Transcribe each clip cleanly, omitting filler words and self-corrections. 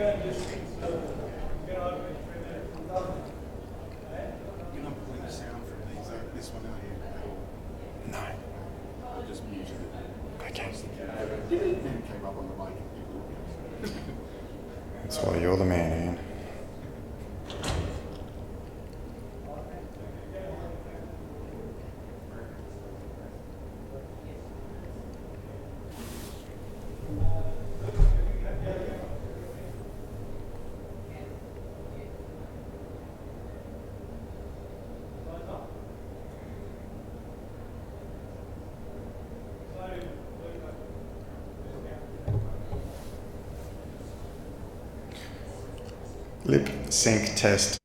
You're not pulling the sound from these, this one out here at all. No. I just muted it. Okay. Then came up on the mic. That's why you're the man, Ian. Lip sync test.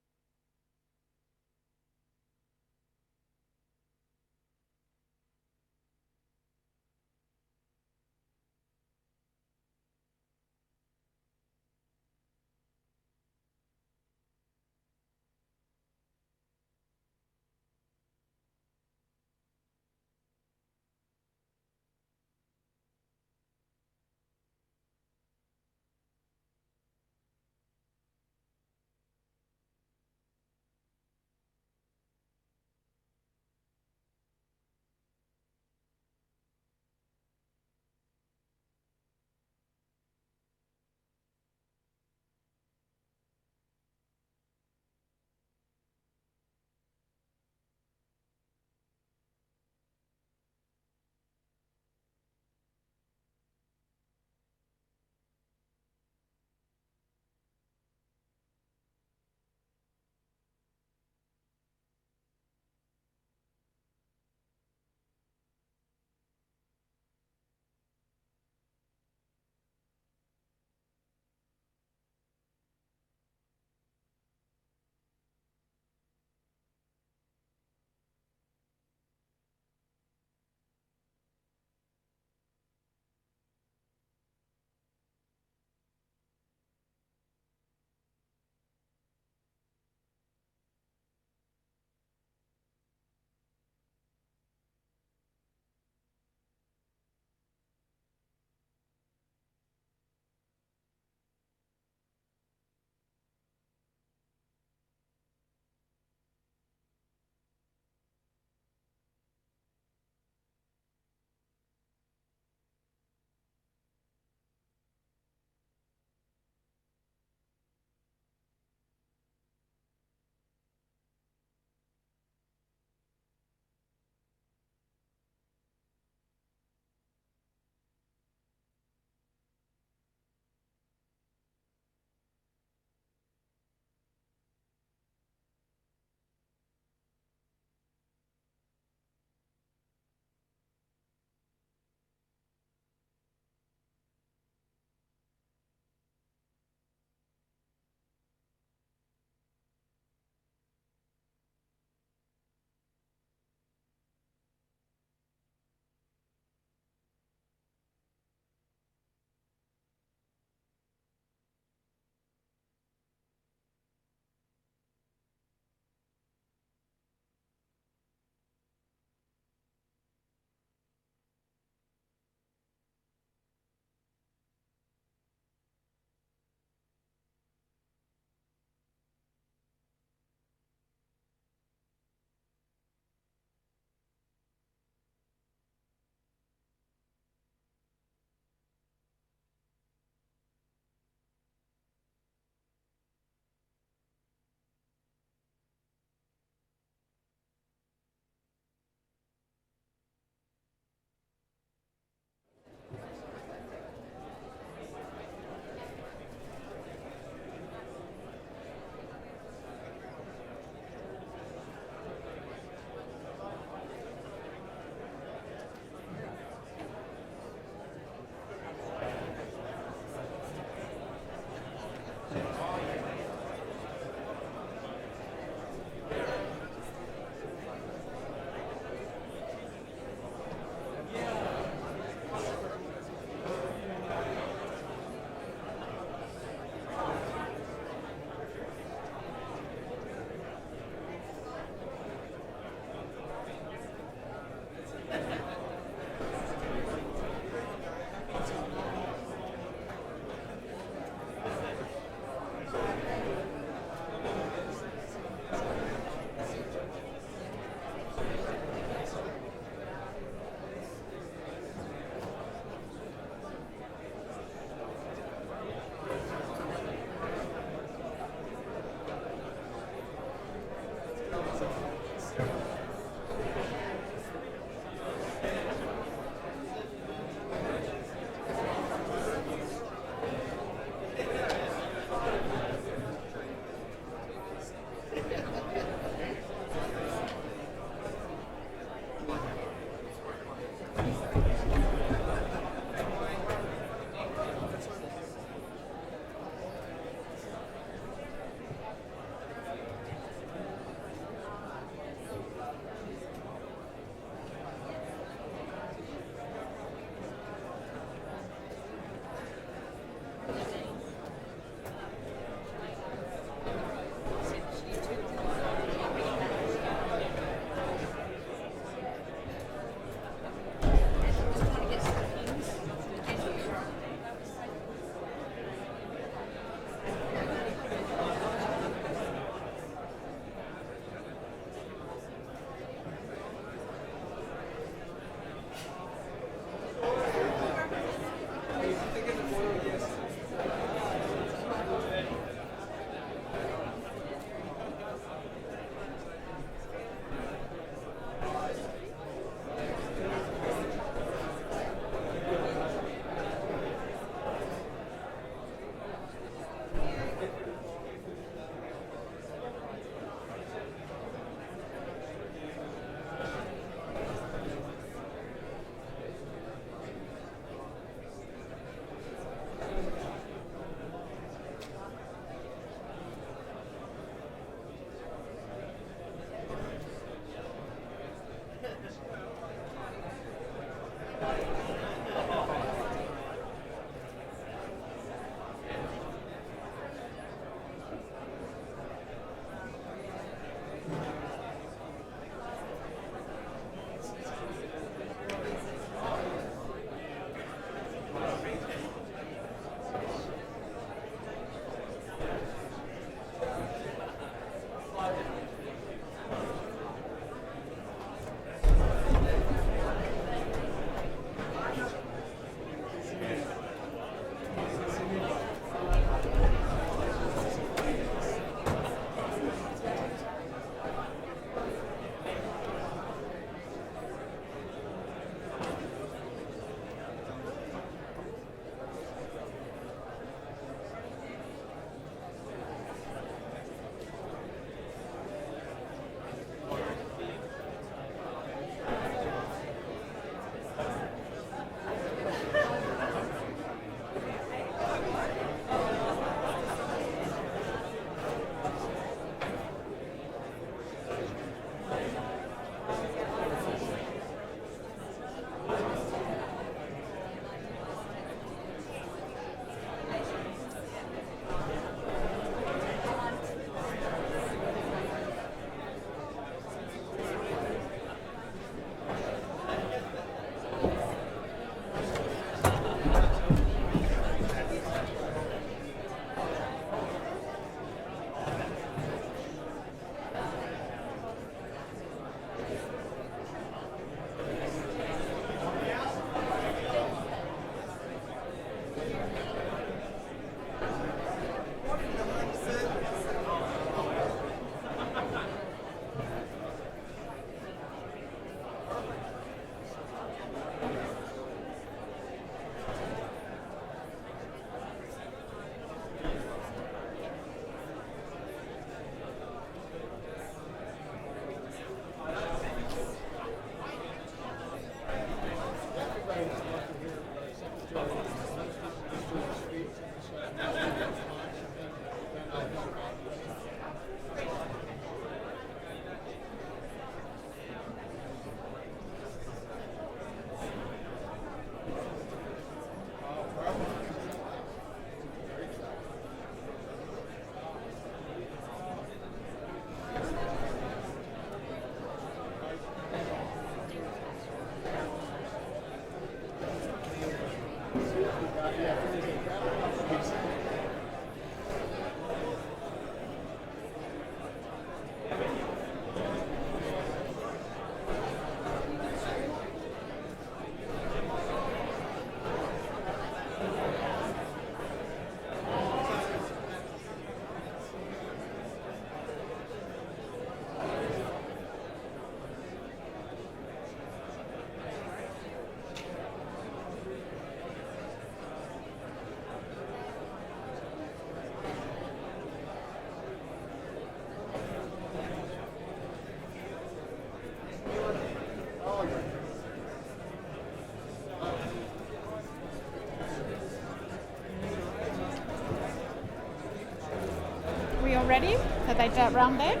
ready, so they go around there.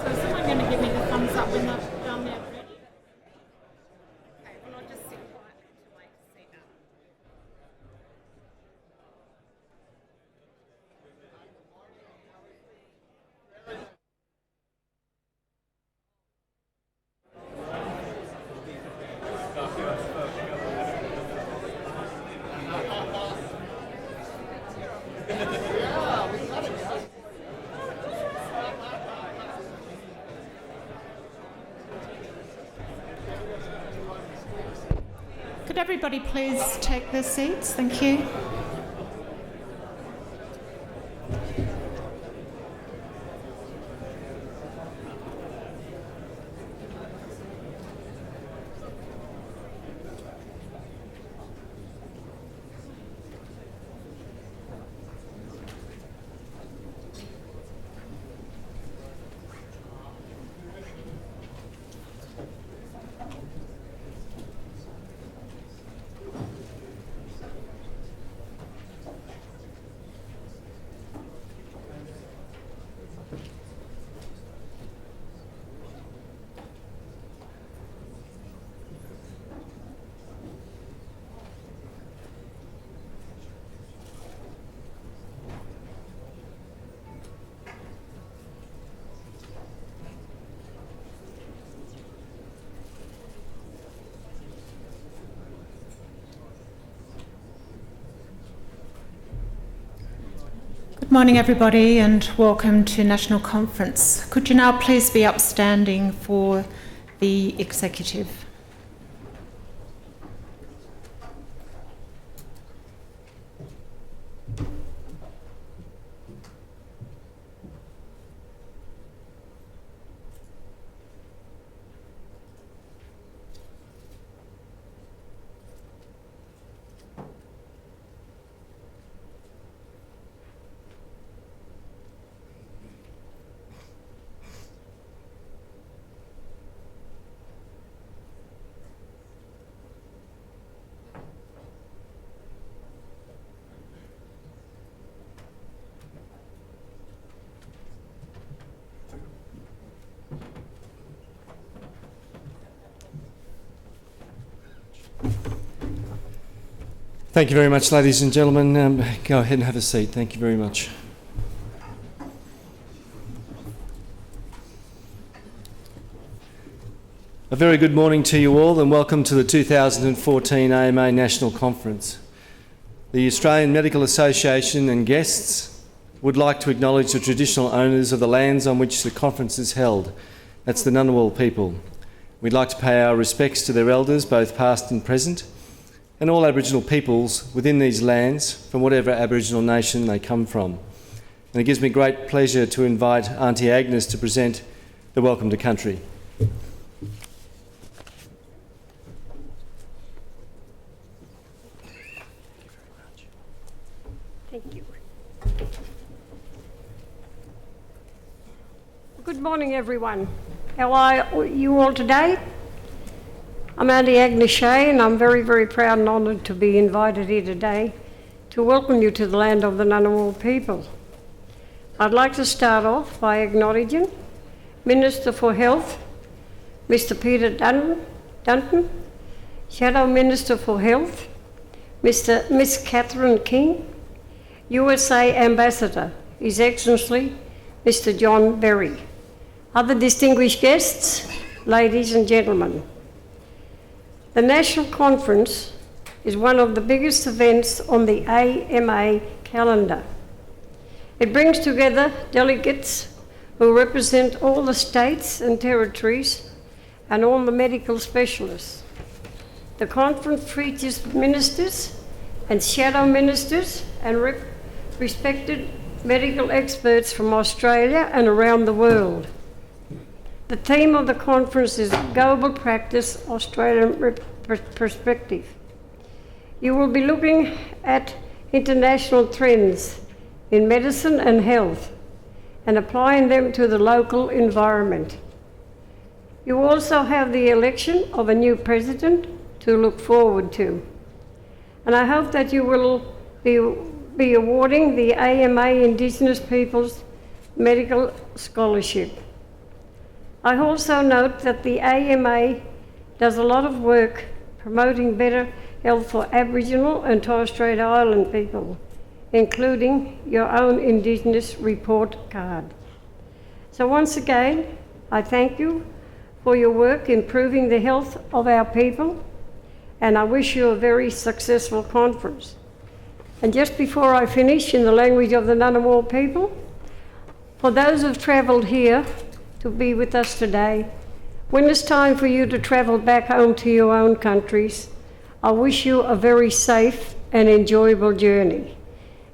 So is someone going to give me the thumbs up when they're down there ready? Okay, well I'll just sit quietly until I see that. Could everybody please take their seats? Thank you. Good morning, everybody, and welcome to National Conference. Could you now please be upstanding for the executive? Thank you very much, ladies and gentlemen. Go ahead and have a seat. Thank you very much. A very good morning to you all and welcome to the 2014 AMA National Conference. The Australian Medical Association and guests would like to acknowledge the traditional owners of the lands on which the conference is held. That's the Ngunnawal people. We'd like to pay our respects to their elders, both past and present, and all Aboriginal peoples within these lands from whatever Aboriginal nation they come from. And it gives me great pleasure to invite Auntie Agnes to present the Welcome to Country. Thank you. Good morning, everyone. How are you all today? I'm Auntie Agnes Shea, and I'm very, very proud and honoured to be invited here today to welcome you to the land of the Ngunnawal people. I'd like to start off by acknowledging Minister for Health, Mr. Peter Dutton, Shadow Minister for Health, Miss Catherine King, USA Ambassador, His Excellency Mr. John Berry, other distinguished guests, ladies and gentlemen. The National Conference is one of the biggest events on the AMA calendar. It brings together delegates who represent all the states and territories and all the medical specialists. The conference features ministers and shadow ministers and respected medical experts from Australia and around the world. The theme of the conference is Global Practice, Australian Perspective. You will be looking at international trends in medicine and health and applying them to the local environment. You also have the election of a new president to look forward to. And I hope that you will be be awarding the AMA Indigenous Peoples Medical Scholarship. I also note that the AMA does a lot of work promoting better health for Aboriginal and Torres Strait Island people, including your own Indigenous report card. So once again, I thank you for your work improving the health of our people, and I wish you a very successful conference. And just before I finish, in the language of the Ngunnawal people, for those who've travelled here to be with us today, when it's time for you to travel back home to your own countries, I wish you a very safe and enjoyable journey.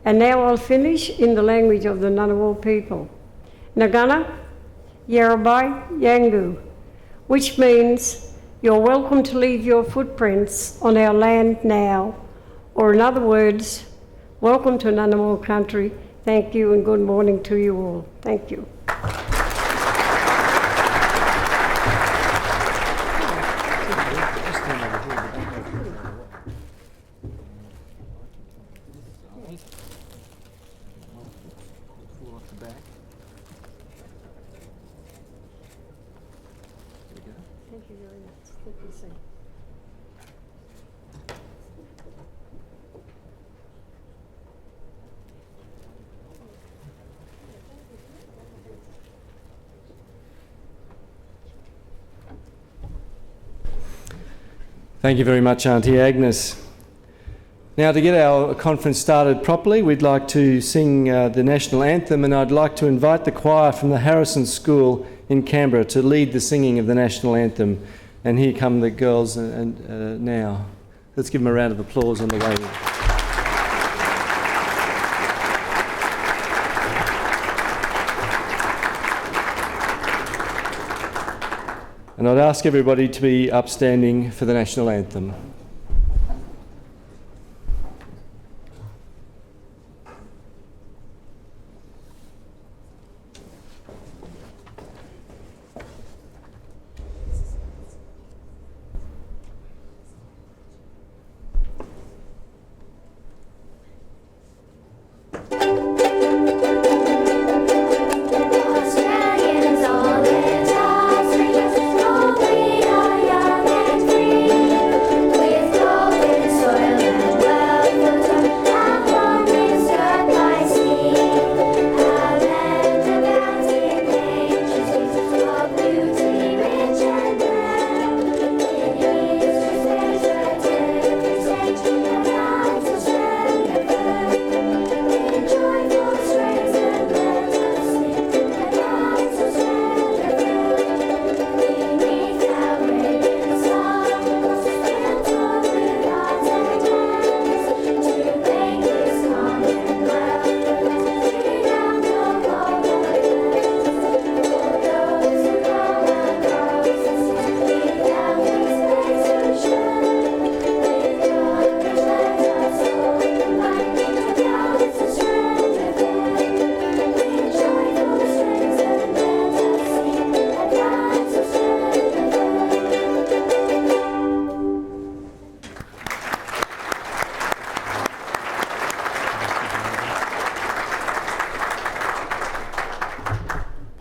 And now I'll finish in the language of the Ngunnawal people. Nagana, Yarabai, Yangu, which means you're welcome to leave your footprints on our land now, or in other words, welcome to Ngunnawal country. Thank you and good morning to you all. Thank you. Thank you very much. Thank you, sir. Thank you very much, Auntie Agnes. Now, to get our conference started properly, we'd like to sing the national anthem, and I'd like to invite the choir from the Harrison School in Canberra to lead the singing of the national anthem. And here come the girls now. Let's give them a round of applause on the way in. And I'd ask everybody to be upstanding for the national anthem.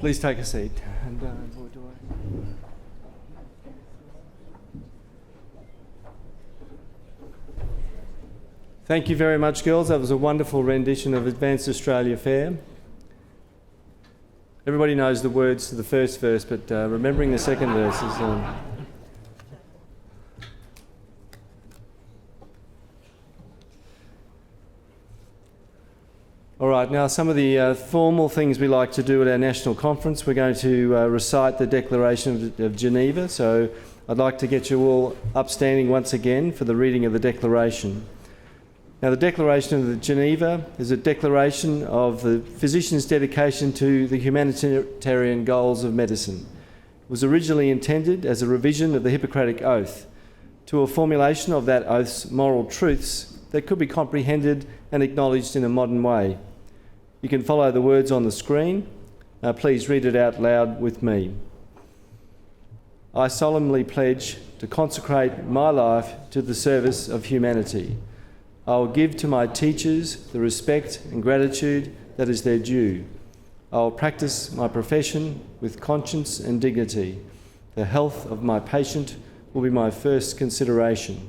Please take a seat. And, Thank you very much, girls. That was a wonderful rendition of Advanced Australia Fair. Everybody knows the words to the first verse, but remembering the second verse is... All right, now some of the formal things we like to do at our national conference. We're going to recite the Declaration of Geneva, so I'd like to get you all upstanding once again for the reading of the Declaration. Now, the Declaration of Geneva is a declaration of the physician's dedication to the humanitarian goals of medicine. It was originally intended as a revision of the Hippocratic Oath to a formulation of that oath's moral truths that could be comprehended and acknowledged in a modern way. You can follow the words on the screen. Please read it out loud with me. I solemnly pledge to consecrate my life to the service of humanity. I will give to my teachers the respect and gratitude that is their due. I will practice my profession with conscience and dignity. The health of my patient will be my first consideration.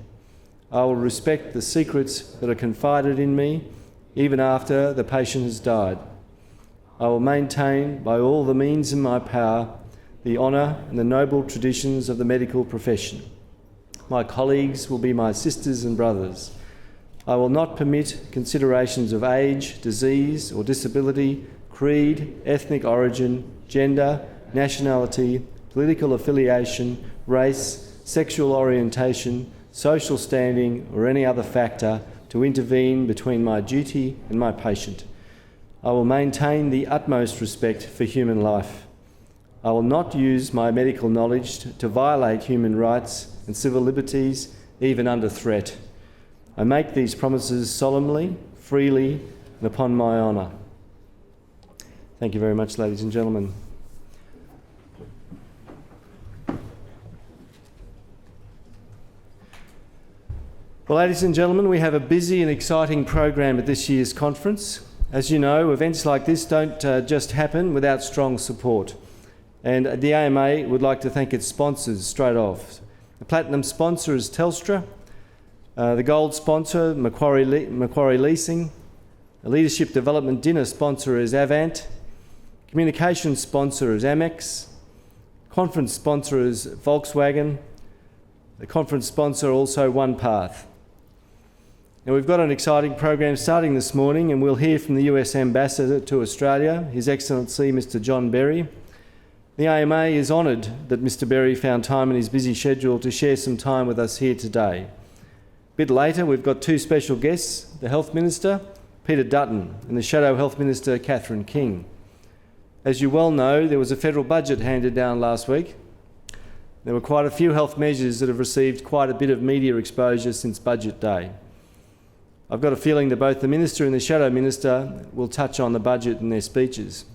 I will respect the secrets that are confided in me, even after the patient has died. I will maintain, by all the means in my power, the honour and the noble traditions of the medical profession. My colleagues will be my sisters and brothers. I will not permit considerations of age, disease or disability, creed, ethnic origin, gender, nationality, political affiliation, race, sexual orientation, social standing or any other factor to intervene between my duty and my patient. I will maintain the utmost respect for human life. I will not use my medical knowledge to violate human rights and civil liberties, even under threat. I make these promises solemnly, freely, and upon my honour. Thank you very much, ladies and gentlemen. Well, ladies and gentlemen, we have a busy and exciting program at this year's conference. As you know, events like this don't just happen without strong support. And the AMA would like to thank its sponsors straight off. The platinum sponsor is Telstra, the gold sponsor, Macquarie Leasing, the leadership development dinner sponsor is Avant, communications sponsor is Amex, conference sponsor is Volkswagen, the conference sponsor also OnePath. Now, we've got an exciting program starting this morning, and we'll hear from the US Ambassador to Australia, His Excellency Mr John Berry. The AMA is honoured that Mr Berry found time in his busy schedule to share some time with us here today. A bit later, we've got two special guests, the Health Minister, Peter Dutton, and the Shadow Health Minister, Catherine King. As you well know, there was a federal budget handed down last week. There were quite a few health measures that have received quite a bit of media exposure since Budget Day. I've got a feeling that both the Minister and the Shadow Minister will touch on the budget in their speeches.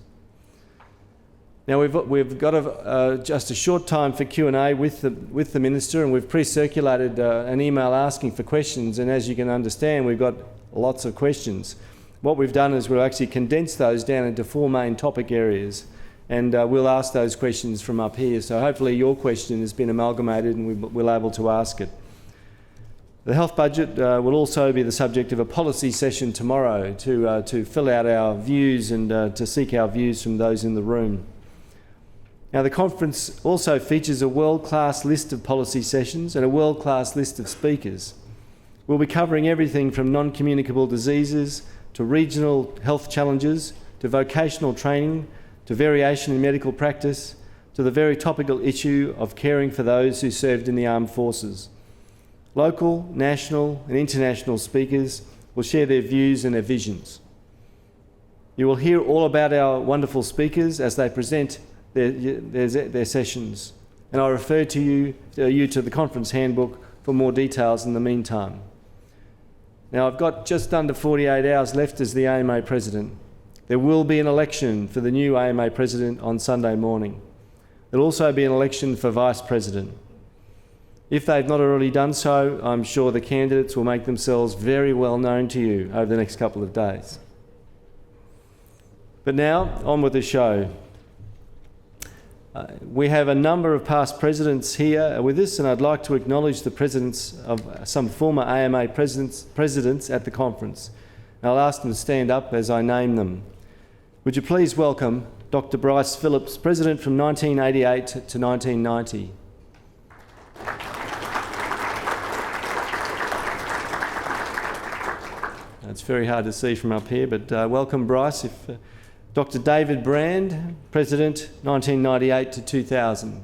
Now, we've got just a short time for Q&A with the Minister, and we've pre-circulated an email asking for questions, and as you can understand, we've got lots of questions. What we've done is we've actually condensed those down into four main topic areas, and we'll ask those questions from up here. So hopefully your question has been amalgamated and we're able to ask it. The health budget will also be the subject of a policy session tomorrow to fill out our views and to seek our views from those in the room. Now, the conference also features a world-class list of policy sessions and a world-class list of speakers. We'll be covering everything from non-communicable diseases to regional health challenges to vocational training to variation in medical practice to the very topical issue of caring for those who served in the armed forces. Local, national and international speakers will share their views and their visions. You will hear all about our wonderful speakers as they present their sessions, and I refer to you to the conference handbook for more details in the meantime. Now, I've got just under 48 hours left as the AMA President. There will be an election for the new AMA President on Sunday morning. There'll also be an election for Vice President. If they've not already done so, I'm sure the candidates will make themselves very well known to you over the next couple of days. But now, on with the show. We have a number of past presidents here with us, and I'd like to acknowledge the presence of some former AMA presidents at the conference. And I'll ask them to stand up as I name them. Would you please welcome Dr. Bryce Phillips, President from 1988 to 1990. It's very hard to see from up here, but welcome, Bryce. Dr. David Brand, President, 1998 to 2000.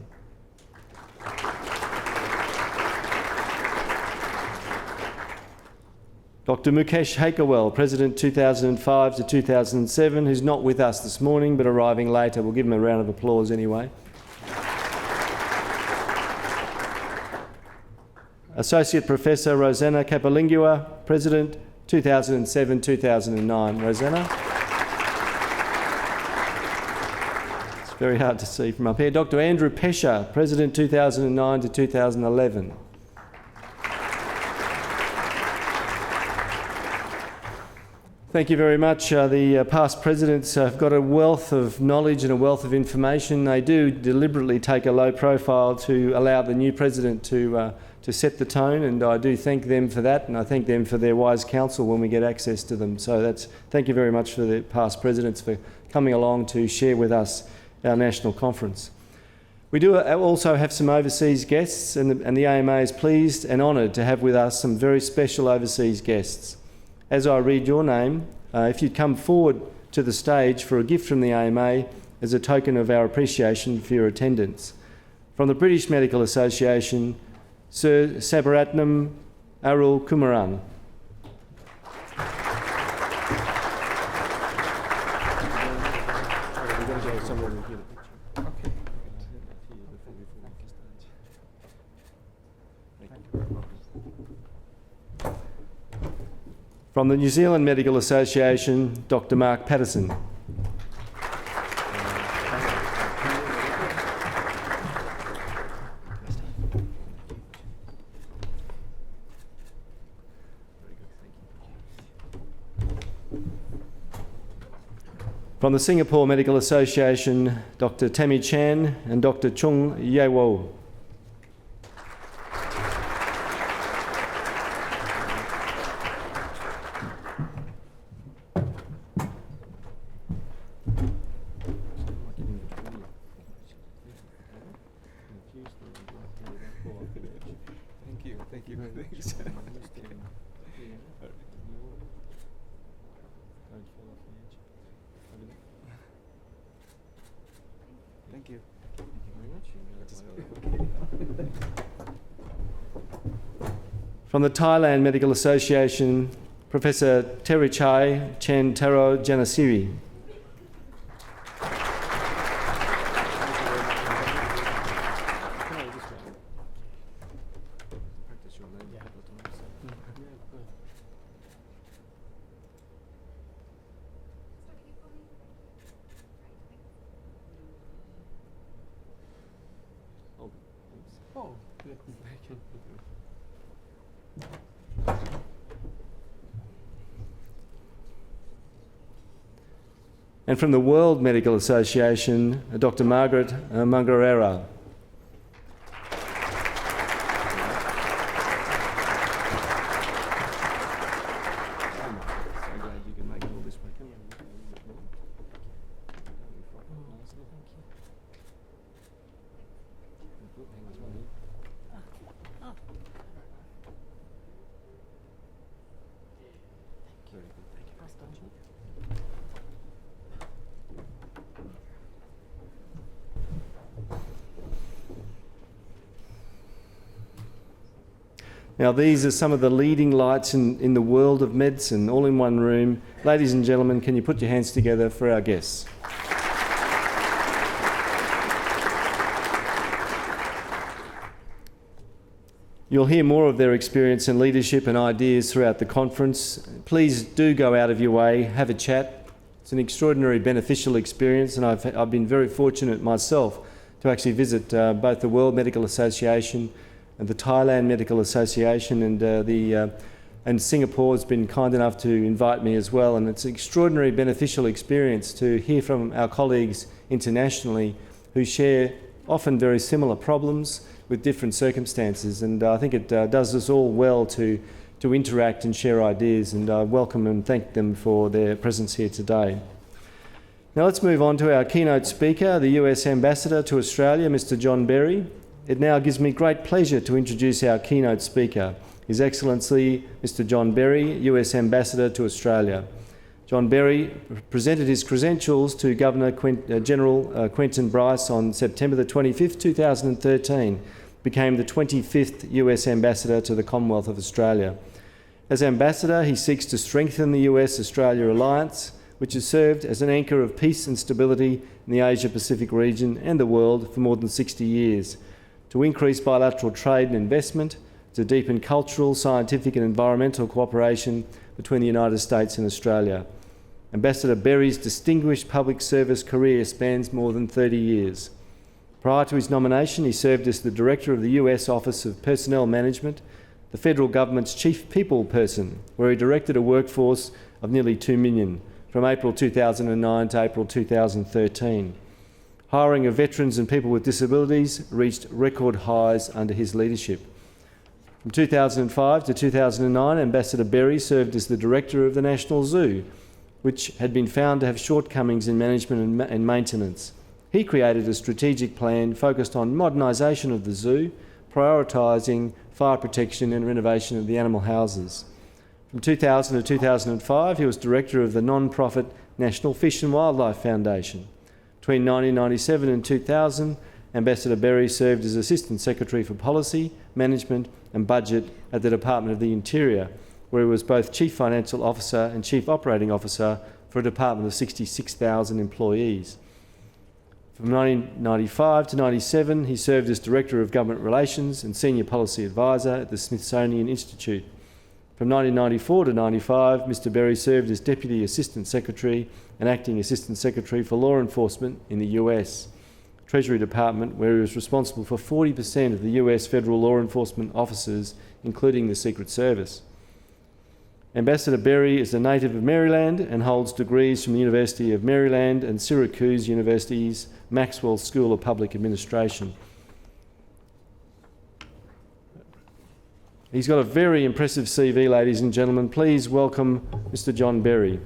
Dr. Mukesh Hakerwell, President, 2005 to 2007, who's not with us this morning but arriving later. We'll give him a round of applause anyway. Associate Professor Rosanna Capolingua, President, 2007-2009. Rosanna? It's very hard to see from up here. Dr. Andrew Pesha, President, 2009 to 2011. Thank you very much. The past presidents have got a wealth of knowledge and a wealth of information. They do deliberately take a low profile to allow the new president to set the tone, and I do thank them for that, and I thank them for their wise counsel when we get access to them. So thank you very much for the past presidents for coming along to share with us our national conference. We do also have some overseas guests, and the AMA is pleased and honoured to have with us some very special overseas guests. As I read your name, if you'd come forward to the stage for a gift from the AMA as a token of our appreciation for your attendance. From the British Medical Association, Sir Sabaratnam Arul Kumaran. From the New Zealand Medical Association, Dr. Mark Patterson. From the Singapore Medical Association, Dr. Tammy Chan and Dr. Chung Yewo. Thank you. Thanks. Thank you. From the Thailand Medical Association, Professor Terichai Chen Taro Janasiri. And from the World Medical Association, Dr. Margaret Mangarera. Now, these are some of the leading lights in the world of medicine, all in one room. Ladies and gentlemen, can you put your hands together for our guests? You'll hear more of their experience and leadership and ideas throughout the conference. Please do go out of your way, have a chat. It's an extraordinary beneficial experience, and I've been very fortunate myself to actually visit both the World Medical Association and the Thailand Medical Association, and Singapore has been kind enough to invite me as well, and it's an extraordinary beneficial experience to hear from our colleagues internationally who share often very similar problems with different circumstances, and I think it does us all well to interact and share ideas, and I welcome and thank them for their presence here today. Now let's move on to our keynote speaker, the US Ambassador to Australia, Mr. John Berry. It now gives me great pleasure to introduce our keynote speaker, His Excellency Mr. John Berry, US Ambassador to Australia. John Berry presented his credentials to Governor General Quentin Bryce on September the 25th, 2013, became the 25th US Ambassador to the Commonwealth of Australia. As Ambassador, he seeks to strengthen the US-Australia alliance, which has served as an anchor of peace and stability in the Asia-Pacific region and the world for more than 60 years, to increase bilateral trade and investment, to deepen cultural, scientific and environmental cooperation between the United States and Australia. Ambassador Berry's distinguished public service career spans more than 30 years. Prior to his nomination, he served as the Director of the US Office of Personnel Management, the federal government's chief people person, where he directed a workforce of nearly 2 million from April 2009 to April 2013. Hiring of veterans and people with disabilities reached record highs under his leadership. From 2005 to 2009, Ambassador Berry served as the Director of the National Zoo, which had been found to have shortcomings in management and maintenance. He created a strategic plan focused on modernisation of the zoo, prioritising fire protection and renovation of the animal houses. From 2000 to 2005, he was Director of the non-profit National Fish and Wildlife Foundation. Between 1997 and 2000, Ambassador Berry served as Assistant Secretary for Policy, Management and Budget at the Department of the Interior, where he was both Chief Financial Officer and Chief Operating Officer for a department of 66,000 employees. From 1995 to 1997, he served as Director of Government Relations and Senior Policy Advisor at the Smithsonian Institute. From 1994 to 1995, Mr Berry served as Deputy Assistant Secretary and Acting Assistant Secretary for Law Enforcement in the US Treasury Department, where he was responsible for 40% of the US federal law enforcement officers, including the Secret Service. Ambassador Berry is a native of Maryland and holds degrees from the University of Maryland and Syracuse University's Maxwell School of Public Administration. He's got a very impressive CV, ladies and gentlemen. Please welcome Mr John Berry.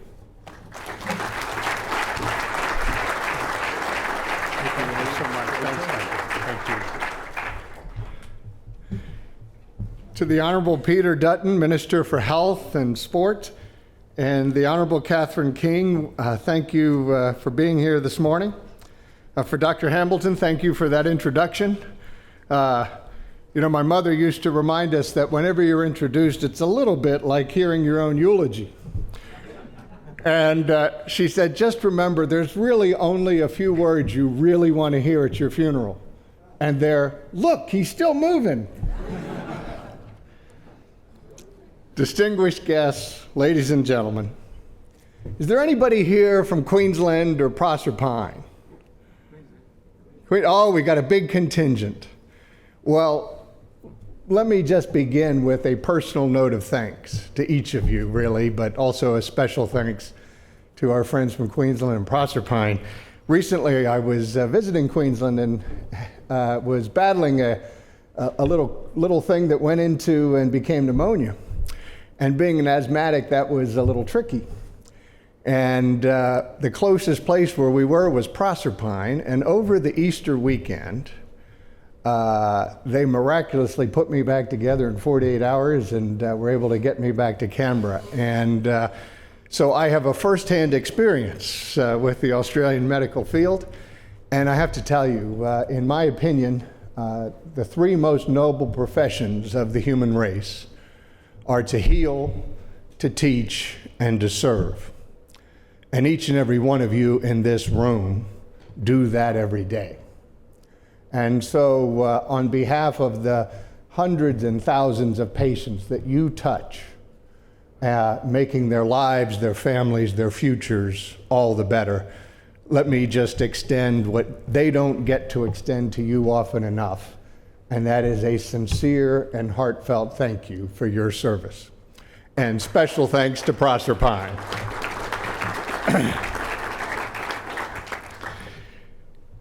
To the Honourable Peter Dutton, Minister for Health and Sport, and the Honourable Catherine King, thank you for being here this morning. For Dr. Hambleton, thank you for that introduction. You know, my mother used to remind us that whenever you're introduced, it's a little bit like hearing your own eulogy. And she said, just remember, there's really only a few words you really want to hear at your funeral. And they're, look, he's still moving. Distinguished guests, ladies and gentlemen, is there anybody here from Queensland or Proserpine? Oh, we got a big contingent. Well, let me just begin with a personal note of thanks to each of you, really, but also a special thanks to our friends from Queensland and Proserpine. Recently, I was visiting Queensland and was battling a little thing that went into and became pneumonia. And being an asthmatic, that was a little tricky. And the closest place where we were was Proserpine, and over the Easter weekend, they miraculously put me back together in 48 hours and were able to get me back to Canberra. And so I have a first-hand experience with the Australian medical field. And I have to tell you, in my opinion, the three most noble professions of the human race are to heal, to teach, and to serve. And each and every one of you in this room do that every day. And so on behalf of the hundreds and thousands of patients that you touch, making their lives, their families, their futures all the better, let me just extend what they don't get to extend to you often enough. And that is a sincere and heartfelt thank you for your service. And special thanks to Proserpine.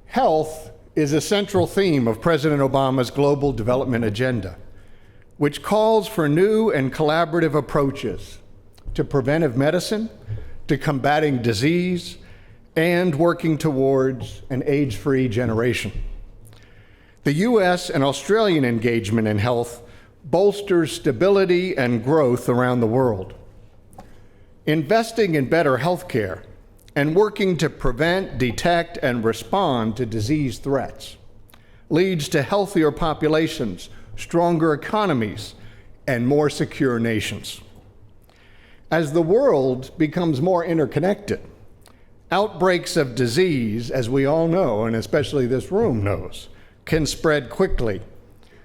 Health is a central theme of President Obama's global development agenda, which calls for new and collaborative approaches to preventive medicine, to combating disease, and working towards an AIDS-free generation. The US and Australian engagement in health bolsters stability and growth around the world. Investing in better health care and working to prevent, detect, and respond to disease threats leads to healthier populations, stronger economies, and more secure nations. As the world becomes more interconnected, outbreaks of disease, as we all know, and especially this room knows, can spread quickly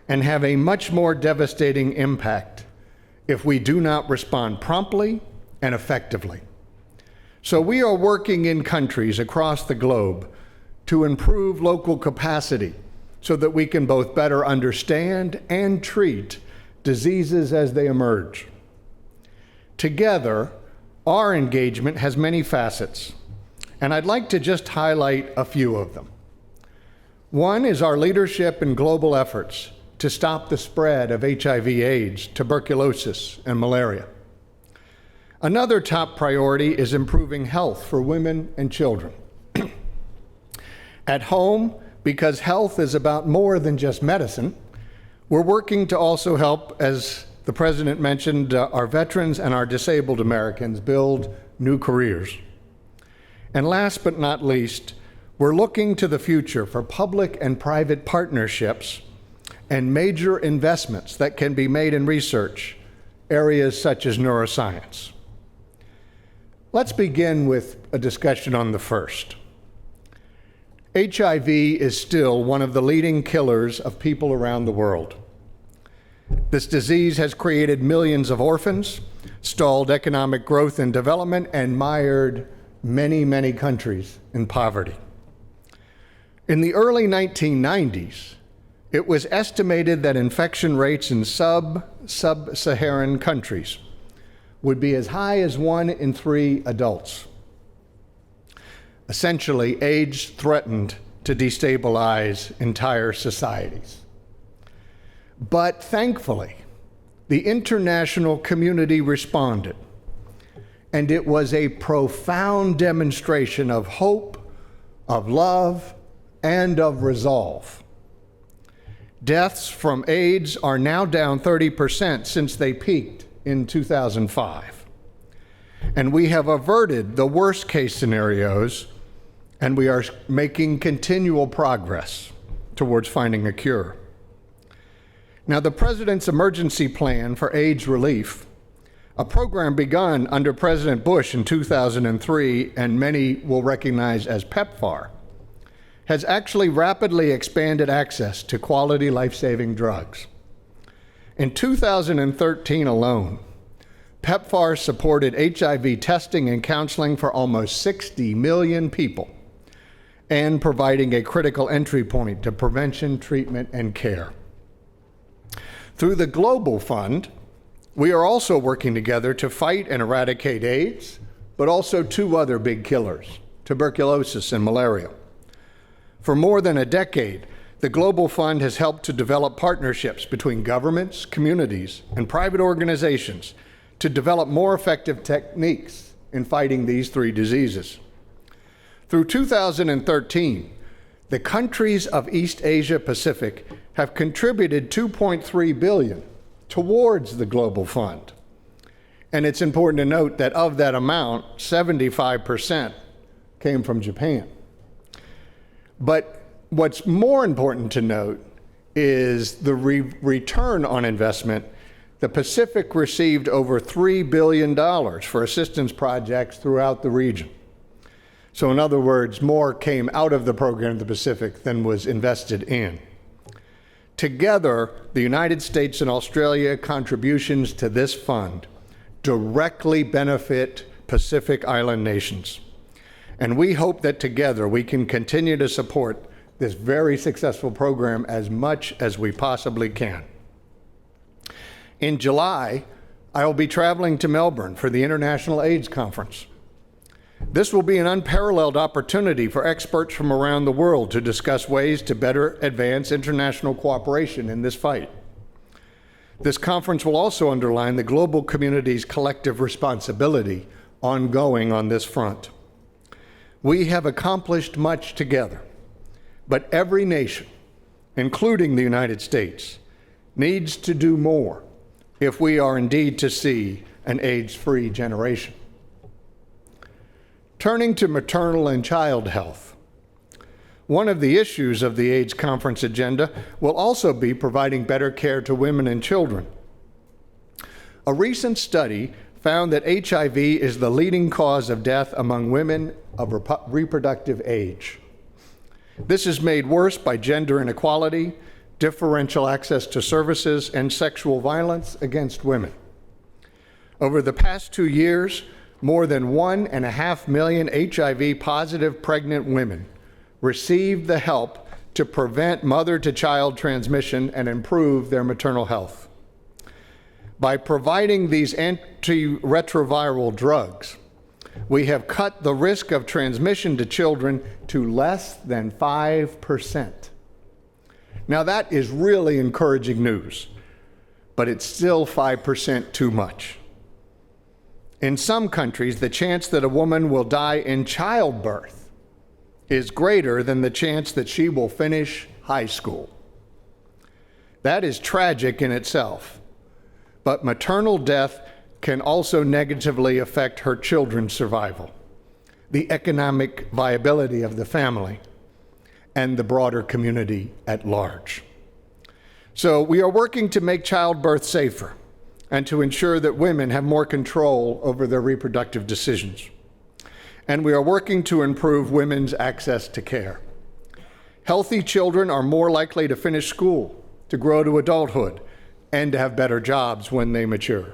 and have a much more devastating impact if we do not respond promptly and effectively. So we are working in countries across the globe to improve local capacity so that we can both better understand and treat diseases as they emerge. Together, Our engagement has many facets, and I'd like to just highlight a few of them. One is our leadership in global efforts to stop the spread of HIV/AIDS, tuberculosis, and malaria. Another top priority is improving health for women and children. At home, because health is about more than just medicine, we're working to also help, as the President mentioned, our veterans and our disabled Americans build new careers. And last but not least, we're looking to the future for public and private partnerships and major investments that can be made in research, areas such as neuroscience. Let's begin with a discussion on the first. HIV is still one of the leading killers of people around the world. This disease has created millions of orphans, stalled economic growth and development, and mired many, many countries in poverty. In the early 1990s, it was estimated that infection rates in sub-Saharan countries would be as high as 1 in 3 adults. Essentially, AIDS threatened to destabilize entire societies. But thankfully, the international community responded, and it was a profound demonstration of hope, of love, and of resolve. Deaths from AIDS are now down 30% since they peaked in 2005. And we have averted the worst case scenarios, and we are making continual progress towards finding a cure. Now, the President's emergency plan for AIDS relief, a program begun under President Bush in 2003, and many will recognize as PEPFAR, has actually rapidly expanded access to quality life-saving drugs. In 2013 alone, PEPFAR supported HIV testing and counseling for almost 60 million people, and providing a critical entry point to prevention, treatment, and care. Through the Global Fund, we are also working together to fight and eradicate AIDS, but also 2 other big killers, tuberculosis and malaria. For more than a decade, the Global Fund has helped to develop partnerships between governments, communities, and private organizations to develop more effective techniques in fighting these 3 diseases. Through 2013, the countries of East Asia Pacific have contributed $2.3 billion towards the Global Fund. And it's important to note that of that amount, 75% came from Japan. But what's more important to note is the return on investment. The Pacific received over $3 billion for assistance projects throughout the region. So in other words, more came out of the program in the Pacific than was invested in. Together, the United States and Australia contributions to this fund directly benefit Pacific Island nations. And we hope that together we can continue to support this very successful program as much as we possibly can. In July, I will be traveling to Melbourne for the International AIDS Conference. This will be an unparalleled opportunity for experts from around the world to discuss ways to better advance international cooperation in this fight. This conference will also underline the global community's collective responsibility ongoing on this front. We have accomplished much together, but every nation, including the United States, needs to do more if we are indeed to see an AIDS-free generation. Turning to maternal and child health, one of the issues of the AIDS conference agenda will also be providing better care to women and children. A recent study found that HIV is the leading cause of death among women of reproductive age. This is made worse by gender inequality, differential access to services, and sexual violence against women. Over the past 2 years, more than 1.5 million HIV-positive pregnant women received the help to prevent mother-to-child transmission and improve their maternal health. By providing these antiretroviral drugs, we have cut the risk of transmission to children to less than 5%. Now that is really encouraging news, but it's still 5% too much. In some countries, the chance that a woman will die in childbirth is greater than the chance that she will finish high school. That is tragic in itself, but maternal death can also negatively affect her children's survival, the economic viability of the family, and the broader community at large. So we are working to make childbirth safer and to ensure that women have more control over their reproductive decisions. And we are working to improve women's access to care. Healthy children are more likely to finish school, to grow to adulthood, and to have better jobs when they mature.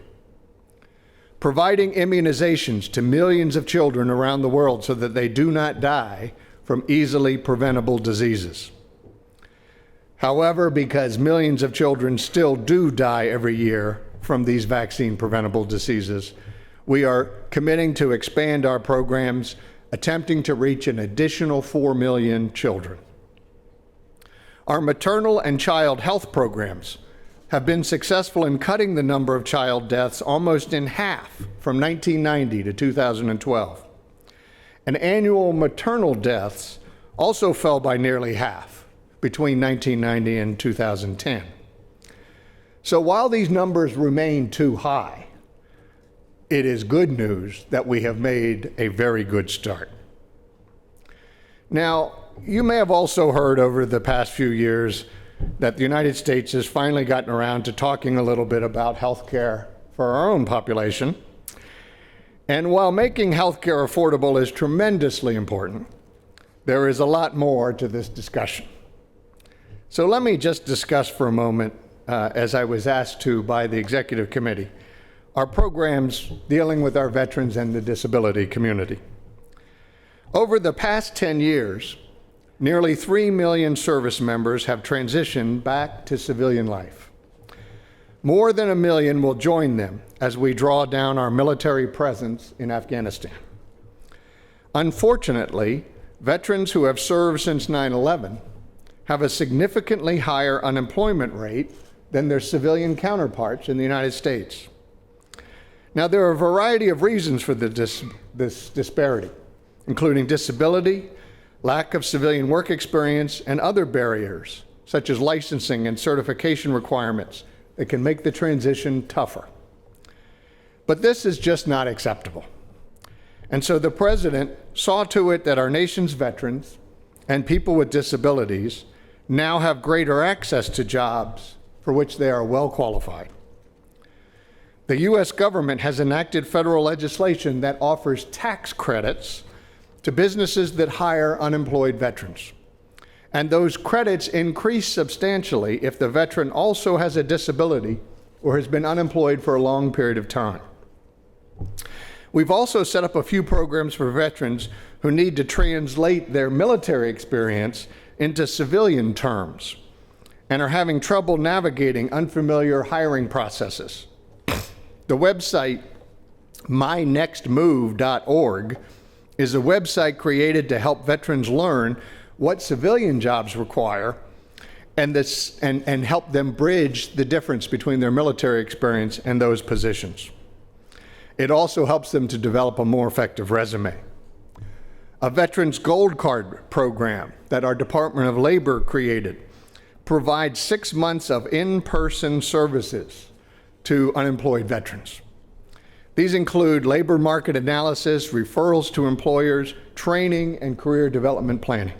Providing immunizations to millions of children around the world so that they do not die from easily preventable diseases. However, because millions of children still do die every year from these vaccine-preventable diseases, we are committing to expand our programs, attempting to reach an additional 4 million children. Our maternal and child health programs have been successful in cutting the number of child deaths almost in half from 1990 to 2012. And annual maternal deaths also fell by nearly half between 1990 and 2010. So while these numbers remain too high, it is good news that we have made a very good start. Now, you may have also heard over the past few years that the United States has finally gotten around to talking a little bit about health care for our own population. And while making health care affordable is tremendously important, there is a lot more to this discussion. So let me just discuss for a moment, as I was asked to by the Executive Committee, our programs dealing with our veterans and the disability community. Over the past 10 years, nearly 3 million service members have transitioned back to civilian life. More than 1 million will join them as we draw down our military presence in Afghanistan. Unfortunately, veterans who have served since 9/11 have a significantly higher unemployment rate than their civilian counterparts in the United States. Now, there are a variety of reasons for this disparity, including disability, lack of civilian work experience, and other barriers, such as licensing and certification requirements that can make the transition tougher. But this is just not acceptable. And so the President saw to it that our nation's veterans and people with disabilities now have greater access to jobs for which they are well qualified. The U.S. government has enacted federal legislation that offers tax credits to businesses that hire unemployed veterans. And those credits increase substantially if the veteran also has a disability or has been unemployed for a long period of time. We've also set up a few programs for veterans who need to translate their military experience into civilian terms and are having trouble navigating unfamiliar hiring processes. The website mynextmove.org is a website created to help veterans learn what civilian jobs require and help them bridge the difference between their military experience and those positions. It also helps them to develop a more effective resume. A Veterans Gold Card program that our Department of Labor created provides 6 months of in-person services to unemployed veterans. These include labor market analysis, referrals to employers, training, and career development planning.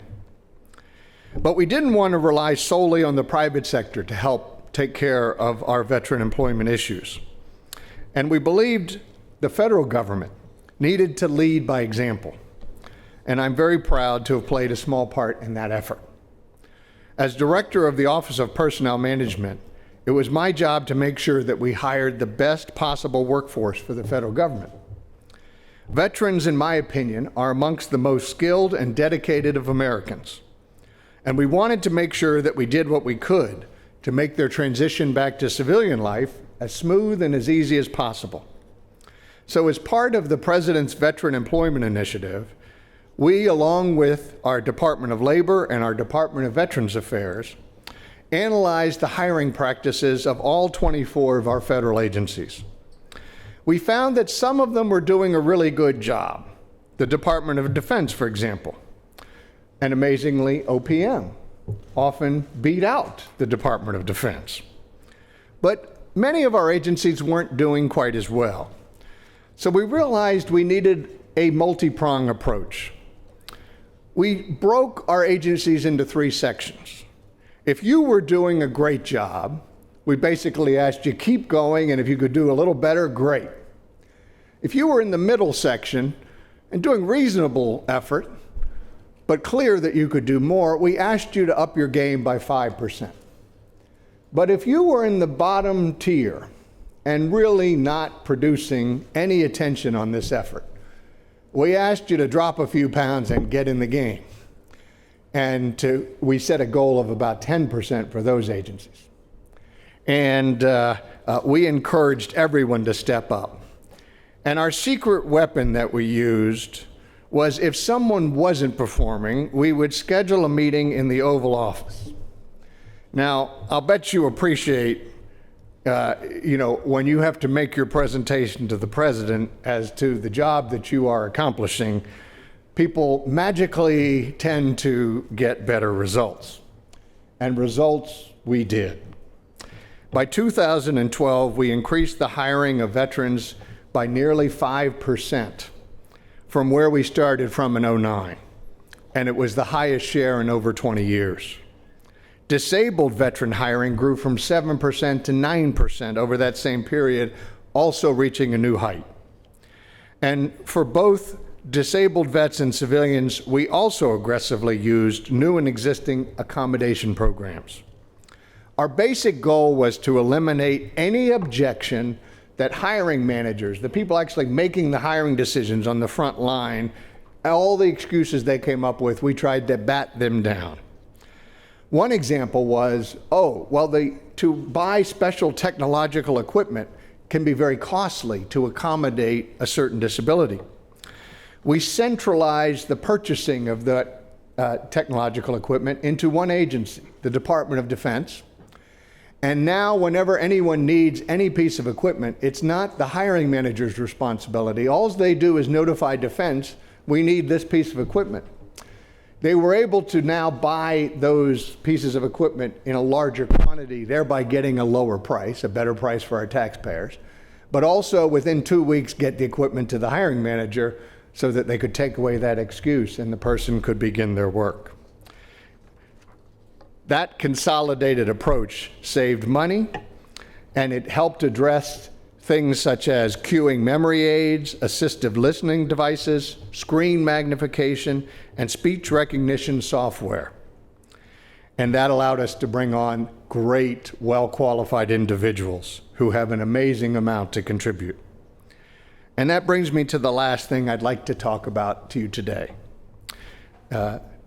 But we didn't want to rely solely on the private sector to help take care of our veteran employment issues. And we believed the federal government needed to lead by example. And I'm very proud to have played a small part in that effort. As director of the Office of Personnel Management, it was my job to make sure that we hired the best possible workforce for the federal government. Veterans, in my opinion, are amongst the most skilled and dedicated of Americans. And we wanted to make sure that we did what we could to make their transition back to civilian life as smooth and as easy as possible. So as part of the President's Veteran Employment Initiative, we, along with our Department of Labor and our Department of Veterans Affairs, analyzed the hiring practices of all 24 of our federal agencies. We found that some of them were doing a really good job. The Department of Defense, for example, and amazingly, OPM often beat out the Department of Defense. But many of our agencies weren't doing quite as well. So we realized we needed a multi-pronged approach. We broke our agencies into 3 sections. If you were doing a great job, we basically asked you keep going, and if you could do a little better, great. If you were in the middle section and doing reasonable effort, but clear that you could do more, we asked you to up your game by 5%. But if you were in the bottom tier and really not producing any attention on this effort, we asked you to drop a few pounds and get in the game. And we set a goal of about 10% for those agencies. And we encouraged everyone to step up. And our secret weapon that we used was if someone wasn't performing, we would schedule a meeting in the Oval Office. Now, I'll bet you appreciate, when you have to make your presentation to the president as to the job that you are accomplishing, people magically tend to get better results. And results we did. By 2012, we increased the hiring of veterans by nearly 5% from where we started from in 2009, and it was the highest share in over 20 years. Disabled veteran hiring grew from 7% to 9% over that same period, also reaching a new height. And for both disabled vets and civilians, we also aggressively used new and existing accommodation programs. Our basic goal was to eliminate any objection that hiring managers, the people actually making the hiring decisions on the front line, all the excuses they came up with, we tried to bat them down. One example was, to buy special technological equipment can be very costly to accommodate a certain disability. We centralized the purchasing of that technological equipment into one agency, the Department of Defense. And now whenever anyone needs any piece of equipment, it's not the hiring manager's responsibility. All they do is notify Defense, we need this piece of equipment. They were able to now buy those pieces of equipment in a larger quantity, thereby getting a lower price, a better price for our taxpayers, but also within 2 weeks get the equipment to the hiring manager so that they could take away that excuse and the person could begin their work. That consolidated approach saved money, and it helped address things such as queuing memory aids, assistive listening devices, screen magnification, and speech recognition software. And that allowed us to bring on great, well-qualified individuals who have an amazing amount to contribute. And that brings me to the last thing I'd like to talk about to you today.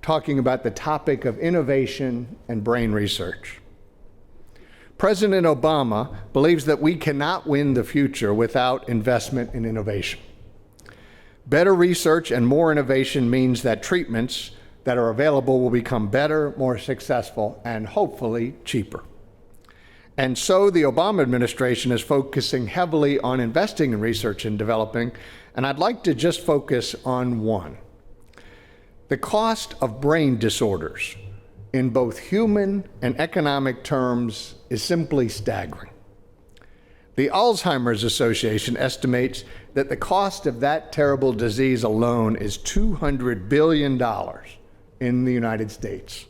Talking about the topic of innovation and brain research. President Obama believes that we cannot win the future without investment in innovation. Better research and more innovation means that treatments that are available will become better, more successful, and hopefully cheaper. And so the Obama administration is focusing heavily on investing in research and developing, and I'd like to just focus on one. The cost of brain disorders in both human and economic terms is simply staggering. The Alzheimer's Association estimates that the cost of that terrible disease alone is $200 billion in the United States.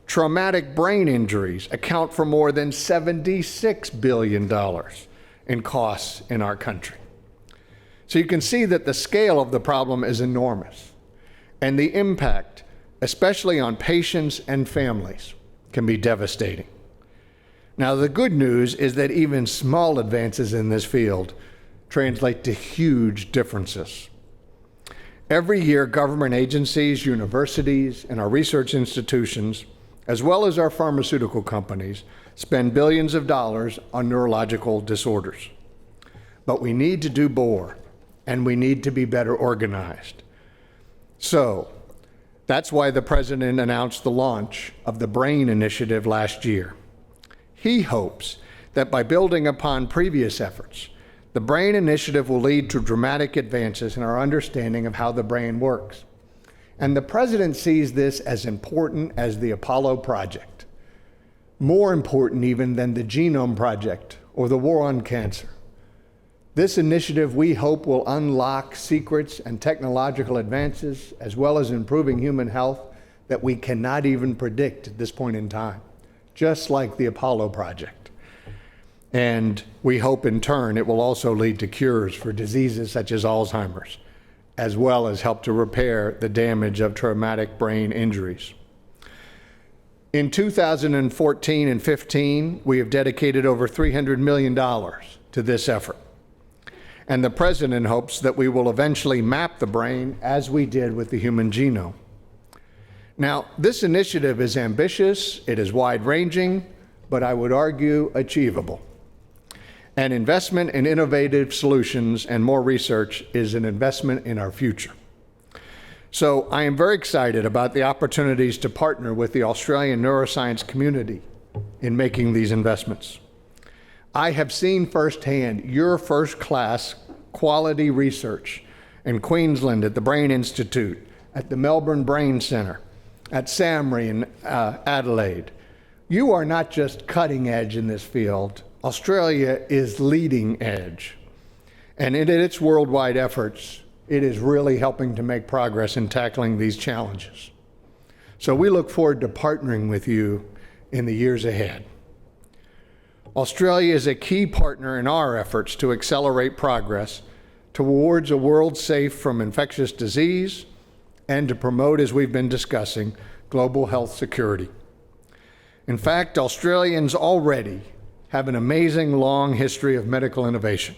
Traumatic brain injuries account for more than $76 billion in costs in our country. So you can see that the scale of the problem is enormous. And the impact, especially on patients and families, can be devastating. Now, the good news is that even small advances in this field translate to huge differences. Every year, government agencies, universities, and our research institutions as well as our pharmaceutical companies, spend billions of dollars on neurological disorders. But we need to do more, and we need to be better organized. So, that's why the President announced the launch of the BRAIN Initiative last year. He hopes that by building upon previous efforts, the BRAIN Initiative will lead to dramatic advances in our understanding of how the brain works. And the President sees this as important as the Apollo project, more important even than the Genome Project or the war on cancer. This initiative, we hope, will unlock secrets and technological advances, as well as improving human health that we cannot even predict at this point in time, just like the Apollo project. And we hope in turn it will also lead to cures for diseases such as Alzheimer's, as well as help to repair the damage of traumatic brain injuries. In 2014 and 15, we have dedicated over $300 million to this effort. And the President hopes that we will eventually map the brain as we did with the human genome. Now, this initiative is ambitious, it is wide-ranging, but I would argue achievable. And investment in innovative solutions and more research is an investment in our future. So I am very excited about the opportunities to partner with the Australian neuroscience community in making these investments. I have seen firsthand your first-class quality research in Queensland at the Brain Institute, at the Melbourne Brain Centre, at SAMRI in Adelaide. You are not just cutting edge in this field. Australia is leading edge. And in its worldwide efforts, it is really helping to make progress in tackling these challenges. So we look forward to partnering with you in the years ahead. Australia is a key partner in our efforts to accelerate progress towards a world safe from infectious disease and to promote, as we've been discussing, global health security. In fact, Australians already have an amazing long history of medical innovation.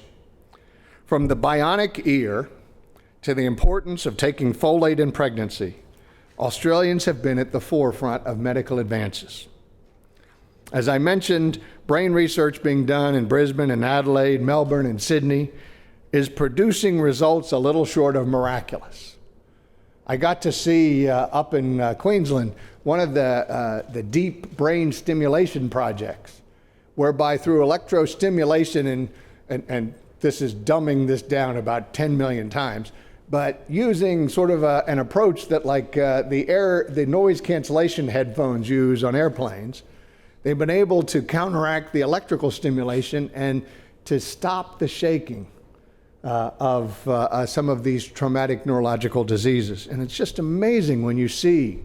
From the bionic ear to the importance of taking folate in pregnancy, Australians have been at the forefront of medical advances. As I mentioned, brain research being done in Brisbane and Adelaide, Melbourne and Sydney is producing results a little short of miraculous. I got to see up in Queensland one of the deep brain stimulation projects, whereby through electrostimulation, and this is dumbing this down about 10 million times, but using sort of an approach that like the noise cancellation headphones use on airplanes, they've been able to counteract the electrical stimulation and to stop the shaking of some of these traumatic neurological diseases. And it's just amazing when you see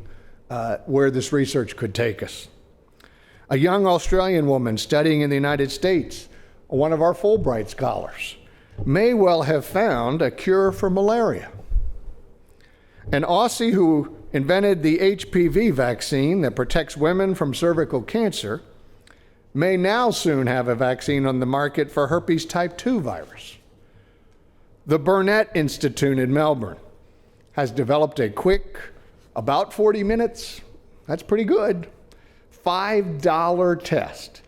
where this research could take us. A young Australian woman studying in the United States, one of our Fulbright scholars, may well have found a cure for malaria. An Aussie who invented the HPV vaccine that protects women from cervical cancer may now soon have a vaccine on the market for herpes type 2 virus. The Burnett Institute in Melbourne has developed a quick, about 40 minutes, that's pretty good, $5 test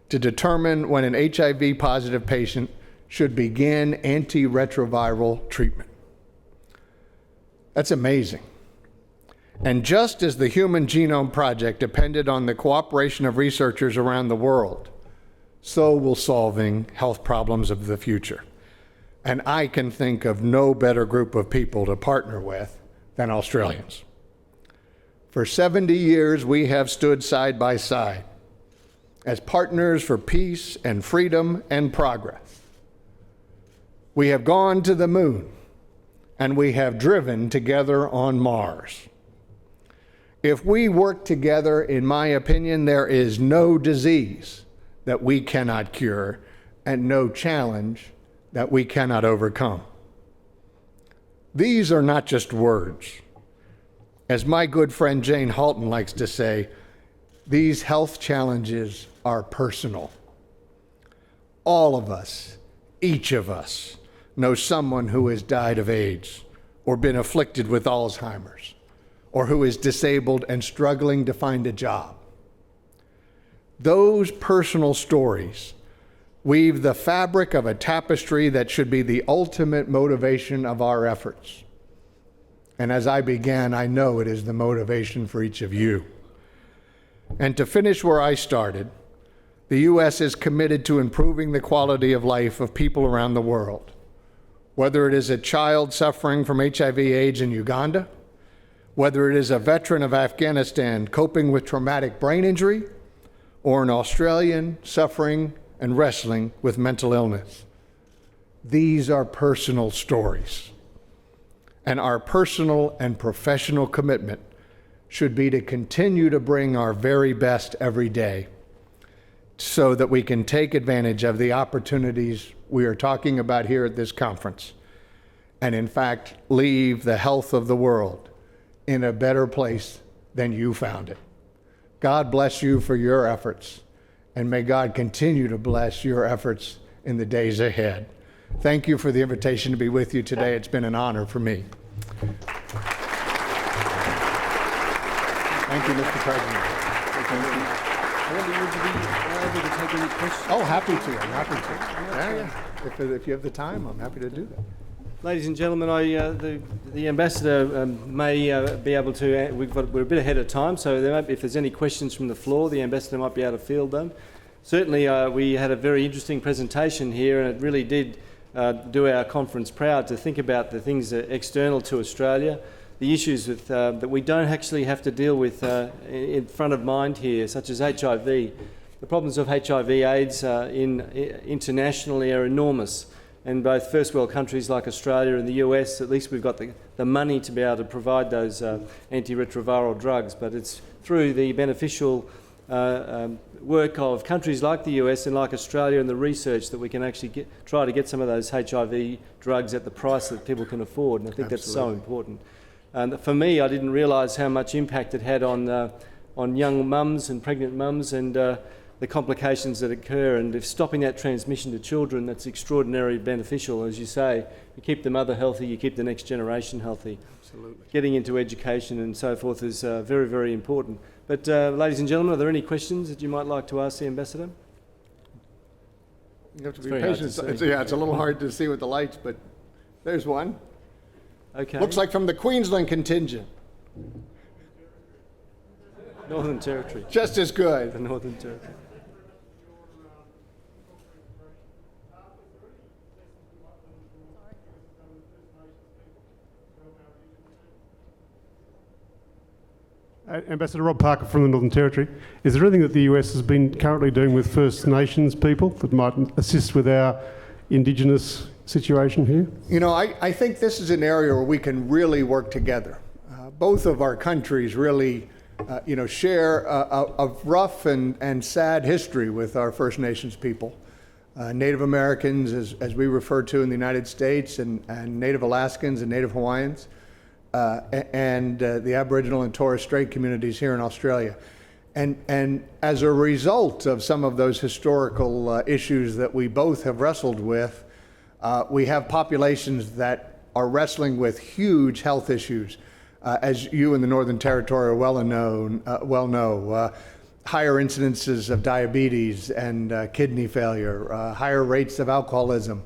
to determine when an HIV positive patient should begin antiretroviral treatment. That's amazing. And just as the Human Genome Project depended on the cooperation of researchers around the world, so will solving health problems of the future. And I can think of no better group of people to partner with than Australians. For 70 years, we have stood side by side as partners for peace and freedom and progress. We have gone to the moon, and we have driven together on Mars. If we work together, in my opinion, there is no disease that we cannot cure and no challenge that we cannot overcome. These are not just words. As my good friend Jane Halton likes to say, these health challenges are personal. All of us, each of us, know someone who has died of AIDS or been afflicted with Alzheimer's, or who is disabled and struggling to find a job. Those personal stories weave the fabric of a tapestry that should be the ultimate motivation of our efforts. And as I began, I know it is the motivation for each of you. And to finish where I started, the U.S. is committed to improving the quality of life of people around the world. Whether it is a child suffering from HIV/AIDS in Uganda, whether it is a veteran of Afghanistan coping with traumatic brain injury, or an Australian suffering and wrestling with mental illness. These are personal stories. And our personal and professional commitment should be to continue to bring our very best every day so that we can take advantage of the opportunities we are talking about here at this conference, and in fact, leave the health of the world in a better place than you found it. God bless you for your efforts, and may God continue to bless your efforts in the days ahead. Thank you for the invitation to be with you today. It's been an honor for me. Thank you, Mr. President. I wonder, would you be able to take any questions? Oh, happy to. I'm happy to. Yeah. If you have the time, I'm happy to do that. Ladies and gentlemen, the ambassador may be able to. We're a bit ahead of time, so if there's any questions from the floor, the ambassador might be able to field them. Certainly, we had a very interesting presentation here, and it really did do our conference proud to think about the things external to Australia, the issues with, that we don't actually have to deal with in front of mind here, such as HIV. The problems of HIV/AIDS internationally are enormous. And both first world countries like Australia and the US, at least we've got the money to be able to provide those antiretroviral drugs. But it's through the beneficial work of countries like the US and like Australia and the research that we can actually try to get some of those HIV drugs at the price that people can afford. And I think that's so important. And for me, I didn't realise how much impact it had on young mums and pregnant mums and the complications that occur, and if stopping that transmission to children, that's extraordinarily beneficial. As you say, you keep the mother healthy, you keep the next generation healthy. Absolutely. Getting into education and so forth is very, very important. But ladies and gentlemen, are there any questions that you might like to ask the ambassador? You have to be very hard patient. to see. It's a little hard to see with the lights, but there's one. Okay. Looks like from the Queensland contingent. Northern Territory. Just as good. The Northern Territory. Ambassador Rob Parker from the Northern Territory. Is there anything that the US has been currently doing with First Nations people that might assist with our Indigenous situation here? You know, I think this is an area where we can really work together. Both of our countries really, share a rough and sad history with our First Nations people. Native Americans, as we refer to in the United States, and Native Alaskans and Native Hawaiians. And the Aboriginal and Torres Strait communities here in Australia. And as a result of some of those historical issues that we both have wrestled with, we have populations that are wrestling with huge health issues, as you in the Northern Territory are well know. Higher incidences of diabetes and kidney failure, higher rates of alcoholism,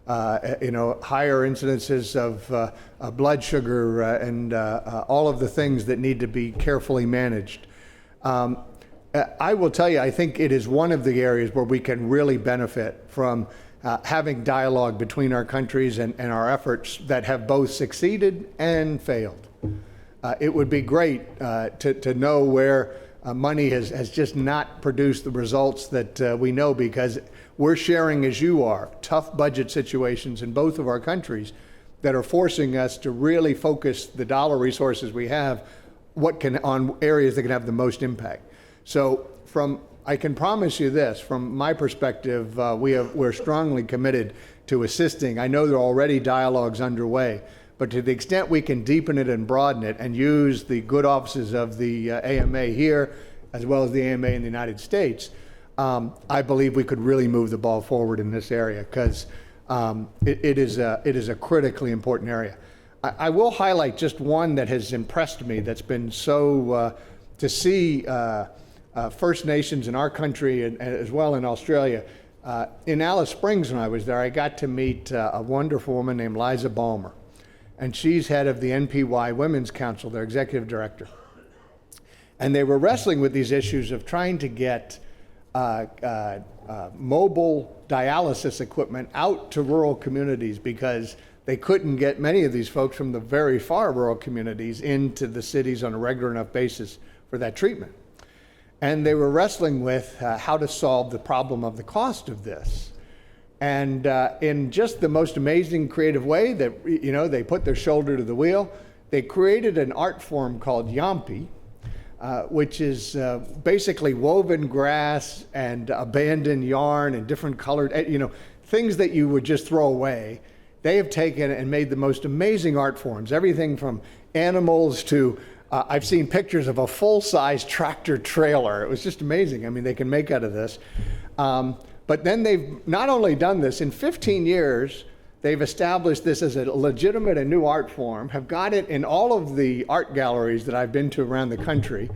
higher incidences of blood sugar and all of the things that need to be carefully managed. I will tell you, I think it is one of the areas where we can really benefit from having dialogue between our countries and our efforts that have both succeeded and failed. It would be great to know where money has just not produced the results that we know, because we're sharing, as you are, tough budget situations in both of our countries that are forcing us to really focus the dollar resources we have on areas that can have the most impact. So I can promise you this, from my perspective, we're strongly committed to assisting. I know there are already dialogues underway, but to the extent we can deepen it and broaden it and use the good offices of the AMA here, as well as the AMA in the United States, I believe we could really move the ball forward in this area, because it is a critically important area. I will highlight just one that has impressed me, that's been so, to see First Nations in our country and as well in Australia. In Alice Springs, when I was there, I got to meet a wonderful woman named Liza Balmer, and she's head of the NPY Women's Council, their executive director. And they were wrestling with these issues of trying to get mobile dialysis equipment out to rural communities because they couldn't get many of these folks from the very far rural communities into the cities on a regular enough basis for that treatment. And they were wrestling with how to solve the problem of the cost of this. And in just the most amazing creative way that, they put their shoulder to the wheel, they created an art form called Yampi, which is basically woven grass and abandoned yarn and different colored, things that you would just throw away. They have taken and made the most amazing art forms, everything from animals to I've seen pictures of a full-size tractor trailer. It was just amazing. I mean, they can make out of this. But then they've not only done this, in 15 years, they've established this as a legitimate and new art form, have got it in all of the art galleries that I've been to around the country.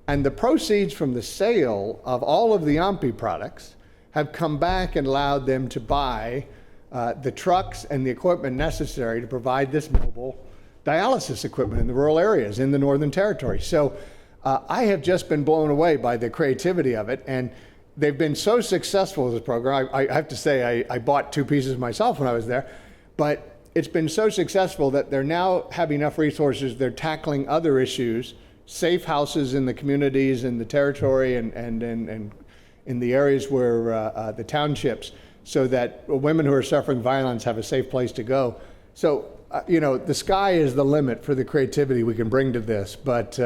And the proceeds from the sale of all of the Yampi products have come back and allowed them to buy the trucks and the equipment necessary to provide this mobile dialysis equipment in the rural areas in the Northern Territory. So I have just been blown away by the creativity of it, and they've been so successful as a program. I have to say I bought 2 pieces myself when I was there, but it's been so successful that they're now having enough resources. They're tackling other issues, safe houses in the communities in the territory and in the areas where the townships, so that women who are suffering violence have a safe place to go. So the sky is the limit for the creativity we can bring to this, but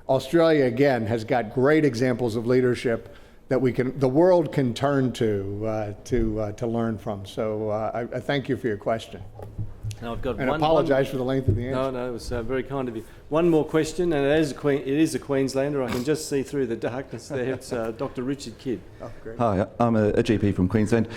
Australia, again, has got great examples of leadership that the world can turn to learn from. So I thank you for your question. Now I've got and apologize for the length of the answer. No, it was very kind of you. One more question, and it is a Queenslander. I can just see through the darkness there. It's Dr. Richard Kidd. Oh, great. Hi, I'm a GP from Queensland.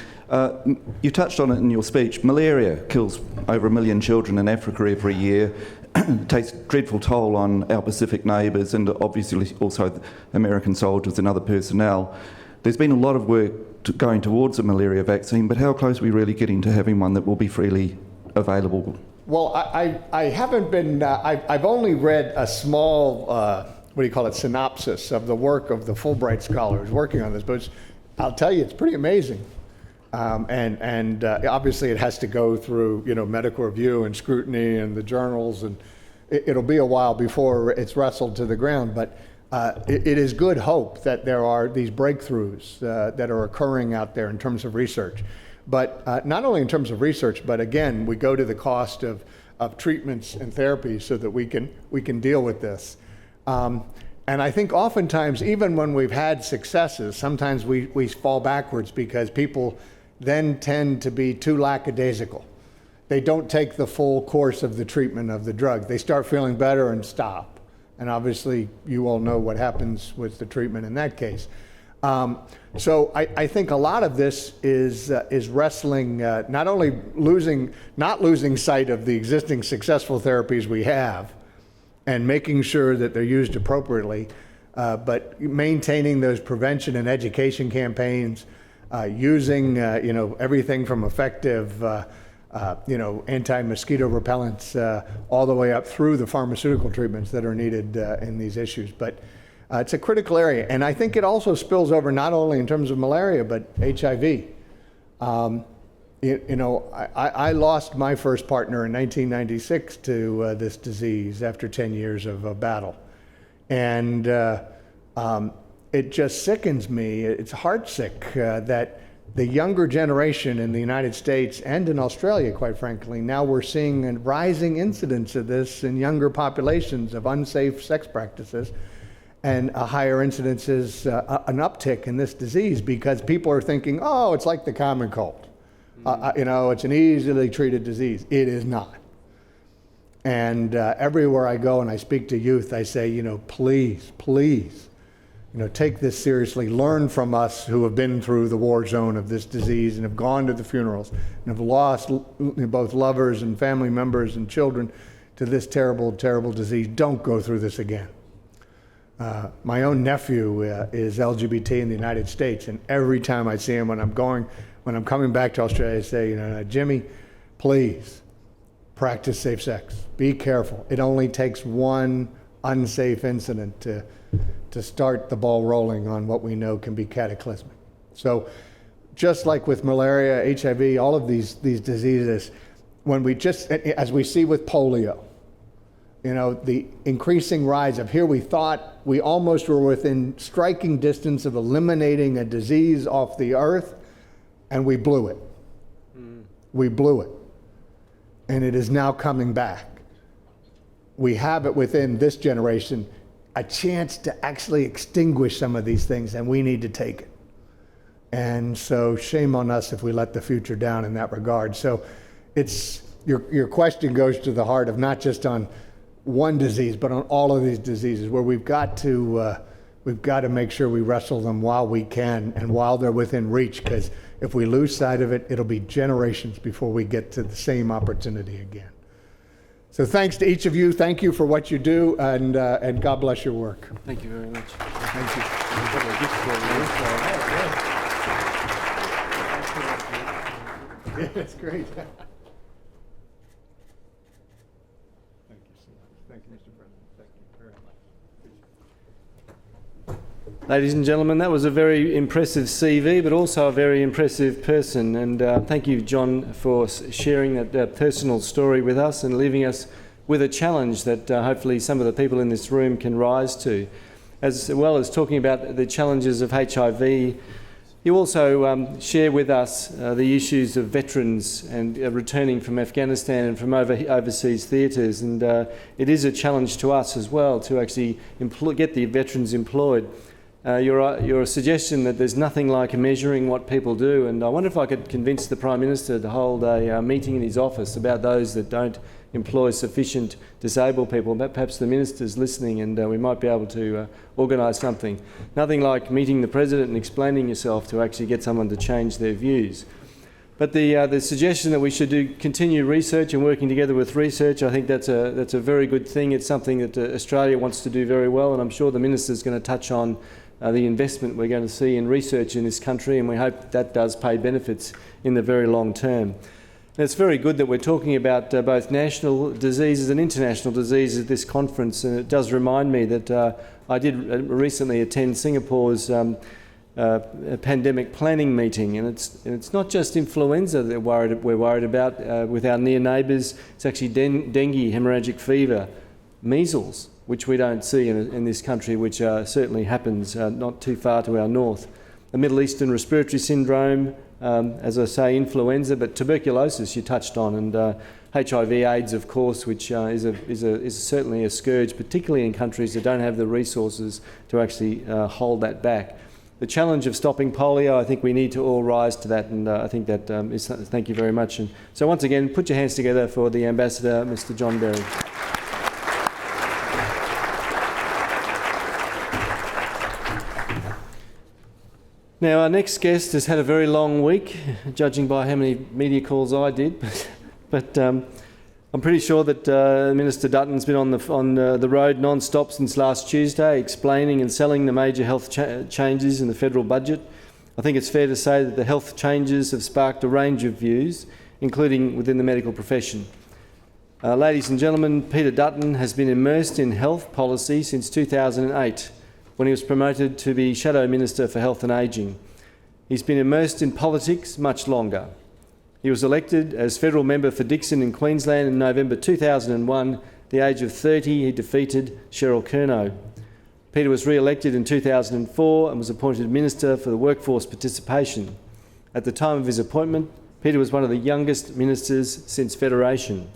You touched on it in your speech. Malaria kills over 1 million children in Africa every year. It takes a dreadful toll on our Pacific neighbours and obviously also American soldiers and other personnel. There's been a lot of work going towards a malaria vaccine, but how close are we really getting to having one that will be freely available? Well, I haven't been, I've only read a small, synopsis of the work of the Fulbright scholars working on this, but I'll tell you, it's pretty amazing. And obviously it has to go through, medical review and scrutiny and the journals, and it'll be a while before it's wrestled to the ground, but it is good hope that there are these breakthroughs that are occurring out there in terms of research. But not only in terms of research, but again, we go to the cost of treatments and therapies so that we can deal with this. And I think oftentimes, even when we've had successes, sometimes we fall backwards because people then tend to be too lackadaisical. They don't take the full course of the treatment of the drug. They start feeling better and stop. And obviously, you all know what happens with the treatment in that case. So I think a lot of this is wrestling, not only not losing sight of the existing successful therapies we have and making sure that they're used appropriately, but maintaining those prevention and education campaigns, using everything from effective anti-mosquito repellents all the way up through the pharmaceutical treatments that are needed in these issues. But it's a critical area, and I think it also spills over not only in terms of malaria, but HIV. I lost my first partner in 1996 to this disease after 10 years of a battle. And it just sickens me, it's heartsick that the younger generation in the United States and in Australia, quite frankly, now we're seeing a rising incidence of this in younger populations of unsafe sex practices, and a higher incidences, an uptick in this disease because people are thinking, oh, it's like the common cold. It's an easily treated disease. It is not. And everywhere I go and I speak to youth, I say, please, take this seriously. Learn from us who have been through the war zone of this disease and have gone to the funerals and have lost both lovers and family members and children to this terrible, terrible disease. Don't go through this again. My own nephew is LGBT in the United States, and every time I see him when I'm coming back to Australia, I say, Jimmy, please practice safe sex. Be careful. It only takes one unsafe incident to start the ball rolling on what we know can be cataclysmic. So just like with malaria, HIV, all of these diseases, when we just, as we see with polio, the increasing rise of here we thought we almost were within striking distance of eliminating a disease off the earth, and we blew it. We blew it. And it is now coming back. We have it within this generation, a chance to actually extinguish some of these things, and we need to take it. And so shame on us if we let the future down in that regard. So it's your question goes to the heart of not just on one disease, but on all of these diseases, where we've got to make sure we wrestle them while we can and while they're within reach, because if we lose sight of it, it'll be generations before we get to the same opportunity again. So thanks to each of you. Thank you for what you do, and God bless your work. Thank you very much. Thank you. Yeah, that's great. Thank you so much. Thank you, Mr. President. Thank you very much. Ladies and gentlemen, that was a very impressive CV, but also a very impressive person. And thank you, John, for sharing that personal story with us and leaving us with a challenge that hopefully some of the people in this room can rise to. As well as talking about the challenges of HIV, you also share with us the issues of veterans and returning from Afghanistan and from overseas theatres. And it is a challenge to us as well to actually get the veterans employed. Your suggestion that there's nothing like measuring what people do, and I wonder if I could convince the Prime Minister to hold a meeting in his office about those that don't employ sufficient disabled people. Perhaps the Minister's listening, and we might be able to organise something. Nothing like meeting the President and explaining yourself to actually get someone to change their views. But the suggestion that we should continue research and working together with research, I think that's a very good thing. It's something that Australia wants to do very well, and I'm sure the Minister's going to touch on the investment we're going to see in research in this country, and we hope that does pay benefits in the very long term. And it's very good that we're talking about both national diseases and international diseases at this conference, and it does remind me that I did recently attend Singapore's pandemic planning meeting, and it's not just influenza that we're worried about with our near neighbours. It's actually dengue, hemorrhagic fever, measles, which we don't see in this country, which certainly happens not too far to our north. The Middle Eastern respiratory syndrome, as I say, influenza, but tuberculosis you touched on, and HIV/AIDS, of course, which is certainly a scourge, particularly in countries that don't have the resources to actually hold that back. The challenge of stopping polio, I think we need to all rise to that, and I think that is. Thank you very much. And so once again, put your hands together for the Ambassador, Mr. John Berry. Now, our next guest has had a very long week, judging by how many media calls I did. But I'm pretty sure that Minister Dutton's been on the road non-stop since last Tuesday, explaining and selling the major health changes in the federal budget. I think it's fair to say that the health changes have sparked a range of views, including within the medical profession. Ladies and gentlemen, Peter Dutton has been immersed in health policy since 2008. When he was promoted to be Shadow Minister for Health and Ageing. He's been immersed in politics much longer. He was elected as federal member for Dixon in Queensland in November 2001. At the age of 30, he defeated Cheryl Curnow. Peter was re-elected in 2004 and was appointed Minister for the Workforce Participation. At the time of his appointment, Peter was one of the youngest ministers since Federation.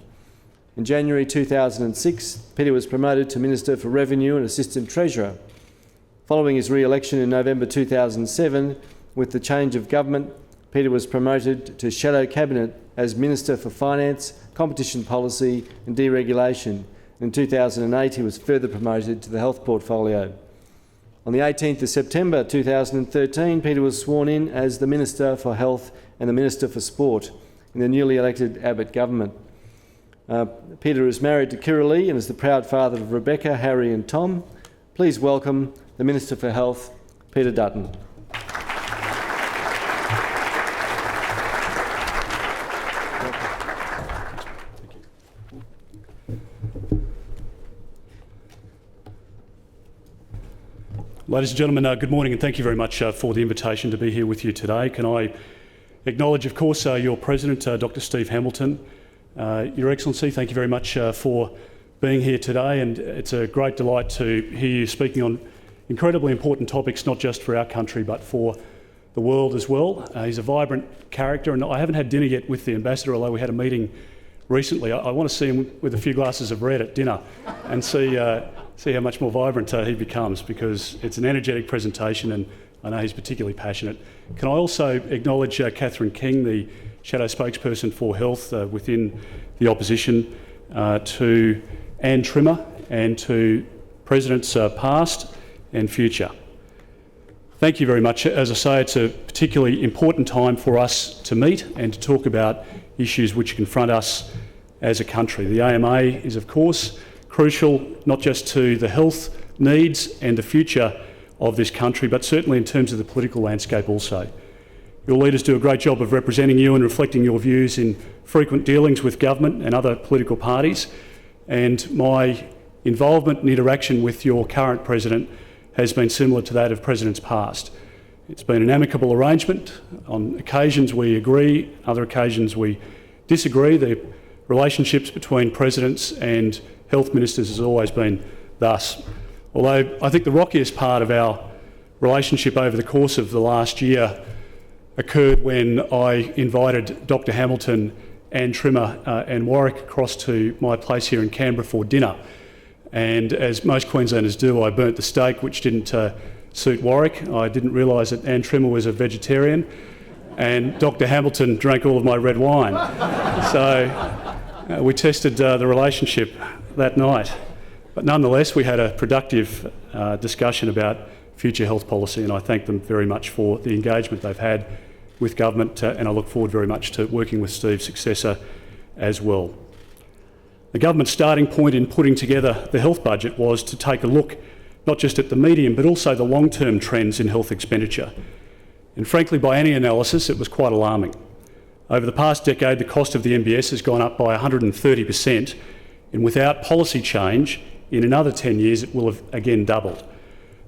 In January 2006, Peter was promoted to Minister for Revenue and Assistant Treasurer. Following his re-election in November 2007, with the change of government, Peter was promoted to Shadow Cabinet as Minister for Finance, Competition Policy and Deregulation. In 2008, he was further promoted to the Health Portfolio. On the 18th of September 2013, Peter was sworn in as the Minister for Health and the Minister for Sport in the newly elected Abbott government. Peter is married to Kira Lee and is the proud father of Rebecca, Harry and Tom. Please welcome the Minister for Health, Peter Dutton. Ladies and gentlemen, good morning and thank you very much for the invitation to be here with you today. Can I acknowledge, of course, your President, Dr. Steve Hamilton. Your Excellency, thank you very much for being here today, and it's a great delight to hear you speaking on incredibly important topics, not just for our country but for the world as well. He's a vibrant character, and I haven't had dinner yet with the Ambassador, although we had a meeting recently. I want to see him with a few glasses of red at dinner and see how much more vibrant he becomes, because it's an energetic presentation and I know he's particularly passionate. Can I also acknowledge Catherine King, the Shadow Spokesperson for Health within the opposition, to Anne Trimmer and to Presidents past and future. Thank you very much. As I say, it's a particularly important time for us to meet and to talk about issues which confront us as a country. The AMA is, of course, crucial not just to the health needs and the future of this country, but certainly in terms of the political landscape also. Your leaders do a great job of representing you and reflecting your views in frequent dealings with government and other political parties, and my involvement and interaction with your current President has been similar to that of Presidents past. It's been an amicable arrangement. On occasions we agree, other occasions we disagree. The relationships between Presidents and Health Ministers has always been thus. Although I think the rockiest part of our relationship over the course of the last year occurred when I invited Dr. Hamilton, Anne Trimmer and Warwick across to my place here in Canberra for dinner. And as most Queenslanders do, I burnt the steak, which didn't suit Warwick. I didn't realise that Anne Trimmer was a vegetarian, and Dr. Hamilton drank all of my red wine. So we tested the relationship that night. But nonetheless, we had a productive discussion about future health policy, and I thank them very much for the engagement they've had with government, and I look forward very much to working with Steve's successor as well. The government's starting point in putting together the health budget was to take a look not just at the medium but also the long-term trends in health expenditure. And frankly, by any analysis, it was quite alarming. Over the past decade, the cost of the MBS has gone up by 130%, and without policy change, in another 10 years it will have again doubled.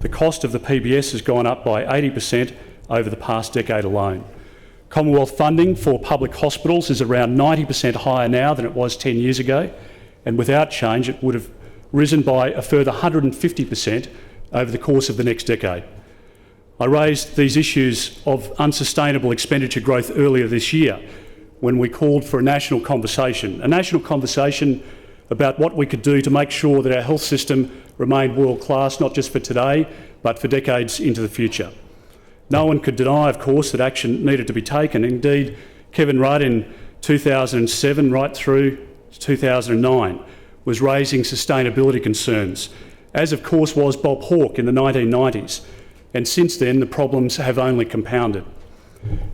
The cost of the PBS has gone up by 80% over the past decade alone. Commonwealth funding for public hospitals is around 90% higher now than it was 10 years ago, and without change it would have risen by a further 150% over the course of the next decade. I raised these issues of unsustainable expenditure growth earlier this year when we called for a national conversation about what we could do to make sure that our health system remained world class, not just for today, but for decades into the future. No one could deny, of course, that action needed to be taken. Indeed, Kevin Rudd in 2007 right through to 2009 was raising sustainability concerns, as of course was Bob Hawke in the 1990s. And since then, the problems have only compounded.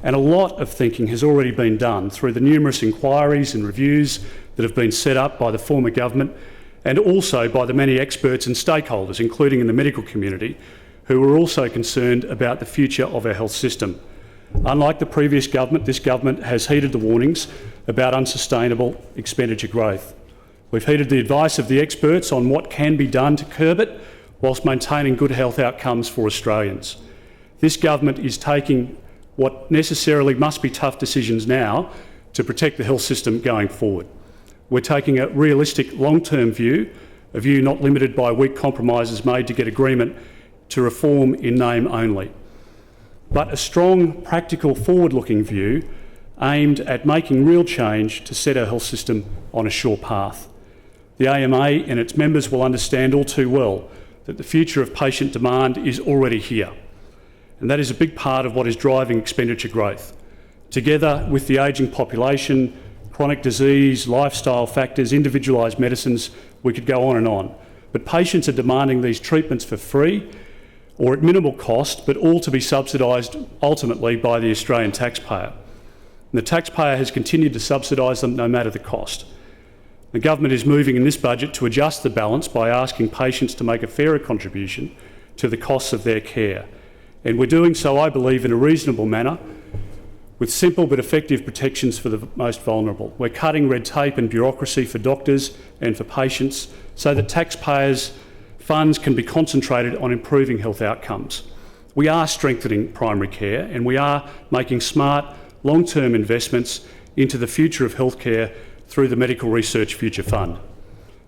And a lot of thinking has already been done through the numerous inquiries and reviews that have been set up by the former government, and also by the many experts and stakeholders, including in the medical community, who were also concerned about the future of our health system. Unlike the previous government, this government has heeded the warnings about unsustainable expenditure growth. We've heeded the advice of the experts on what can be done to curb it whilst maintaining good health outcomes for Australians. This government is taking what necessarily must be tough decisions now to protect the health system going forward. We're taking a realistic long-term view, a view not limited by weak compromises made to get agreement to reform in name only, but a strong, practical, forward-looking view aimed at making real change to set our health system on a sure path. The AMA and its members will understand all too well that the future of patient demand is already here, and that is a big part of what is driving expenditure growth. Together with the ageing population, chronic disease, lifestyle factors, individualised medicines, we could go on. But patients are demanding these treatments for free or at minimal cost, but all to be subsidised ultimately by the Australian taxpayer. And the taxpayer has continued to subsidise them no matter the cost. The government is moving in this budget to adjust the balance by asking patients to make a fairer contribution to the costs of their care. And we're doing so, I believe, in a reasonable manner with simple but effective protections for the most vulnerable. We're cutting red tape and bureaucracy for doctors and for patients so that taxpayers' funds can be concentrated on improving health outcomes. We are strengthening primary care and we are making smart, long-term investments into the future of healthcare through the Medical Research Future Fund.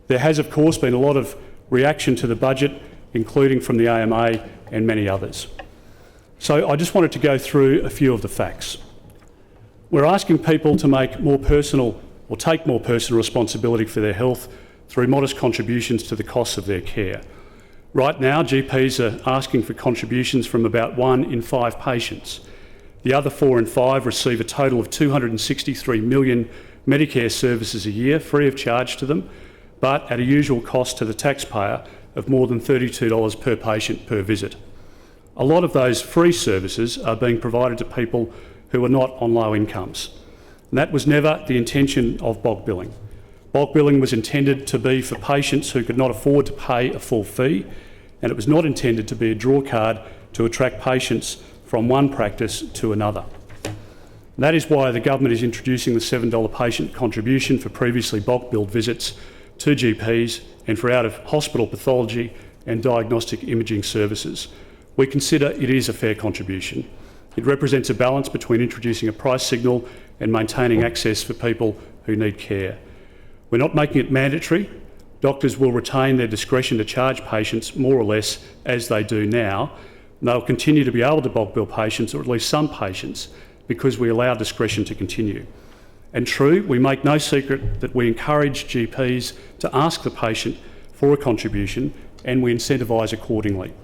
There has, of course, been a lot of reaction to the budget, including from the AMA and many others. So I just wanted to go through a few of the facts. We're asking people to make more personal or take more personal responsibility for their health through modest contributions to the costs of their care. Right now, GPs are asking for contributions from about 1 in 5 patients. The other 4 in 5 receive a total of 263 million Medicare services a year, free of charge to them, but at a usual cost to the taxpayer of more than $32 per patient per visit. A lot of those free services are being provided to people who are not on low incomes. And that was never the intention of bulk billing. Bulk billing was intended to be for patients who could not afford to pay a full fee, and it was not intended to be a draw card to attract patients from one practice to another. And that is why the government is introducing the $7 patient contribution for previously bulk billed visits to GPs and for out-of-hospital pathology and diagnostic imaging services. We consider it is a fair contribution. It represents a balance between introducing a price signal and maintaining access for people who need care. We're not making it mandatory. Doctors will retain their discretion to charge patients more or less as they do now. And they'll continue to be able to bulk bill patients, or at least some patients, because we allow discretion to continue. And true, we make no secret that we encourage GPs to ask the patient for a contribution and we incentivise accordingly.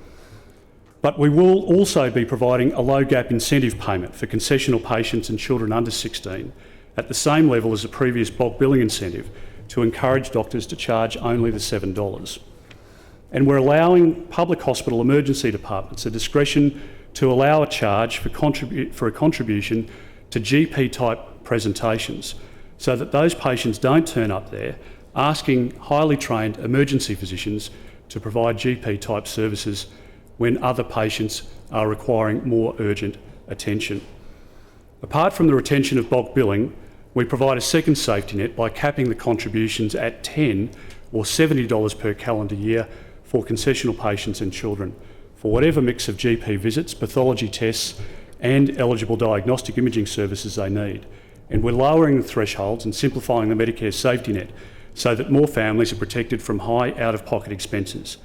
But we will also be providing a low gap incentive payment for concessional patients and children under 16 at the same level as the previous bulk billing incentive to encourage doctors to charge only the $7. And we're allowing public hospital emergency departments the discretion to allow a charge for a contribution to GP-type presentations so that those patients don't turn up there asking highly trained emergency physicians to provide GP-type services when other patients are requiring more urgent attention. Apart from the retention of bulk billing, we provide a second safety net by capping the contributions at $10 or $70 per calendar year for concessional patients and children for whatever mix of GP visits, pathology tests and eligible diagnostic imaging services they need. And we're lowering the thresholds and simplifying the Medicare safety net so that more families are protected from high out-of-pocket expenses.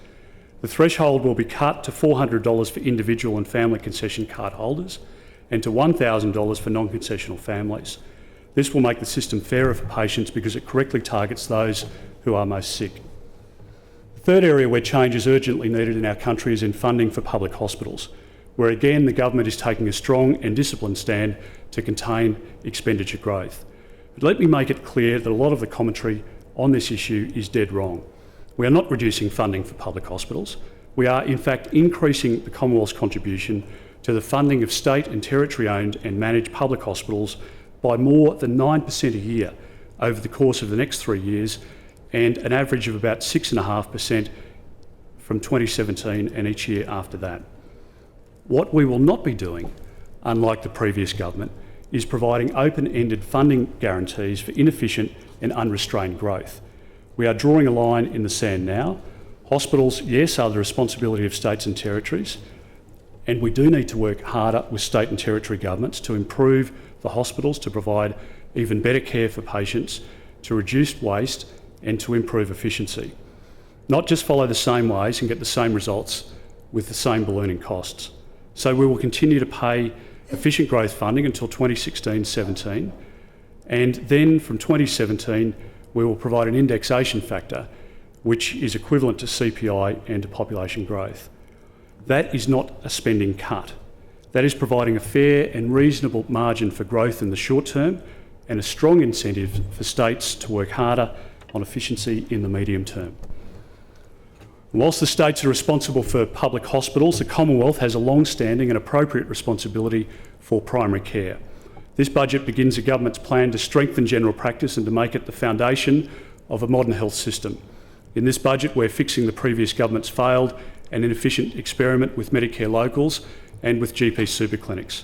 The threshold will be cut to $400 for individual and family concession card holders and to $1,000 for non-concessional families. This will make the system fairer for patients because it correctly targets those who are most sick. The third area where change is urgently needed in our country is in funding for public hospitals, where again the government is taking a strong and disciplined stand to contain expenditure growth. But let me make it clear that a lot of the commentary on this issue is dead wrong. We are not reducing funding for public hospitals. We are in fact increasing the Commonwealth's contribution to the funding of state and territory-owned and managed public hospitals by more than 9% a year over the course of the next 3 years, and an average of about 6.5% from 2017 and each year after that. What we will not be doing, unlike the previous government, is providing open-ended funding guarantees for inefficient and unrestrained growth. We are drawing a line in the sand now. Hospitals, yes, are the responsibility of states and territories, and we do need to work harder with state and territory governments to improve the hospitals, to provide even better care for patients, to reduce waste and to improve efficiency. Not just follow the same ways and get the same results with the same ballooning costs. So we will continue to pay efficient growth funding until 2016-17, and then from 2017 we will provide an indexation factor which is equivalent to CPI and to population growth. That is not a spending cut. That is providing a fair and reasonable margin for growth in the short term and a strong incentive for states to work harder on efficiency in the medium term. Whilst the states are responsible for public hospitals, the Commonwealth has a long-standing and appropriate responsibility for primary care. This budget begins the government's plan to strengthen general practice and to make it the foundation of a modern health system. In this budget, we're fixing the previous government's failed and inefficient experiment with Medicare locals and with GP superclinics.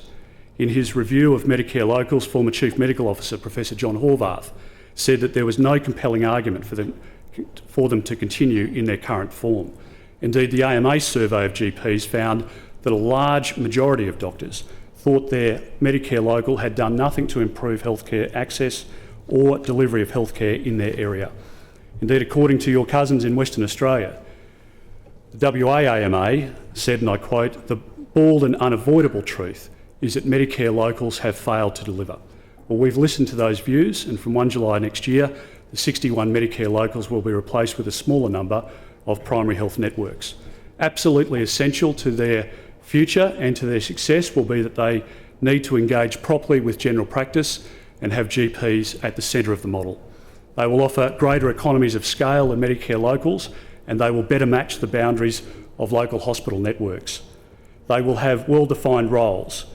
In his review of Medicare locals, former Chief Medical Officer Professor John Horvath said that there was no compelling argument for them to continue in their current form. Indeed, the AMA survey of GPs found that a large majority of doctors thought their Medicare local had done nothing to improve healthcare access or delivery of healthcare in their area. Indeed, according to your cousins in Western Australia, the WA AMA said, and I quote, "The bald and unavoidable truth is that Medicare locals have failed to deliver." Well, we've listened to those views, and from 1 July next year, the 61 Medicare locals will be replaced with a smaller number of primary health networks. Absolutely essential to their future and to their success will be that they need to engage properly with general practice and have GPs at the centre of the model. They will offer greater economies of scale than Medicare locals, and they will better match the boundaries of local hospital networks. They will have well-defined roles.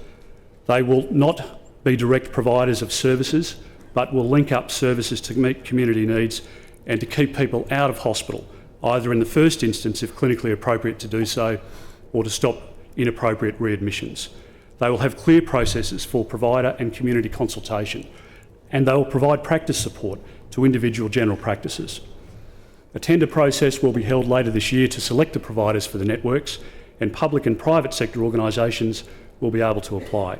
They will not be direct providers of services, but will link up services to meet community needs and to keep people out of hospital, either in the first instance if clinically appropriate to do so, or to stop inappropriate readmissions. They will have clear processes for provider and community consultation, and they will provide practice support to individual general practices. A tender process will be held later this year to select the providers for the networks, and public and private sector organisations will be able to apply.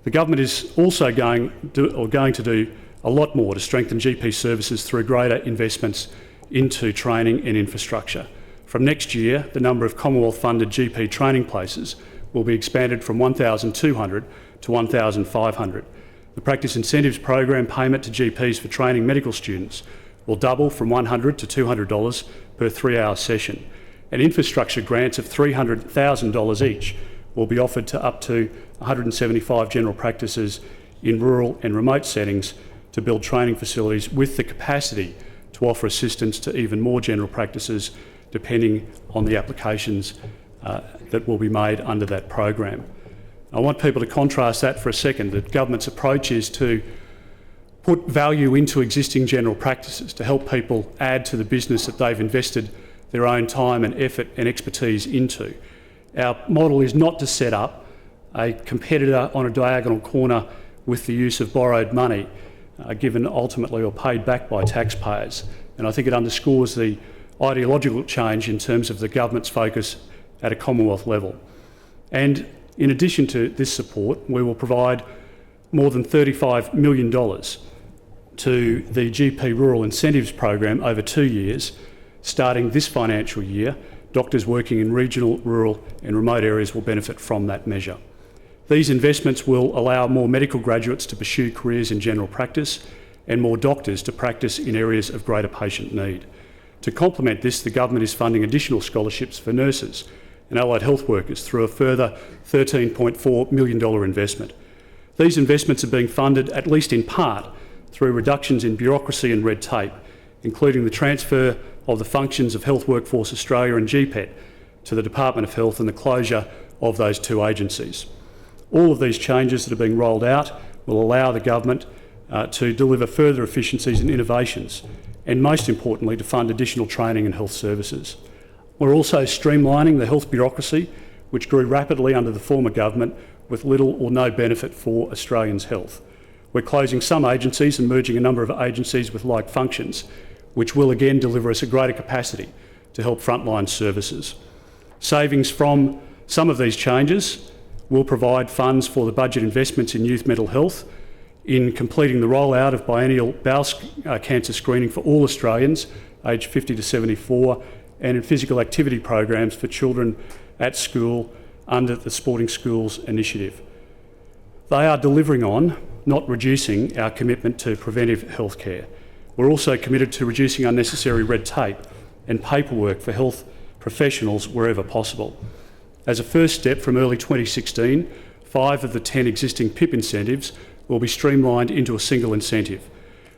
The government is also going to do a lot more to strengthen GP services through greater investments into training and infrastructure. From next year, the number of Commonwealth-funded GP training places will be expanded from 1,200 to 1,500. The Practice Incentives Program payment to GPs for training medical students will double from $100 to $200 per 3-hour session, and infrastructure grants of $300,000 each will be offered to up to 175 general practices in rural and remote settings to build training facilities with the capacity to offer assistance to even more general practices depending on the applications that will be made under that program. I want people to contrast that for a second. The government's approach is to put value into existing general practices to help people add to the business that they've invested their own time and effort and expertise into. Our model is not to set up a competitor on a diagonal corner with the use of borrowed money, given ultimately or paid back by taxpayers. And I think it underscores the ideological change in terms of the government's focus at a Commonwealth level. And in addition to this support, we will provide more than $35 million to the GP Rural Incentives Program over 2 years. Starting this financial year, doctors working in regional, rural and remote areas will benefit from that measure. These investments will allow more medical graduates to pursue careers in general practice and more doctors to practice in areas of greater patient need. To complement this, the government is funding additional scholarships for nurses and allied health workers through a further $13.4 million investment. These investments are being funded, at least in part, through reductions in bureaucracy and red tape, including the transfer of the functions of Health Workforce Australia and GPET to the Department of Health and the closure of those two agencies. All of these changes that are being rolled out will allow the government to deliver further efficiencies and innovations, and most importantly, to fund additional training and health services. We're also streamlining the health bureaucracy, which grew rapidly under the former government with little or no benefit for Australians' health. We're closing some agencies and merging a number of agencies with like functions, which will again deliver us a greater capacity to help frontline services. Savings from some of these changes will provide funds for the budget investments in youth mental health, in completing the rollout of biennial bowel cancer screening for all Australians aged 50 to 74, and in physical activity programs for children at school under the Sporting Schools initiative. They are delivering on, not reducing, our commitment to preventive healthcare. We're also committed to reducing unnecessary red tape and paperwork for health professionals wherever possible. As a first step, from early 2016, 5 of the 10 existing PIP incentives will be streamlined into a single incentive,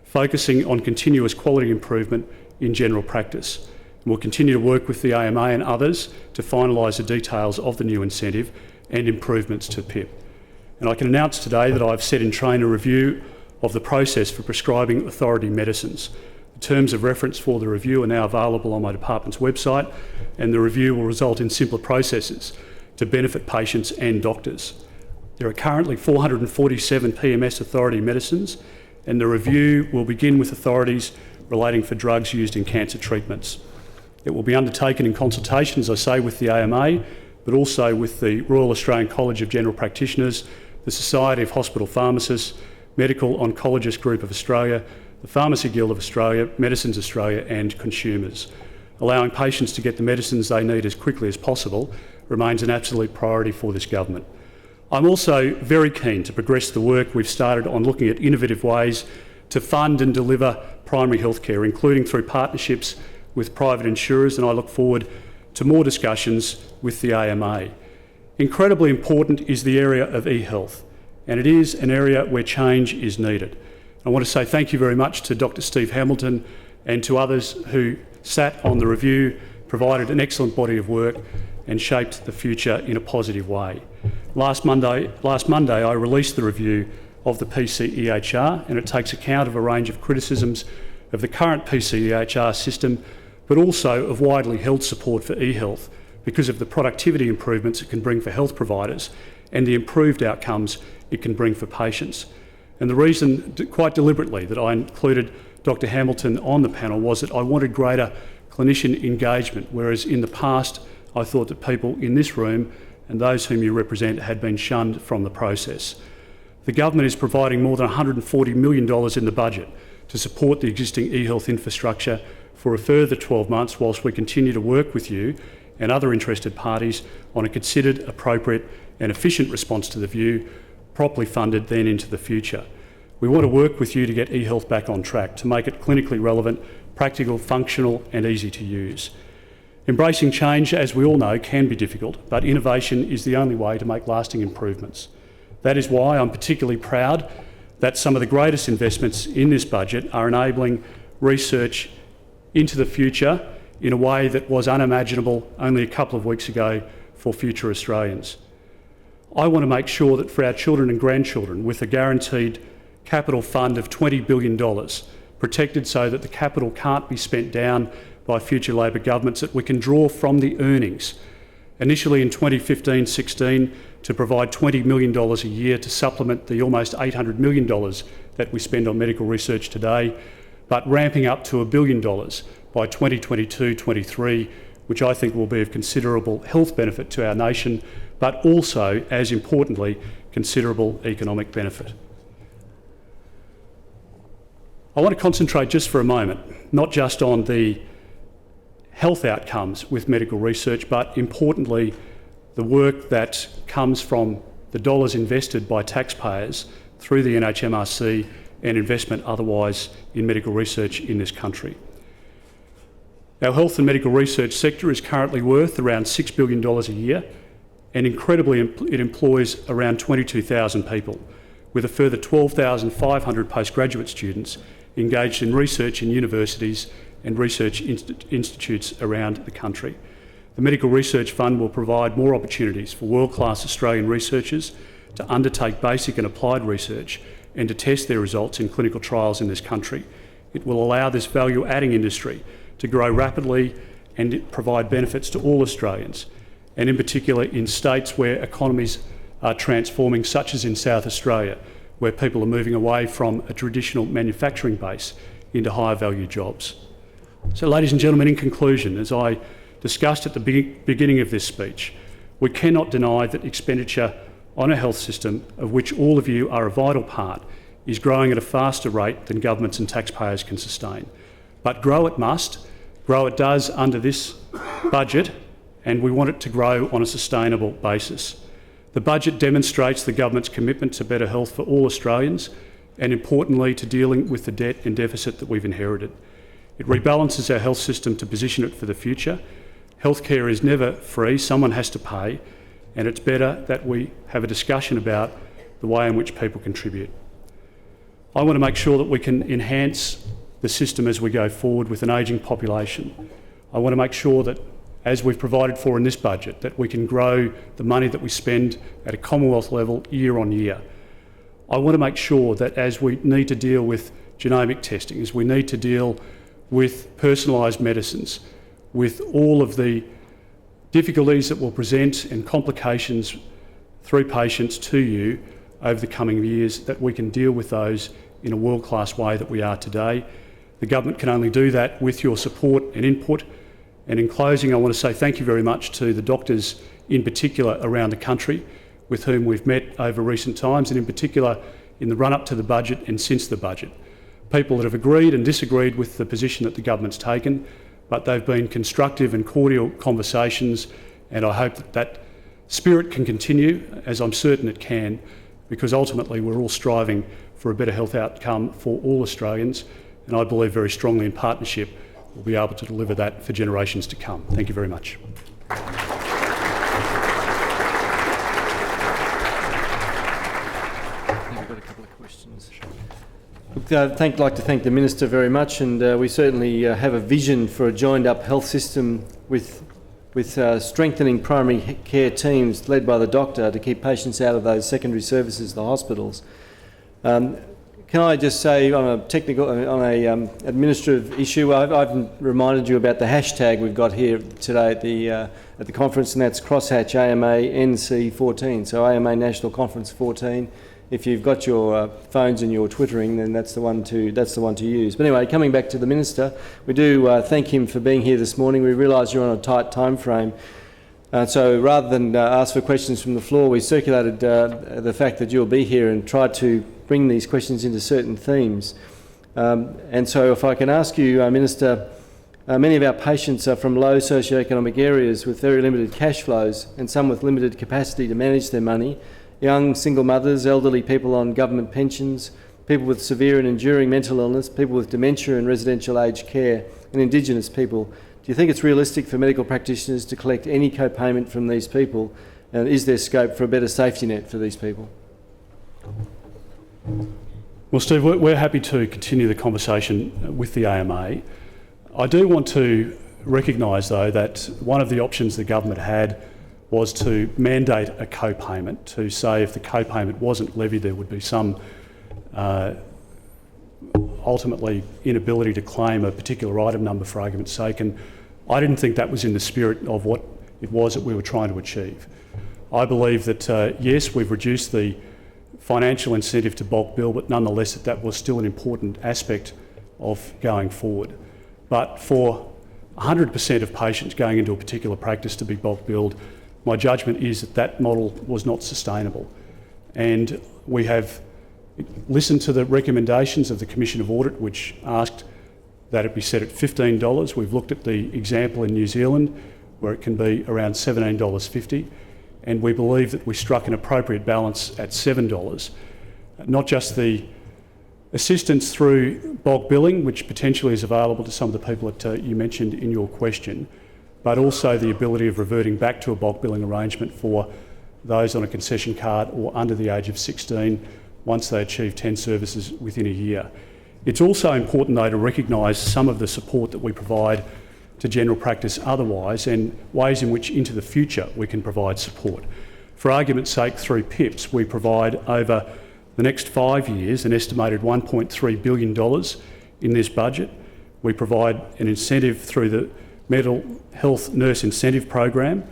focusing on continuous quality improvement in general practice. We'll continue to work with the AMA and others to finalise the details of the new incentive and improvements to PIP. And I can announce today that I've set in train a review of the process for prescribing authority medicines. The terms of reference for the review are now available on my department's website, and the review will result in simpler processes to benefit patients and doctors. There are currently 447 PMS authority medicines, and the review will begin with authorities relating for drugs used in cancer treatments. It will be undertaken in consultation, as I say, with the AMA, but also with the Royal Australian College of General Practitioners, the Society of Hospital Pharmacists, Medical Oncologist Group of Australia, the Pharmacy Guild of Australia, Medicines Australia and consumers. Allowing patients to get the medicines they need as quickly as possible remains an absolute priority for this government. I'm also very keen to progress the work we've started on looking at innovative ways to fund and deliver primary health care, including through partnerships with private insurers, and I look forward to more discussions with the AMA. Incredibly important is the area of e-health, and it is an area where change is needed. I want to say thank you very much to Dr. Steve Hamilton and to others who sat on the review, provided an excellent body of work and shaped the future in a positive way. Last Monday, I released the review of the PCEHR, and it takes account of a range of criticisms of the current PCEHR system, but also of widely held support for e-health because of the productivity improvements it can bring for health providers and the improved outcomes it can bring for patients. And the reason, quite deliberately, that I included Dr. Hamilton on the panel was that I wanted greater clinician engagement, whereas in the past I thought that people in this room and those whom you represent had been shunned from the process. The government is providing more than $140 million in the budget to support the existing e-health infrastructure for a further 12 months whilst we continue to work with you and other interested parties on a considered, appropriate and efficient response to the view, properly funded then into the future. We want to work with you to get e-health back on track, to make it clinically relevant, practical, functional and easy to use. Embracing change, as we all know, can be difficult, but innovation is the only way to make lasting improvements. That is why I'm particularly proud that some of the greatest investments in this budget are enabling research into the future in a way that was unimaginable only a couple of weeks ago for future Australians. I want to make sure that for our children and grandchildren, with a guaranteed capital fund of $20 billion, protected so that the capital can't be spent down by future Labor governments, that we can draw from the earnings. Initially in 2015-16 to provide $20 million a year to supplement the almost $800 million that we spend on medical research today, but ramping up to $1 billion by 2022-23, which I think will be of considerable health benefit to our nation, but also, as importantly, considerable economic benefit. I want to concentrate just for a moment, not just on the health outcomes with medical research, but importantly, the work that comes from the dollars invested by taxpayers through the NHMRC and investment otherwise in medical research in this country. Our health and medical research sector is currently worth around $6 billion a year, and incredibly it employs around 22,000 people, with a further 12,500 postgraduate students engaged in research in universities and research institutes around the country. The Medical Research Fund will provide more opportunities for world-class Australian researchers to undertake basic and applied research and to test their results in clinical trials in this country. It will allow this value-adding industry to grow rapidly and provide benefits to all Australians, and in particular in states where economies are transforming, such as in South Australia, where people are moving away from a traditional manufacturing base into higher value jobs. So, ladies and gentlemen, in conclusion, as I discussed at the beginning of this speech, we cannot deny that expenditure on a health system, of which all of you are a vital part, is growing at a faster rate than governments and taxpayers can sustain. But grow it must, grow it does under this budget, and we want it to grow on a sustainable basis. The budget demonstrates the government's commitment to better health for all Australians and, importantly, to dealing with the debt and deficit that we've inherited. It rebalances our health system to position it for the future. Healthcare is never free, someone has to pay, and it's better that we have a discussion about the way in which people contribute. I want to make sure that we can enhance the system as we go forward with an ageing population. I want to make sure that, as we've provided for in this budget, that we can grow the money that we spend at a Commonwealth level year on year. I want to make sure that as we need to deal with genomic testing, as we need to deal with personalised medicines, with all of the difficulties that will present and complications through patients to you over the coming years, that we can deal with those in a world-class way that we are today. The government can only do that with your support and input. And in closing, I want to say thank you very much to the doctors in particular around the country with whom we've met over recent times, and in particular in the run-up to the budget and since the budget. People that have agreed and disagreed with the position that the government's taken, but they've been constructive and cordial conversations, and I hope that that spirit can continue, as I'm certain it can, because ultimately we're all striving for a better health outcome for all Australians, and I believe very strongly in partnership we'll be able to deliver that for generations to come. Thank you very much. I'd like to thank the Minister very much, and we certainly have a vision for a joined-up health system with strengthening primary care teams led by the doctor to keep patients out of those secondary services, the hospitals. Can I just say on a administrative issue, I've reminded you about the hashtag we've got here today at the conference, and that's crosshatch AMA NC14, so AMA National Conference 14. If you've got your phones and your twittering, then that's the one to use. But anyway, coming back to the Minister, we do thank him for being here this morning. We realise you're on a tight time frame. So rather than ask for questions from the floor, we circulated the fact that you'll be here and tried to bring these questions into certain themes. And so if I can ask you, Minister, many of our patients are from low socioeconomic areas with very limited cash flows and some with limited capacity to manage their money. Young single mothers, elderly people on government pensions, people with severe and enduring mental illness, people with dementia and residential aged care, and Indigenous people. Do you think it's realistic for medical practitioners to collect any co-payment from these people? And is there scope for a better safety net for these people? Well, Steve, we're happy to continue the conversation with the AMA. I do want to recognise, though, that one of the options the government had was to mandate a co-payment, to say if the co-payment wasn't levied, there would be some ultimately inability to claim a particular item number for argument's sake, and I didn't think that was in the spirit of what it was that we were trying to achieve. I believe that, yes, we've reduced the financial incentive to bulk bill, but nonetheless that was still an important aspect of going forward. But for 100% of patients going into a particular practice to be bulk billed, my judgment is that that model was not sustainable. And we have listened to the recommendations of the Commission of Audit, which asked that it be set at $15. We've looked at the example in New Zealand, where it can be around $17.50, and we believe that we struck an appropriate balance at $7. Not just the assistance through bulk billing, which potentially is available to some of the people that you mentioned in your question, but also the ability of reverting back to a bulk billing arrangement for those on a concession card or under the age of 16 once they achieve 10 services within a year. It's also important, though, to recognise some of the support that we provide to general practice otherwise, and ways in which into the future we can provide support. For argument's sake, through PIPs, we provide over the next 5 years an estimated $1.3 billion in this budget. We provide an incentive through the Mental Health Nurse Incentive Program.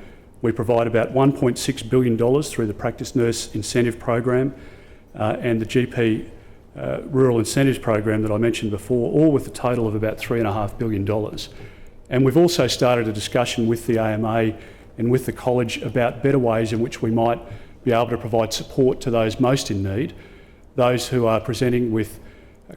We provide about $1.6 billion through the Practice Nurse Incentive Program and the GP Rural Incentives Program that I mentioned before, all with a total of about $3.5 billion. And we've also started a discussion with the AMA and with the College about better ways in which we might be able to provide support to those most in need, those who are presenting with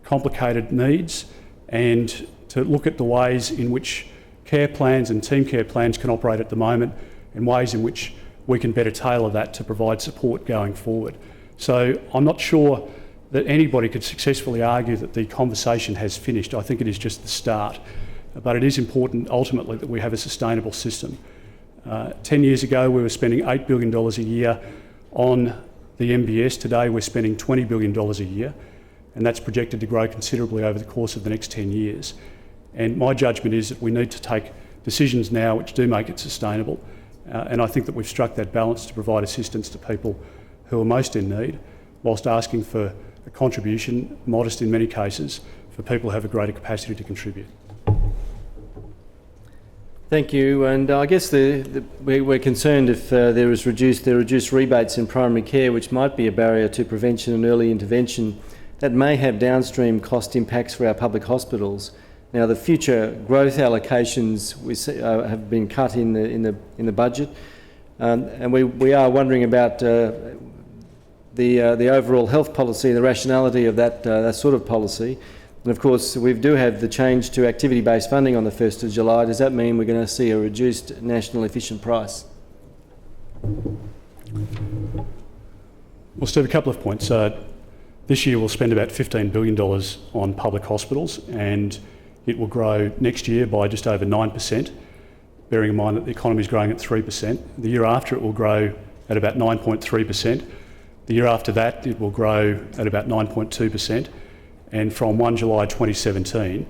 complicated needs, and to look at the ways in which care plans and team care plans can operate at the moment, and ways in which we can better tailor that to provide support going forward. So I'm not sure that anybody could successfully argue that the conversation has finished. I think it is just the start. But it is important ultimately that we have a sustainable system. 10 years ago we were spending $8 billion a year on the MBS. Today we're spending $20 billion a year, and that's projected to grow considerably over the course of the next 10 years. And my judgment is that we need to take decisions now which do make it sustainable, and I think that we've struck that balance to provide assistance to people who are most in need, whilst asking for a contribution, modest in many cases, for people who have a greater capacity to contribute. Thank you. And I guess we're concerned if there are reduced rebates in primary care, which might be a barrier to prevention and early intervention, that may have downstream cost impacts for our public hospitals. Now, the future growth allocations have been cut in the budget, and we are wondering about the overall health policy, the rationality of that sort of policy. And of course, we do have the change to activity-based funding on the 1st of July. Does that mean we're going to see a reduced national efficient price? Well, Steve, a couple of points. This year we'll spend about $15 billion on public hospitals, and it will grow next year by just over 9%, bearing in mind that the economy is growing at 3%. The year after it will grow at about 9.3%. The year after that it will grow at about 9.2%. And from 1 July 2017,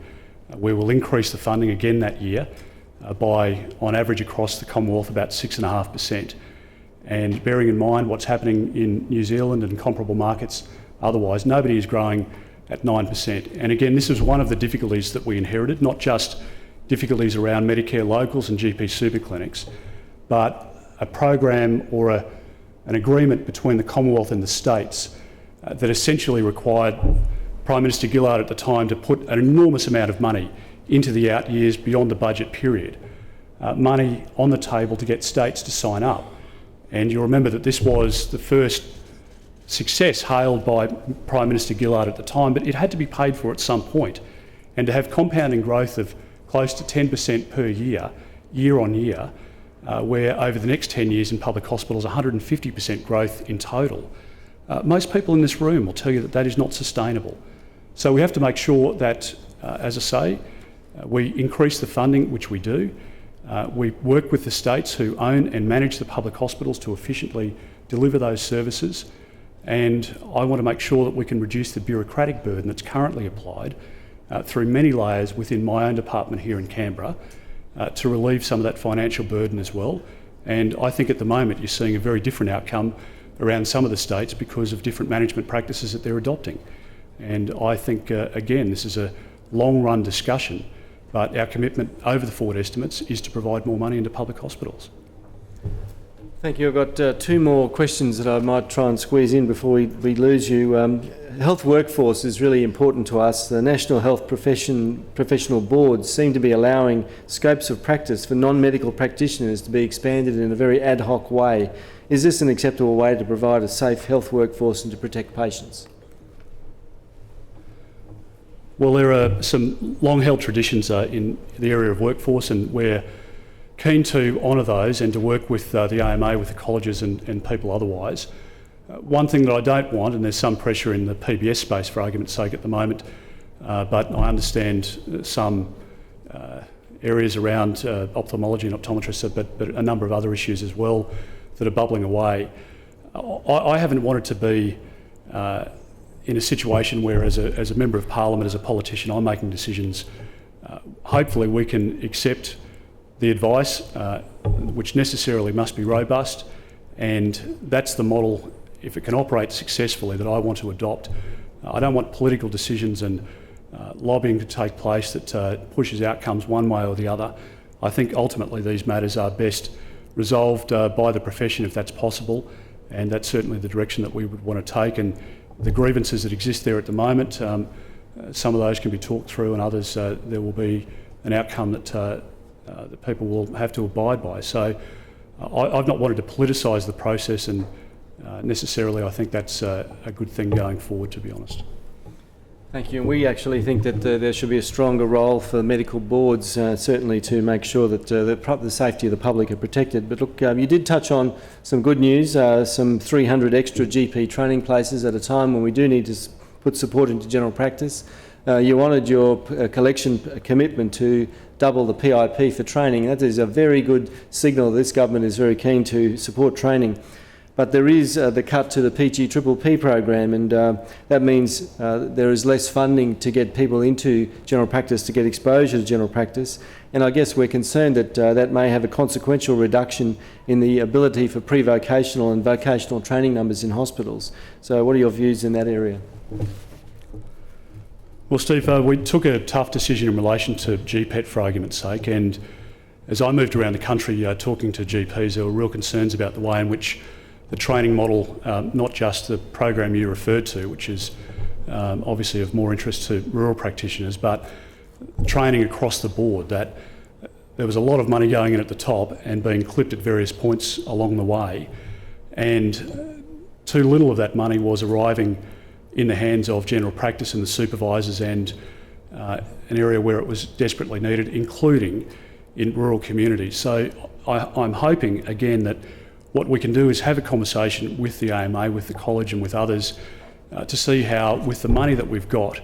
we will increase the funding again that year by, on average across the Commonwealth, about 6.5%. And bearing in mind what's happening in New Zealand and comparable markets otherwise, nobody is growing at 9%. And again, this is one of the difficulties that we inherited, not just difficulties around Medicare locals and GP super clinics, but a program or an agreement between the Commonwealth and the states that essentially required Prime Minister Gillard at the time to put an enormous amount of money into the out years beyond the budget period, money on the table to get states to sign up. And you'll remember that this was the first success hailed by Prime Minister Gillard at the time, but it had to be paid for at some point. And to have compounding growth of close to 10% per year, year on year, where over the next 10 years in public hospitals, 150% growth in total, most people in this room will tell you that that is not sustainable. So we have to make sure that, as I say, we increase the funding, which we do. We work with the states who own and manage the public hospitals to efficiently deliver those services. And I want to make sure that we can reduce the bureaucratic burden that's currently applied through many layers within my own department here in Canberra to relieve some of that financial burden as well. And I think at the moment you're seeing a very different outcome around some of the states because of different management practices that they're adopting. And I think, again, this is a long-run discussion, but our commitment over the forward estimates is to provide more money into public hospitals. Thank you. I've got two more questions that I might try and squeeze in before we lose you. Health workforce is really important to us. The National Health Professional Boards seem to be allowing scopes of practice for non-medical practitioners to be expanded in a very ad hoc way. Is this an acceptable way to provide a safe health workforce and to protect patients? Well, there are some long-held traditions in the area of workforce, and we're keen to honour those and to work with the AMA, with the colleges and people otherwise. One thing that I don't want, and there's some pressure in the PBS space for argument's sake at the moment, but I understand some areas around ophthalmology and optometrists, but a number of other issues as well that are bubbling away. I haven't wanted to be in a situation where as a Member of Parliament, as a politician, I'm making decisions. Hopefully we can accept the advice, which necessarily must be robust, and that's the model, if it can operate successfully, that I want to adopt. I don't want political decisions and lobbying to take place that pushes outcomes one way or the other. I think ultimately these matters are best resolved by the profession if that's possible, and that's certainly the direction that we would want to take. And the grievances that exist there at the moment, some of those can be talked through, and others there will be an outcome that people will have to abide by. So I've not wanted to politicise the process, and necessarily I think that's a good thing going forward, to be honest. Thank you. And we actually think that there should be a stronger role for medical boards, certainly to make sure that the safety of the public are protected. But look, you did touch on some good news, some 300 extra GP training places at a time when we do need to put support into general practice. You honoured your collection commitment to double the PIP for training. That is a very good signal. This government is very keen to support training. But there is the cut to the PGPP program, and that means there is less funding to get people into general practice, to get exposure to general practice. And I guess we're concerned that that may have a consequential reduction in the ability for pre-vocational and vocational training numbers in hospitals. So what are your views in that area? Well, Steve, we took a tough decision in relation to GPET, for argument's sake, and as I moved around the country talking to GPs, there were real concerns about the way in which the training model, not just the program you referred to, which is obviously of more interest to rural practitioners, but training across the board, that there was a lot of money going in at the top and being clipped at various points along the way, and too little of that money was arriving in the hands of general practice and the supervisors, and an area where it was desperately needed, including in rural communities. So I'm hoping, again, that what we can do is have a conversation with the AMA, with the college and with others to see how, with the money that we've got,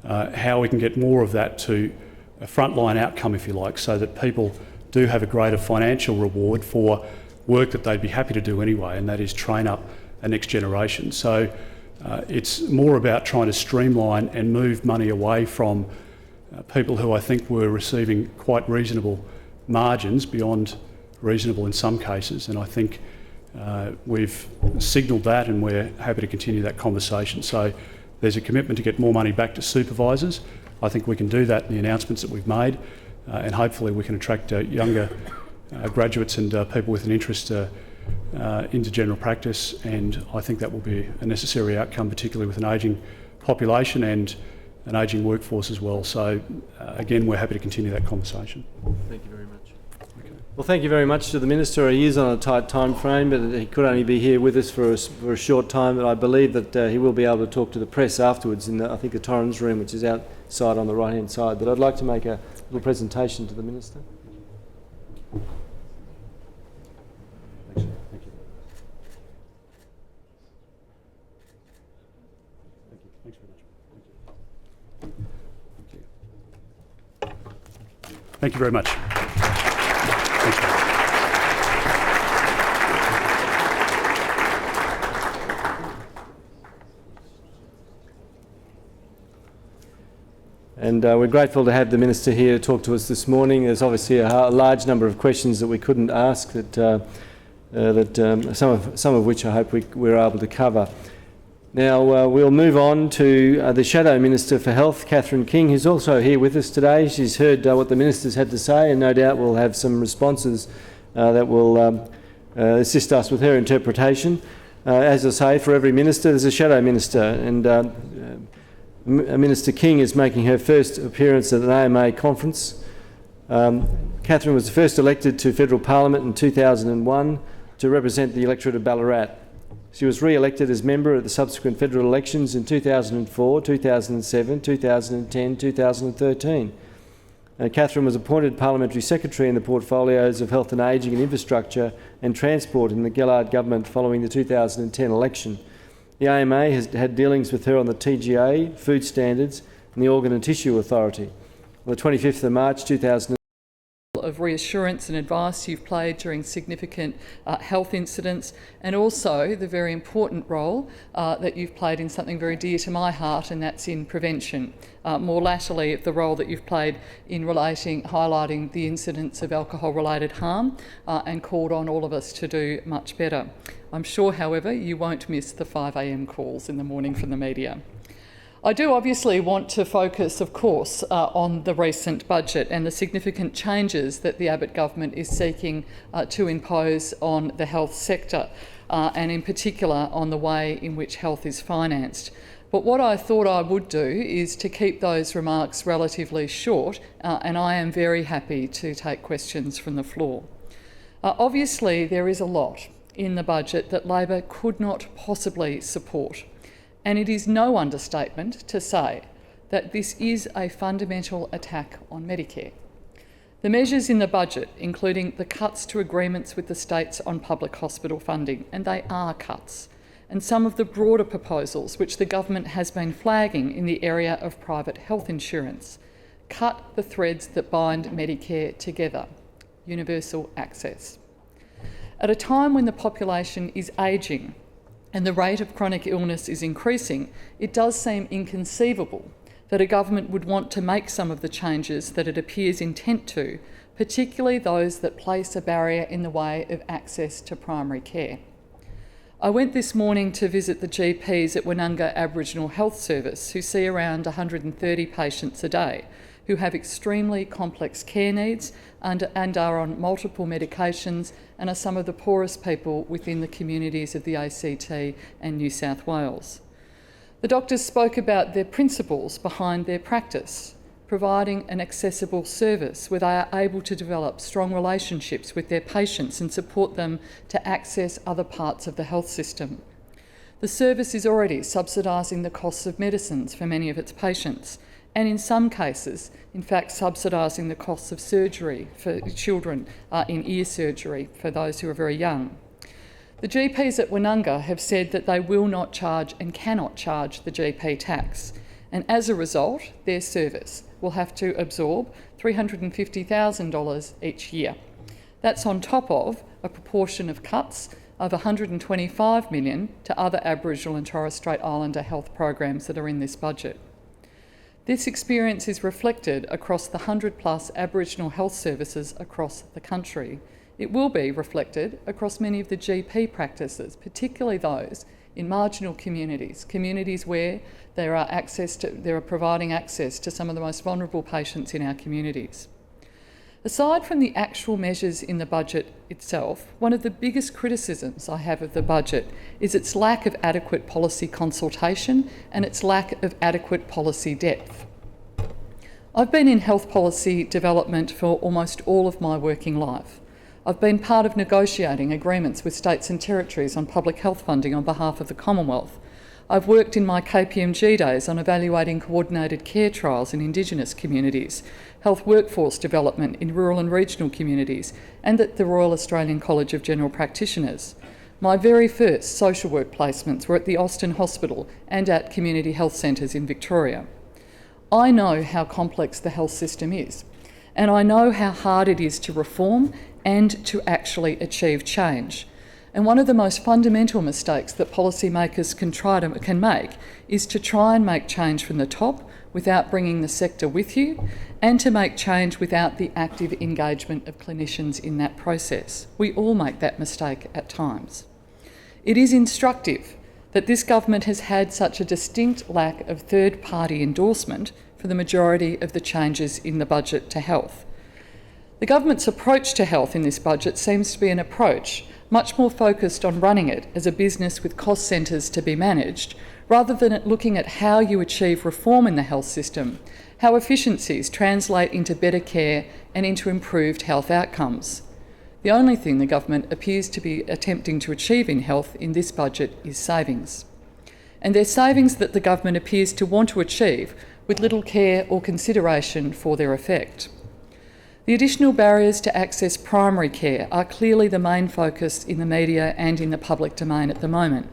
how we can get more of that to a frontline outcome, if you like, so that people do have a greater financial reward for work that they'd be happy to do anyway, and that is train up a next generation. So it's more about trying to streamline and move money away from people who I think were receiving quite reasonable margins, beyond reasonable in some cases, and I think we've signalled that, and we're happy to continue that conversation. So there's a commitment to get more money back to supervisors. I think we can do that in the announcements that we've made, and hopefully we can attract younger graduates and people with an interest into general practice, and I think that will be a necessary outcome, particularly with an ageing population and an ageing workforce as well. So again, we're happy to continue that conversation. Thank you very much. Well, thank you very much to the Minister. He is on a tight time frame, but he could only be here with us for a short time. But I believe that he will be able to talk to the press afterwards in, I think, the Torrens room, which is outside on the right-hand side. But I'd like to make a little presentation to the Minister. Thank you. Thanks very much. Thank you very much. And we're grateful to have the Minister here to talk to us this morning. There's obviously a large number of questions that we couldn't ask, some of which I hope we're able to cover. Now we'll move on to the Shadow Minister for Health, Catherine King, who's also here with us today. She's heard what the Minister's had to say, and no doubt we'll have some responses that will assist us with her interpretation. As I say, for every minister there's a Shadow Minister, and Minister King is making her first appearance at an AMA conference. Catherine was first elected to Federal Parliament in 2001 to represent the electorate of Ballarat. She was re-elected as member at the subsequent federal elections in 2004, 2007, 2010, 2013. Catherine was appointed Parliamentary Secretary in the portfolios of Health and Ageing and Infrastructure and Transport in the Gillard government following the 2010 election. The AMA has had dealings with her on the TGA, food standards and the Organ and Tissue Authority. On the 25th of March 2000, of reassurance and advice you've played during significant health incidents, and also the very important role that you've played in something very dear to my heart, and that's in prevention. More latterly, the role that you've played in highlighting the incidents of alcohol-related harm and called on all of us to do much better. I'm sure, however, you won't miss the 5 a.m. calls in the morning from the media. I do obviously want to focus, of course, on the recent budget and the significant changes that the Abbott government is seeking to impose on the health sector, and in particular on the way in which health is financed. But what I thought I would do is to keep those remarks relatively short, and I am very happy to take questions from the floor. Obviously, there is a lot in the budget that Labor could not possibly support. And it is no understatement to say that this is a fundamental attack on Medicare. The measures in the budget, including the cuts to agreements with the states on public hospital funding, and they are cuts, and some of the broader proposals which the government has been flagging in the area of private health insurance, cut the threads that bind Medicare together, universal access. At a time when the population is ageing, and the rate of chronic illness is increasing, it does seem inconceivable that a government would want to make some of the changes that it appears intent to, particularly those that place a barrier in the way of access to primary care. I went this morning to visit the GPs at Woononga Aboriginal Health Service, who see around 130 patients a day, who have extremely complex care needs and are on multiple medications and are some of the poorest people within the communities of the ACT and New South Wales. The doctors spoke about their principles behind their practice, providing an accessible service where they are able to develop strong relationships with their patients and support them to access other parts of the health system. The service is already subsidising the costs of medicines for many of its patients, and in some cases, in fact, subsidising the costs of surgery for children in ear surgery for those who are very young. The GPs at Woononga have said that they will not charge and cannot charge the GP tax, and as a result, their service will have to absorb $350,000 each year. That's on top of a proportion of cuts of $125 million to other Aboriginal and Torres Strait Islander health programs that are in this budget. This experience is reflected across the 100+ Aboriginal health services across the country. It will be reflected across many of the GP practices, particularly those in marginal communities, communities where there are providing access to some of the most vulnerable patients in our communities. Aside from the actual measures in the budget itself, one of the biggest criticisms I have of the budget is its lack of adequate policy consultation and its lack of adequate policy depth. I've been in health policy development for almost all of my working life. I've been part of negotiating agreements with states and territories on public health funding on behalf of the Commonwealth. I've worked in my KPMG days on evaluating coordinated care trials in Indigenous communities, health workforce development in rural and regional communities, and at the Royal Australian College of General Practitioners. My very first social work placements were at the Austin Hospital and at community health centres in Victoria. I know how complex the health system is, and I know how hard it is to reform and to actually achieve change. And one of the most fundamental mistakes that policymakers can make is to try and make change from the top without bringing the sector with you, and to make change without the active engagement of clinicians in that process. We all make that mistake at times. It is instructive that this government has had such a distinct lack of third-party endorsement for the majority of the changes in the budget to health. The government's approach to health in this budget seems to be an approach much more focused on running it as a business with cost centres to be managed, rather than at looking at how you achieve reform in the health system, how efficiencies translate into better care and into improved health outcomes. The only thing the government appears to be attempting to achieve in health in this budget is savings. And they're savings that the government appears to want to achieve with little care or consideration for their effect. The additional barriers to access primary care are clearly the main focus in the media and in the public domain at the moment.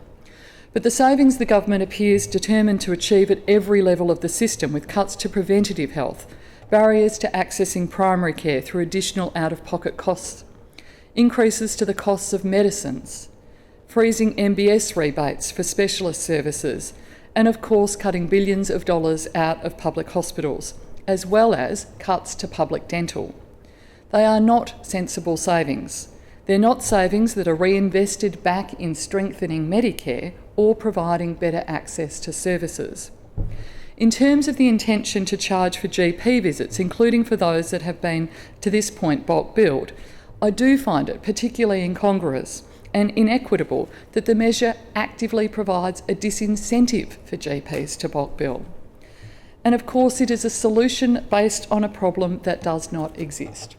But the savings the government appears determined to achieve at every level of the system, with cuts to preventative health, barriers to accessing primary care through additional out-of-pocket costs, increases to the costs of medicines, freezing MBS rebates for specialist services, and of course cutting billions of dollars out of public hospitals, as well as cuts to public dental. They are not sensible savings. They're not savings that are reinvested back in strengthening Medicare or providing better access to services. In terms of the intention to charge for GP visits, including for those that have been to this point bulk billed, I do find it particularly incongruous and inequitable that the measure actively provides a disincentive for GPs to bulk bill. And of course, it is a solution based on a problem that does not exist.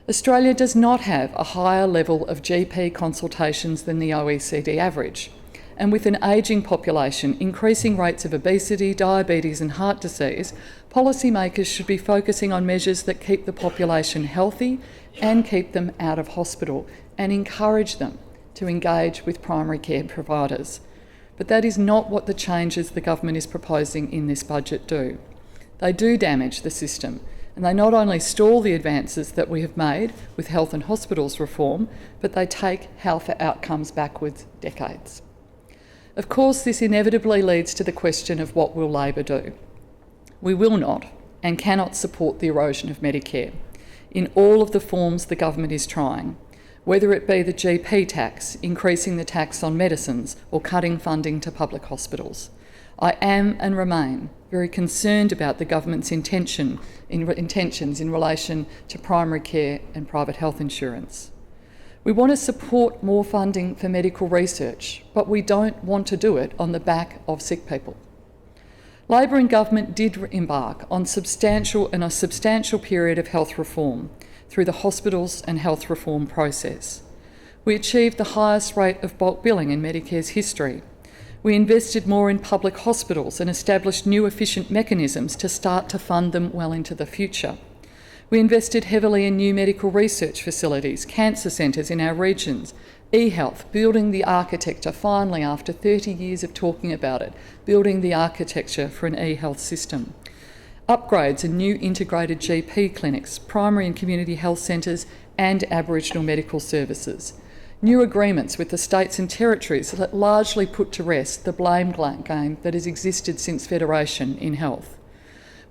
Australia does not have a higher level of GP consultations than the OECD average, and with an ageing population, increasing rates of obesity, diabetes and heart disease, policymakers should be focusing on measures that keep the population healthy and keep them out of hospital, and encourage them to engage with primary care providers. But that is not what the changes the government is proposing in this budget do. They do damage the system, and they not only stall the advances that we have made with health and hospitals reform, but they take health outcomes backwards decades. Of course, this inevitably leads to the question of what will Labor do? We will not and cannot support the erosion of Medicare in all of the forms the government is trying. whether it be the GP tax, increasing the tax on medicines, or cutting funding to public hospitals. I am and remain very concerned about the government's intentions in relation to primary care and private health insurance. We want to support more funding for medical research, but we don't want to do it on the back of sick people. Labor and government did embark on a substantial period of health reform through the hospitals and health reform process. We achieved the highest rate of bulk billing in Medicare's history. We invested more in public hospitals and established new efficient mechanisms to start to fund them well into the future. We invested heavily in new medical research facilities, cancer centres in our regions, e-health, building the architecture, finally after 30 years of talking about it, building the architecture for an e-health system. Upgrades and new integrated GP clinics, primary and community health centres and Aboriginal medical services. New agreements with the states and territories that largely put to rest the blame game that has existed since Federation in health.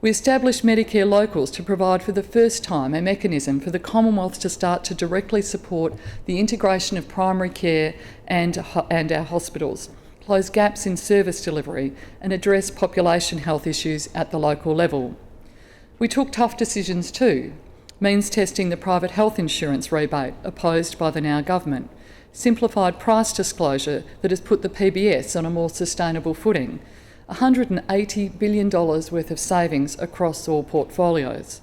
We established Medicare Locals to provide for the first time a mechanism for the Commonwealth to start to directly support the integration of primary care and our hospitals, close gaps in service delivery and address population health issues at the local level. We took tough decisions too, means testing the private health insurance rebate opposed by the now government, simplified price disclosure that has put the PBS on a more sustainable footing, $180 billion worth of savings across all portfolios.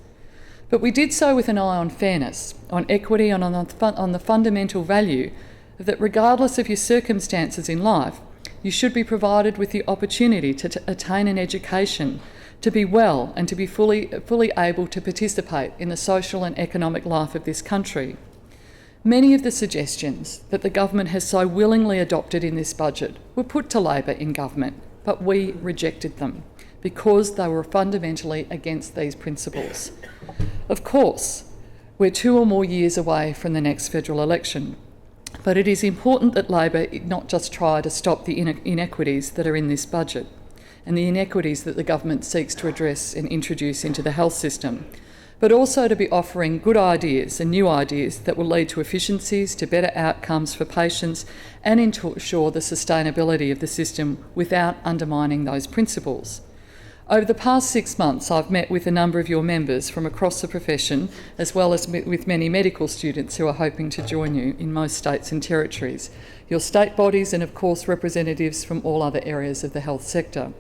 But we did so with an eye on fairness, on equity and on the fundamental value that regardless of your circumstances in life, you should be provided with the opportunity to attain an education, to be well and to be fully able to participate in the social and economic life of this country. Many of the suggestions that the government has so willingly adopted in this budget were put to Labor in government, but we rejected them because they were fundamentally against these principles. Of course, we're 2 or more years away from the next federal election, but it is important that Labor not just try to stop the inequities that are in this budget and the inequities that the government seeks to address and introduce into the health system, but also to be offering good ideas and new ideas that will lead to efficiencies, to better outcomes for patients and ensure the sustainability of the system without undermining those principles. Over the past 6 months, I've met with a number of your members from across the profession, as well as with many medical students who are hoping to join you in most states and territories, your state bodies and of course representatives from all other areas of the health sector.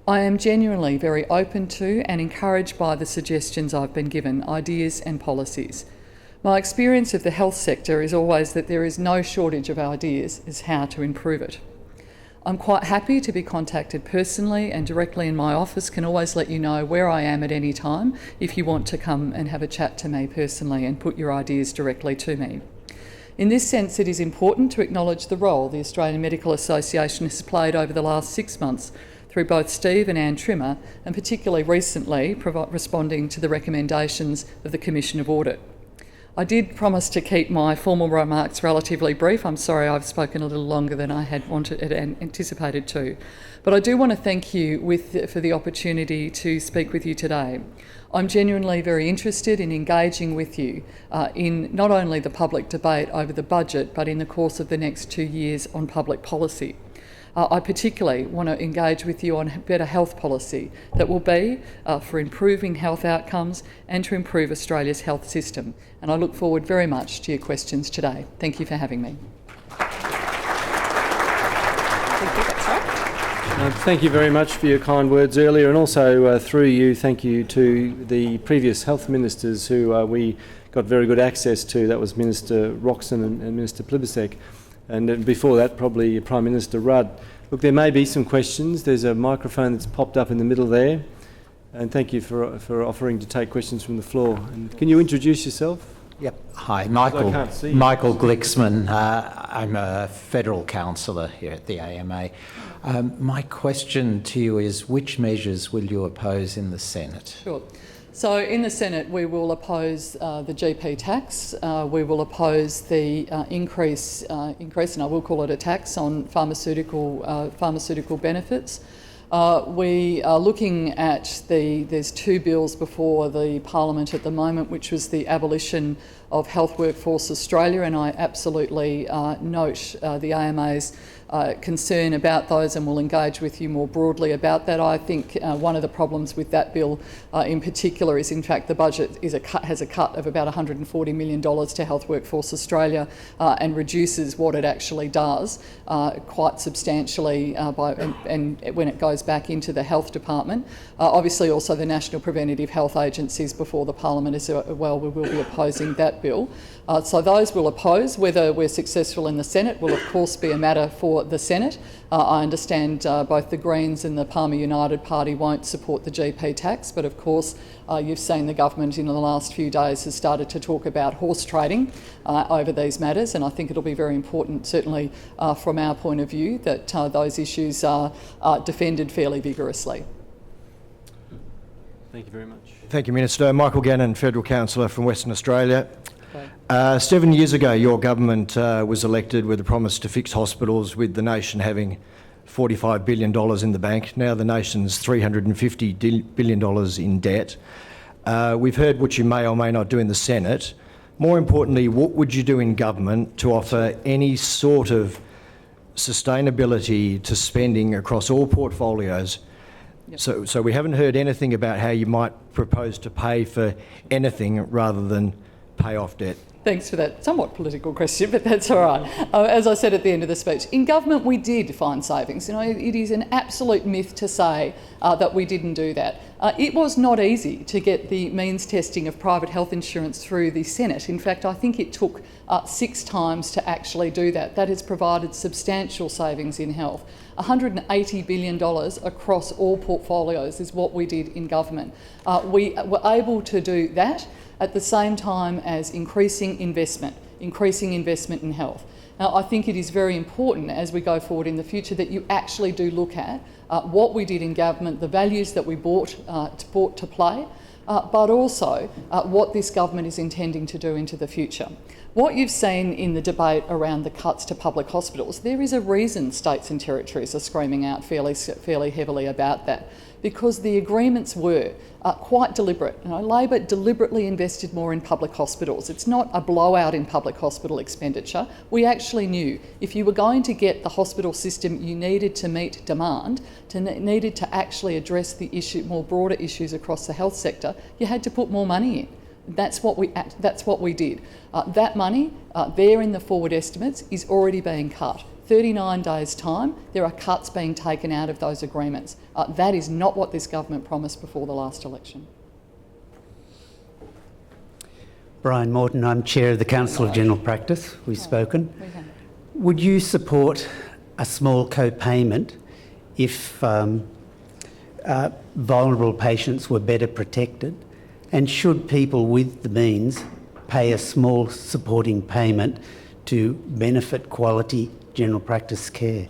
I am genuinely very open to and encouraged by the suggestions I've been given, ideas and policies. My experience of the health sector is always that there is no shortage of ideas as how to improve it. I'm quite happy to be contacted personally and directly in my office, can always let you know where I am at any time if you want to come and have a chat to me personally and put your ideas directly to me. In this sense, it is important to acknowledge the role the Australian Medical Association has played over the last 6 months through both Steve and Anne Trimmer, and particularly recently responding to the recommendations of the Commission of Audit. I did promise to keep my formal remarks relatively brief. I'm sorry I've spoken a little longer than I had wanted and anticipated to. But I do want to thank you for the opportunity to speak with you today. I'm genuinely very interested in engaging with you in not only the public debate over the budget, but in the course of the next 2 years on public policy. I particularly want to engage with you on better health policy that will be for improving health outcomes and to improve Australia's health system. And I look forward very much to your questions today. Thank you for having me. Thank you very much for your kind words earlier, and also through you, thank you to the previous health ministers who we got very good access to. That was Minister Roxon and Minister Plibersek. And before that, probably Prime Minister Rudd. Look, there may be some questions. There's a microphone that's popped up in the middle there. And thank you for offering to take questions from the floor. And can you introduce yourself? Yep. Hi, Michael Glicksman. I'm a federal councillor here at the AMA. My question to you is, which measures will you oppose in the Senate? Sure. So in the Senate, we will oppose the GP tax. We will oppose the increase, and I will call it a tax, on pharmaceutical benefits. We are looking at there's 2 bills before the Parliament at the moment, which was the abolition of Health Workforce Australia, and I absolutely note the AMA's concern about those and will engage with you more broadly about that. I think one of the problems with that bill in particular is, in fact, the budget has a cut of about $140 million to Health Workforce Australia and reduces what it actually does quite substantially and when it goes back into the Health Department. Obviously also the National Preventative Health Agencies before the Parliament as well. We will be opposing that bill. So those will oppose. Whether we're successful in the Senate will of course be a matter for the Senate. I understand both the Greens and the Palmer United Party won't support the GP tax, but of course you've seen the government in the last few days has started to talk about horse trading over these matters, and I think it'll be very important, certainly from our point of view, that those issues are defended fairly vigorously. Thank you very much. Thank you, Minister. Michael Gannon, Federal Councillor from Western Australia. 7 years ago, your government was elected with a promise to fix hospitals, with the nation having $45 billion in the bank. Now the nation's $350 billion in debt. We've heard what you may or may not do in the Senate. More importantly, what would you do in government to offer any sort of sustainability to spending across all portfolios? Yep. So we haven't heard anything about how you might propose to pay for anything rather than pay off debt. Thanks for that somewhat political question, but that's all right. As I said at the end of the speech, in government we did find savings. You know, it is an absolute myth to say that we didn't do that. It was not easy to get the means testing of private health insurance through the Senate. In fact, I think it took 6 times to actually do that. That has provided substantial savings in health. $180 billion across all portfolios is what we did in government. We were able to do that at the same time as increasing investment in health. Now, I think it is very important as we go forward in the future that you actually do look at what we did in government, the values that we brought to play, but also what this government is intending to do into the future. What you've seen in the debate around the cuts to public hospitals, there is a reason states and territories are screaming out fairly heavily about that, because the agreements were quite deliberate. You know, Labor deliberately invested more in public hospitals. It's not a blowout in public hospital expenditure. We actually knew if you were going to get the hospital system you needed to meet demand, needed to actually address the more broader issues across the health sector, you had to put more money in. That's what we did. That money, there in the forward estimates, is already being cut. 39 days' time, there are cuts being taken out of those agreements. That is not what this government promised before the last election. Brian Morton, I'm Chair of the Council of General Practice. We've spoken. Would you support a small co-payment if vulnerable patients were better protected? And should people with the means pay a small supporting payment to benefit quality general practice care?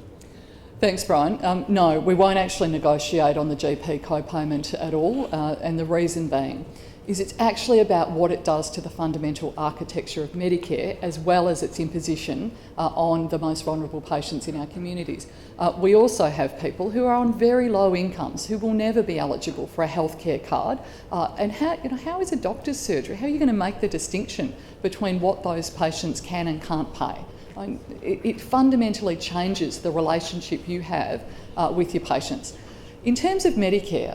Thanks, Brian. No, we won't actually negotiate on the GP co-payment at all, and the reason being is it's actually about what it does to the fundamental architecture of Medicare, as well as its imposition on the most vulnerable patients in our communities. We also have people who are on very low incomes who will never be eligible for a healthcare card. And how is a doctor's surgery? How are you going to make the distinction between what those patients can and can't pay? It fundamentally changes the relationship you have with your patients. In terms of Medicare,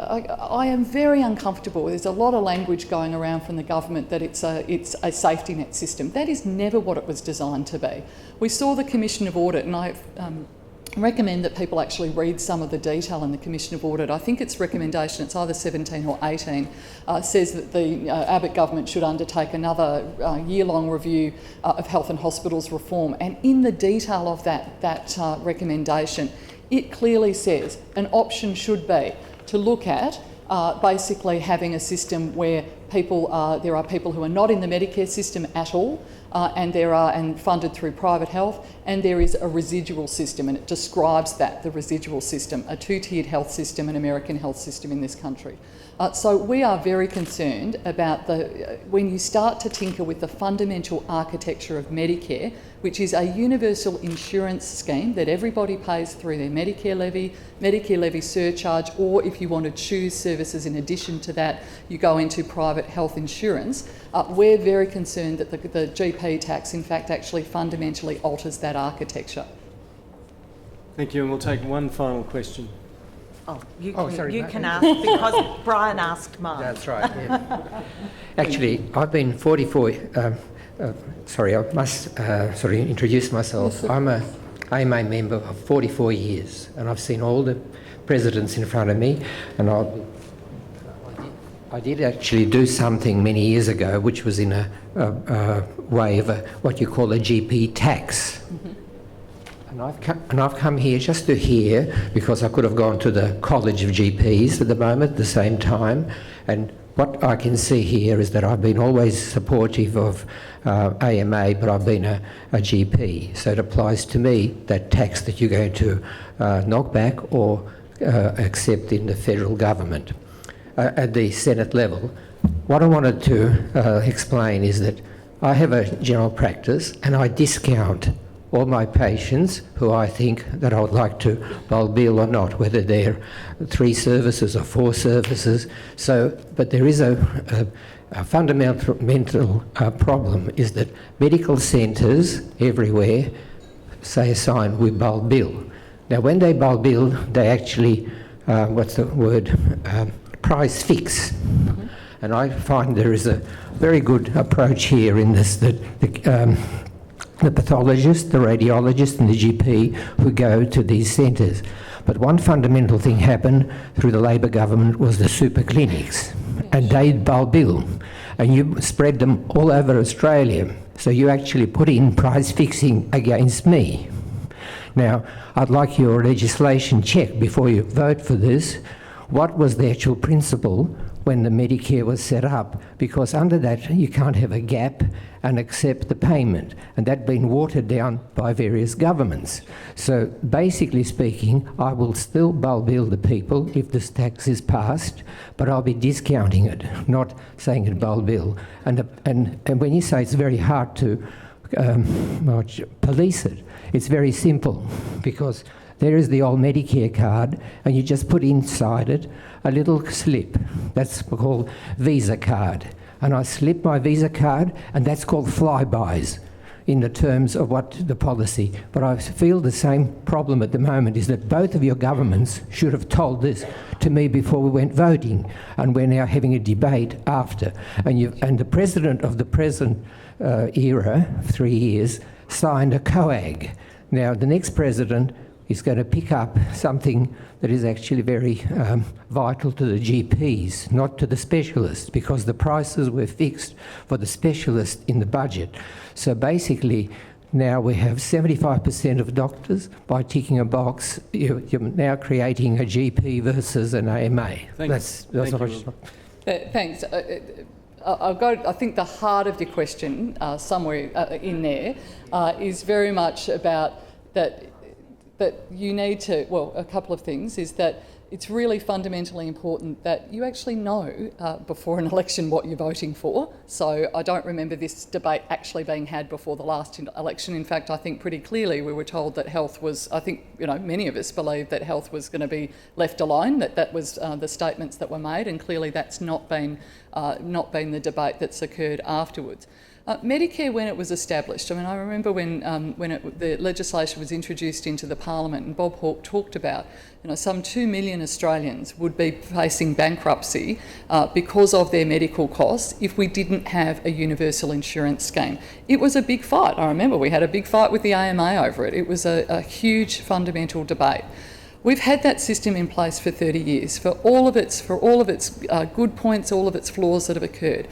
I am very uncomfortable. There's a lot of language going around from the government that it's a safety net system. That is never what it was designed to be. We saw the Commission of Audit, and I recommend that people actually read some of the detail in the Commission of Audit. I think its recommendation, it's either 17 or 18, says that the Abbott government should undertake another year-long review of health and hospitals reform. And in the detail of that recommendation, it clearly says an option should be to look at basically having a system where there are people who are not in the Medicare system at all, and funded through private health, and there is a residual system, and it describes the residual system, a 2-tiered health system, an American health system in this country. So we are very concerned about when you start to tinker with the fundamental architecture of Medicare, which is a universal insurance scheme that everybody pays through their Medicare levy surcharge, or if you want to choose services in addition to that, you go into private health insurance. We're very concerned that the GP tax, in fact, actually fundamentally alters that architecture. Thank you, and we'll take one final question. Oh, you can ask because Brian asked mine. That's right. Yeah. Actually, I've been 44. I must sort of introduce myself. I'm a AMA member of 44 years, and I've seen all the presidents in front of me, and I did actually do something many years ago, which was in a way of what you call a GP tax. Mm-hmm. And I've come here just to hear, because I could have gone to the College of GPs at the moment at the same time, and what I can see here is that I've been always supportive of AMA, but I've been a GP. So it applies to me, that tax that you're going to knock back or accept in the federal government at the Senate level. What I wanted to explain is that I have a general practice and I discount all my patients who I think that I would like to bulk bill or not, whether they're 3 services or 4 services. So, but there is a fundamental problem, is that medical centres everywhere say a sign, we bulk bill. Now when they bulk bill, they actually, price fix. Mm-hmm. And I find there is a very good approach here in this, that the pathologist, the radiologist and the GP who go to these centres. But one fundamental thing happened through the Labor government was the super clinics, and they bulk bill, and you spread them all over Australia. So you actually put in price fixing against me. Now, I'd like your legislation checked before you vote for this. What was the actual principle when the Medicare was set up? Because under that you can't have a gap and accept the payment, and that's been watered down by various governments. So basically speaking, I will still bulk bill the people if this tax is passed, but I'll be discounting it, not saying it bulk bill. And when you say it's very hard to police it, it's very simple, because there is the old Medicare card, and you just put inside it a little slip. That's called Visa card. And I slip my Visa card, and that's called flybys in the terms of what the policy. But I feel the same problem at the moment is that both of your governments should have told this to me before we went voting, and we're now having a debate after. And the president of the present era, 3 years, signed a COAG. Now, the next president is going to pick up something that is actually very vital to the GPs, not to the specialists, because the prices were fixed for the specialists in the budget. So basically, now we have 75% of doctors. By ticking a box, you're now creating a GP versus an AMA. Thanks. Thanks. I think the heart of your question, somewhere in there, is very much about that you need to, well, a couple of things, is that it's really fundamentally important that you actually know before an election what you're voting for. So I don't remember this debate actually being had before the last election. In fact, I think pretty clearly we were told that health was, I think, many of us believed that health was going to be left alone, that was the statements that were made, and clearly that's not been the debate that's occurred afterwards. Medicare, when it was established, I remember when the legislation was introduced into the Parliament, and Bob Hawke talked about, some 2 million Australians would be facing bankruptcy because of their medical costs if we didn't have a universal insurance scheme. It was a big fight. I remember we had a big fight with the AMA over it. It was a huge fundamental debate. We've had that system in place for 30 years, for all of its good points, all of its flaws that have occurred.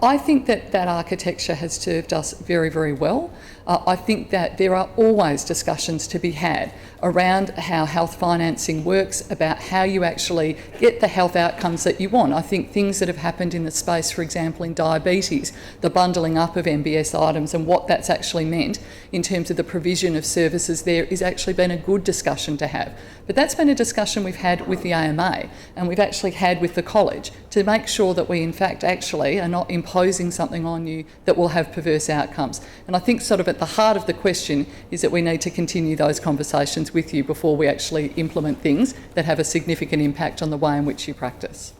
I think that architecture has served us very, very well. I think that there are always discussions to be had around how health financing works, about how you actually get the health outcomes that you want. I think things that have happened in the space, for example, in diabetes, the bundling up of MBS items and what that's actually meant in terms of the provision of services there is actually been a good discussion to have. But that's been a discussion we've had with the AMA, and we've actually had with the college, to make sure that we in fact actually are not not imposing something on you that will have perverse outcomes. And I think sort of at the heart of the question is that we need to continue those conversations with you before we actually implement things that have a significant impact on the way in which you practice.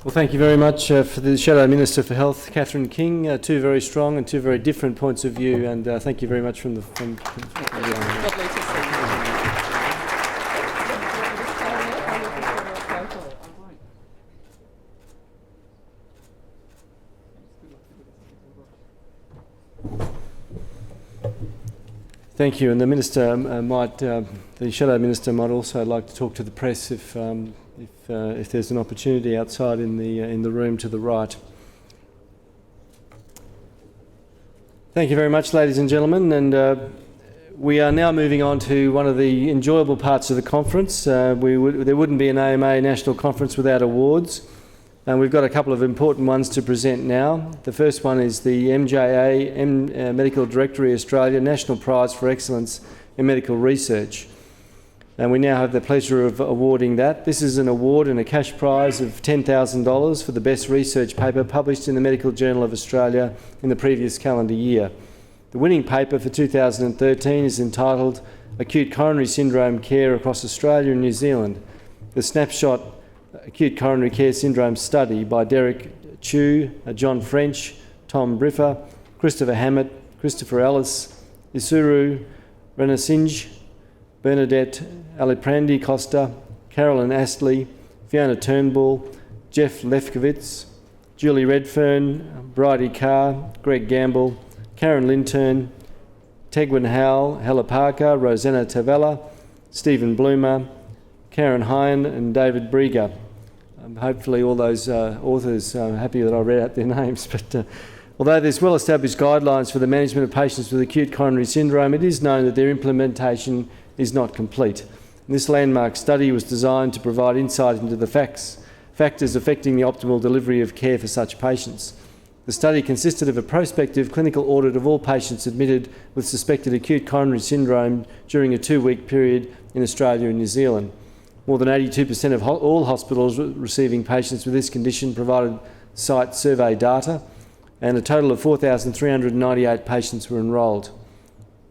Well, thank you very much for the Shadow Minister for Health, Catherine King. Two very strong and two very different points of view, and thank you very much from the... Lovely to see you. Thank you, and the Minister the Shadow Minister might also like to talk to the press if there's an opportunity outside in the room to the right. Thank you very much, ladies and gentlemen, and we are now moving on to one of the enjoyable parts of the conference. There wouldn't be an AMA National Conference without awards. And we've got a couple of important ones to present now. The first one is the MJA Medical Directory Australia National Prize for Excellence in Medical Research. And we now have the pleasure of awarding that. This is an award and a cash prize of $10,000 for the best research paper published in the Medical Journal of Australia in the previous calendar year. The winning paper for 2013 is entitled Acute Coronary Syndrome Care Across Australia and New Zealand, the Snapshot Acute Coronary Care Syndrome Study by Derek Chu, John French, Tom Briffa, Christopher Hammett, Christopher Ellis, Isuru Renasinge, Bernadette Aliprandi Costa, Carolyn Astley, Fiona Turnbull, Jeff Lefkowitz, Julie Redfern, Bridie Carr, Greg Gamble, Karen Lintern, Tegwin Howell, Hella Parker, Rosanna Tavella, Stephen Bloomer, Karen Hine and David Brieger. Hopefully all those authors are happy that I read out their names, but although there's well-established guidelines for the management of patients with acute coronary syndrome, it is known that their implementation is not complete. And this landmark study was designed to provide insight into the factors affecting the optimal delivery of care for such patients. The study consisted of a prospective clinical audit of all patients admitted with suspected acute coronary syndrome during a 2-week period in Australia and New Zealand. More than 82% of all hospitals receiving patients with this condition provided site survey data, and a total of 4,398 patients were enrolled.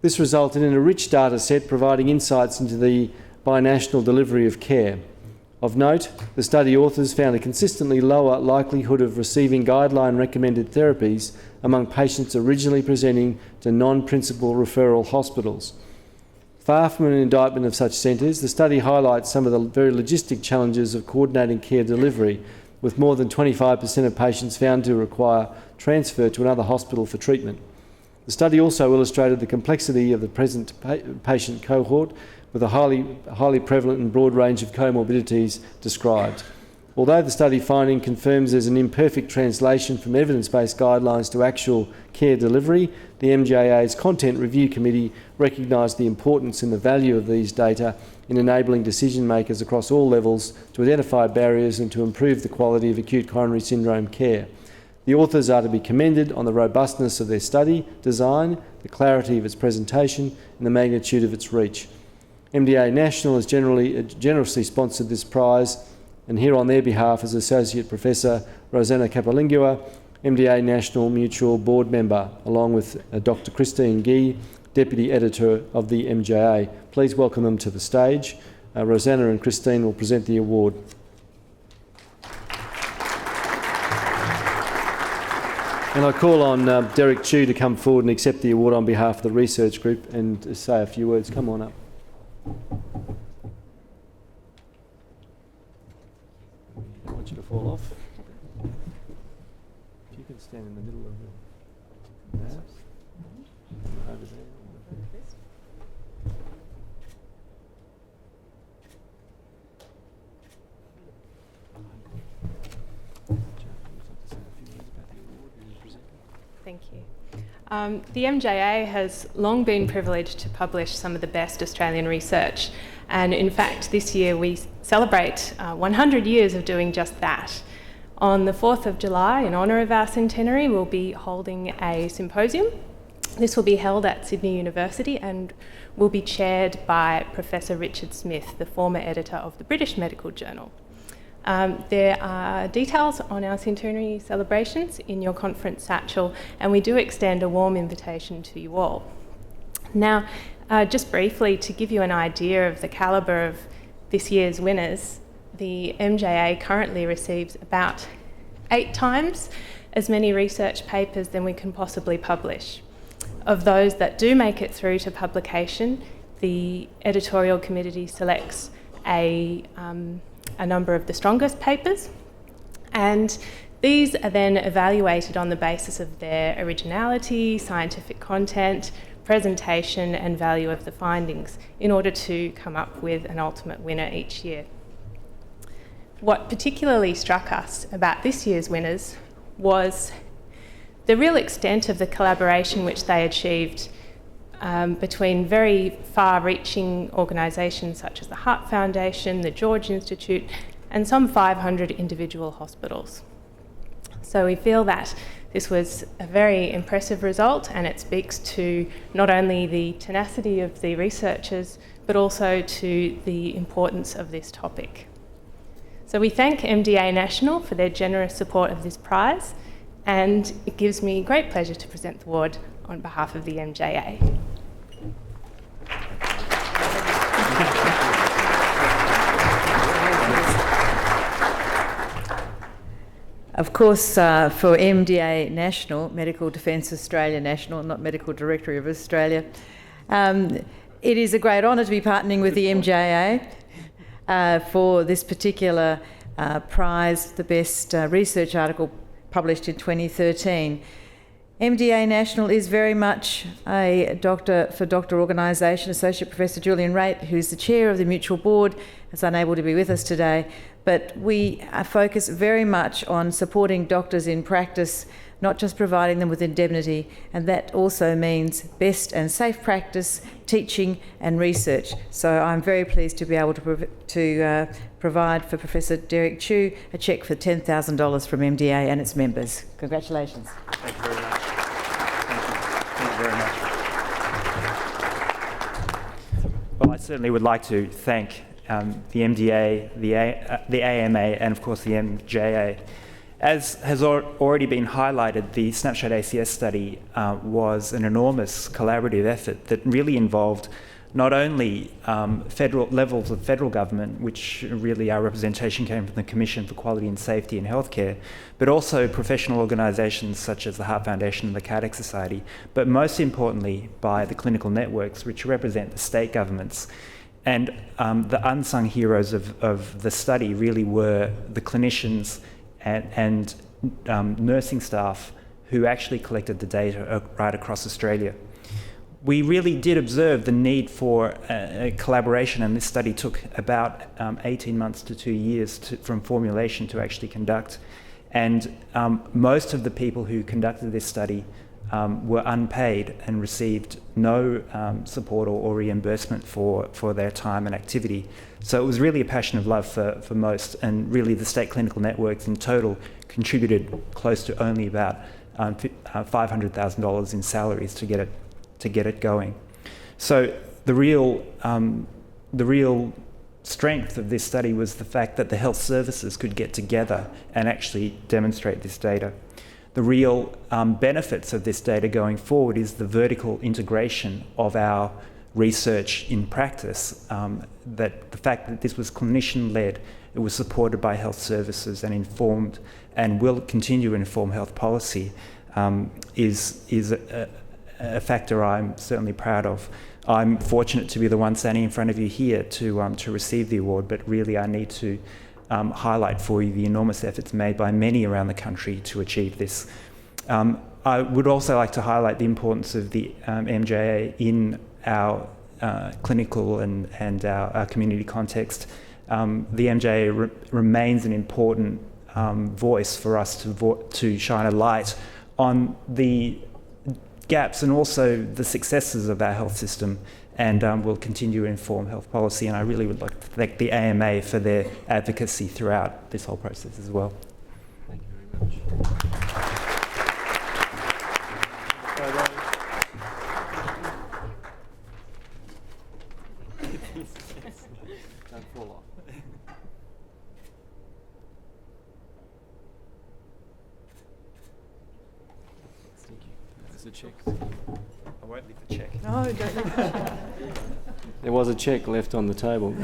This resulted in a rich data set providing insights into the binational delivery of care. Of note, the study authors found a consistently lower likelihood of receiving guideline-recommended therapies among patients originally presenting to non-principal referral hospitals. Far from an indictment of such centres, the study highlights some of the very logistic challenges of coordinating care delivery, with more than 25% of patients found to require transfer to another hospital for treatment. The study also illustrated the complexity of the present patient cohort, with a highly prevalent and broad range of comorbidities described. Although the study finding confirms there's an imperfect translation from evidence-based guidelines to actual care delivery, the MJA's Content Review Committee recognised the importance and the value of these data in enabling decision makers across all levels to identify barriers and to improve the quality of acute coronary syndrome care. The authors are to be commended on the robustness of their study design, the clarity of its presentation and the magnitude of its reach. MDA National has generously sponsored this prize, and here on their behalf is Associate Professor Rosanna Capolingua, MDA National Mutual Board Member, along with Dr Christine Gee, Deputy Editor of the MJA. Please welcome them to the stage. Rosanna and Christine will present the award. And I call on Derek Chu to come forward and accept the award on behalf of the research group and say a few words. Come on up. I want you to fall off. If you can stand in the middle of the maps. Over there. Thank you. The MJA has long been privileged to publish some of the best Australian research, and in fact this year we celebrate 100 years of doing just that. On the 4th of July, in honour of our centenary, we'll be holding a symposium. This will be held at Sydney University and will be chaired by Professor Richard Smith, the former editor of the British Medical Journal. There are details on our centenary celebrations in your conference satchel, and we do extend a warm invitation to you all. Now, just briefly, to give you an idea of the calibre of this year's winners, the MJA currently receives about 8 times as many research papers than we can possibly publish. Of those that do make it through to publication, the editorial committee selects a number of the strongest papers, and these are then evaluated on the basis of their originality, scientific content, presentation and value of the findings in order to come up with an ultimate winner each year. What particularly struck us about this year's winners was the real extent of the collaboration which they achieved between very far-reaching organisations such as the Heart Foundation, the George Institute, and some 500 individual hospitals. So we feel that this was a very impressive result, and it speaks to not only the tenacity of the researchers, but also to the importance of this topic. So we thank MDA National for their generous support of this prize, and it gives me great pleasure to present the award on behalf of the MJA. Of course, for MDA National, Medical Defence Australia National, not Medical Directory of Australia, it is a great honour to be partnering with the MJA for this particular prize, the best research article published in 2013. MDA National is very much a doctor-for-doctor organisation. Associate Professor Julian Raitt, who's the chair of the Mutual Board, is unable to be with us today, but we focus very much on supporting doctors in practice, not just providing them with indemnity, and that also means best and safe practice, teaching and research. So I'm very pleased to be able to provide for Professor Derek Chew a cheque for $10,000 from MDA and its members. Congratulations. Thank you very much. Thank you very much. Well, I certainly would like to thank the MDA, the AMA, and of course the MJA. As has already been highlighted, the Snapshot ACS study was an enormous collaborative effort that really involved not only federal levels of federal government, which really our representation came from the Commission for Quality and Safety in Healthcare, but also professional organisations such as the Heart Foundation and the Cardiac Society, but most importantly by the clinical networks, which represent the state governments. And the unsung heroes of the study really were the clinicians and nursing staff who actually collected the data right across Australia. We really did observe the need for a collaboration, and this study took about 18 months to 2 years from formulation to actually conduct. And most of the people who conducted this study were unpaid and received no support or reimbursement for their time and activity. So it was really a passion of love for most, and really the state clinical networks in total contributed close to only about $500,000 in salaries to get it going. So the real strength of this study was the fact that the health services could get together and actually demonstrate this data. The real benefits of this data going forward is the vertical integration of our research in practice, that the fact that this was clinician-led, it was supported by health services and informed and will continue to inform health policy, is a factor I'm certainly proud of. I'm fortunate to be the one standing in front of you here to receive the award, but really I need to highlight for you the enormous efforts made by many around the country to achieve this. I would also like to highlight the importance of the MJA in our clinical and our community context. The MJA remains an important voice for us to shine a light on the gaps and also the successes of our health system, and will continue to inform health policy. And I really would like to thank the AMA for their advocacy throughout this whole process as well. Thank you very much. Don't fall off. There's a check. I won't leave the check. No, don't leave the check. There was a cheque left on the table.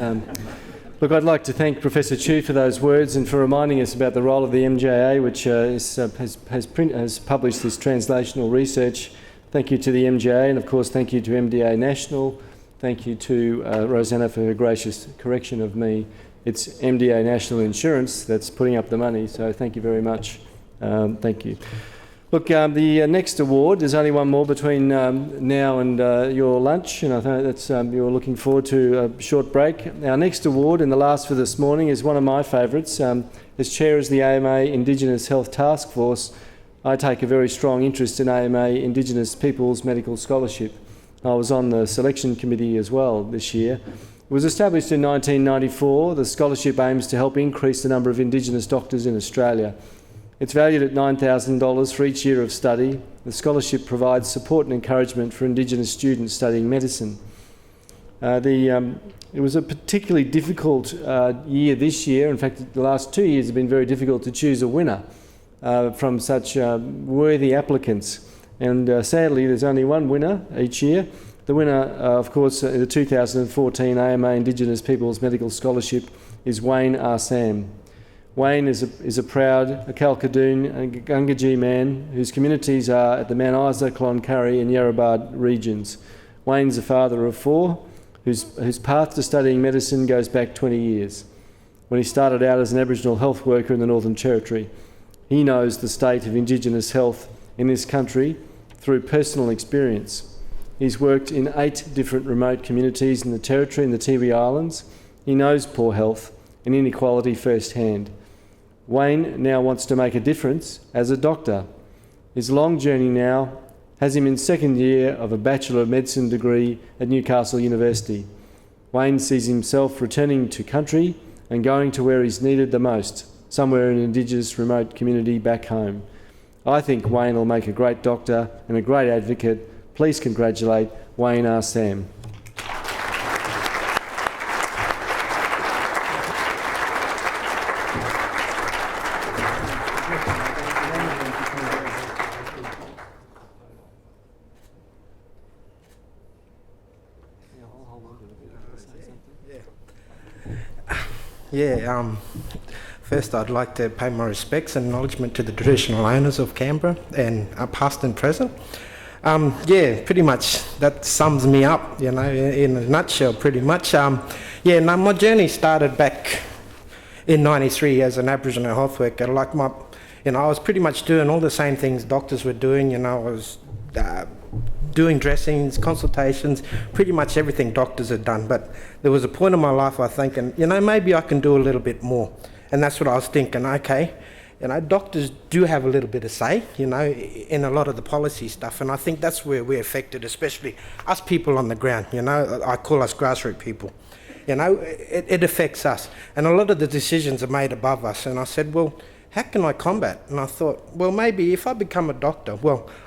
Look, I'd like to thank Professor Chu for those words and for reminding us about the role of the MJA, which has published this translational research. Thank you to the MJA, and of course thank you to MDA National. Thank you to Rosanna for her gracious correction of me. It's MDA National Insurance that's putting up the money, so thank you very much. Thank you. Look, the next award, there's only one more between now and your lunch, and I think that's you're looking forward to a short break. Our next award, and the last for this morning, is one of my favourites. As chair of the AMA Indigenous Health Task Force, I take a very strong interest in AMA Indigenous Peoples Medical Scholarship. I was on the selection committee as well this year. It was established in 1994. The scholarship aims to help increase the number of Indigenous doctors in Australia. It's valued at $9,000 for each year of study. The scholarship provides support and encouragement for Indigenous students studying medicine. It was a particularly difficult year this year. In fact, the last 2 years have been very difficult to choose a winner from such worthy applicants. And sadly, there's only one winner each year. The winner, of course, in the 2014 AMA Indigenous Peoples Medical Scholarship is Wayne Arsam. Wayne is a proud Kalkadoon and Gungajee man whose communities are at the Mount Isa, Cloncurry and Yarrabad regions. Wayne's a father of 4 whose path to studying medicine goes back 20 years. When he started out as an Aboriginal health worker in the Northern Territory, he knows the state of Indigenous health in this country through personal experience. He's worked in 8 different remote communities in the Territory and the Tiwi Islands. He knows poor health and inequality firsthand. Wayne now wants to make a difference as a doctor. His long journey now has him in second year of a Bachelor of Medicine degree at Newcastle University. Wayne sees himself returning to country and going to where he's needed the most, somewhere in an Indigenous remote community back home. I think Wayne will make a great doctor and a great advocate. Please congratulate Wayne Arsam. First I'd like to pay my respects and acknowledgement to the traditional owners of Canberra, and past and present. Pretty much that sums me up, in a nutshell, pretty much. My journey started back in '93 as an Aboriginal health worker. I was pretty much doing all the same things doctors were doing. I was doing dressings, consultations, pretty much everything doctors had done. But there was a point in my life I think, maybe I can do a little bit more. And that's what I was thinking, okay, doctors do have a little bit of say, in a lot of the policy stuff. And I think that's where we're affected, especially us people on the ground, I call us grassroots people. It affects us. And a lot of the decisions are made above us. And I said, well, how can I combat? And I thought, well, maybe if I become a doctor,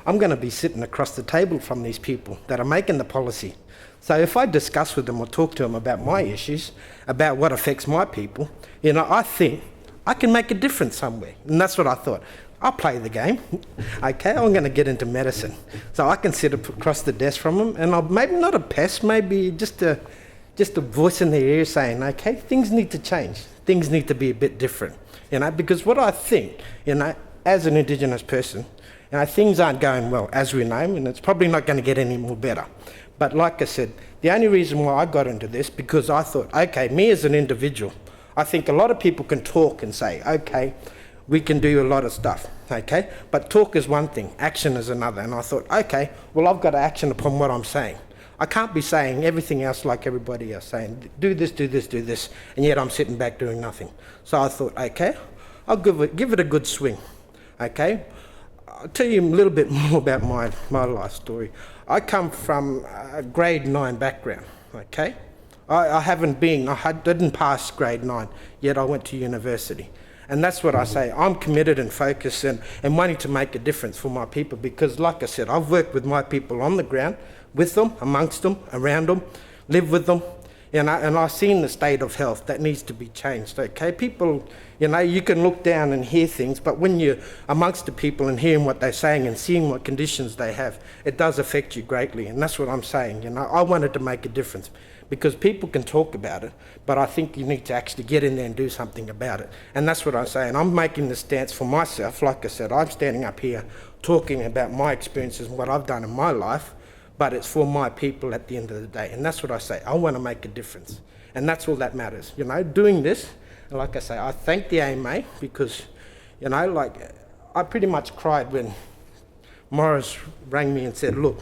I'm going to be sitting across the table from these people that are making the policy. So if I discuss with them or talk to them about my issues, about what affects my people, I think I can make a difference somewhere. And that's what I thought. I'll play the game. Okay, I'm going to get into medicine. So I can sit across the desk from them, and I'll maybe not a pest, maybe just a voice in their ear saying, okay, things need to change. Things need to be a bit different. Because what I think, as an Indigenous person, things aren't going well, as we know, and it's probably not going to get any more better. But like I said, the only reason why I got into this, because I thought, okay, me as an individual, I think a lot of people can talk and say, okay, we can do a lot of stuff, okay? But talk is one thing, action is another. And I thought, okay, well, I've got to action upon what I'm saying. I can't be saying everything else like everybody else, saying, do this, do this, do this, and yet I'm sitting back doing nothing. So I thought, okay, I'll give it a good swing, okay? I'll tell you a little bit more about my life story. I come from a grade 9 background, okay? I didn't pass grade 9, yet I went to university. And that's what I say, I'm committed and focused and wanting to make a difference for my people, because like I said, I've worked with my people on the ground, with them, amongst them, around them, live with them, And I've seen the state of health that needs to be changed, okay? People, you can look down and hear things, but when you're amongst the people and hearing what they're saying and seeing what conditions they have, it does affect you greatly, and that's what I'm saying. I wanted to make a difference because people can talk about it, but I think you need to actually get in there and do something about it. And that's what I'm saying. I'm making the stance for myself. Like I said, I'm standing up here talking about my experiences and what I've done in my life, but it's for my people at the end of the day. And that's what I say. I want to make a difference. And that's all that matters. Doing this, and like I say, I thank the AMA because, I pretty much cried when Morris rang me and said, look,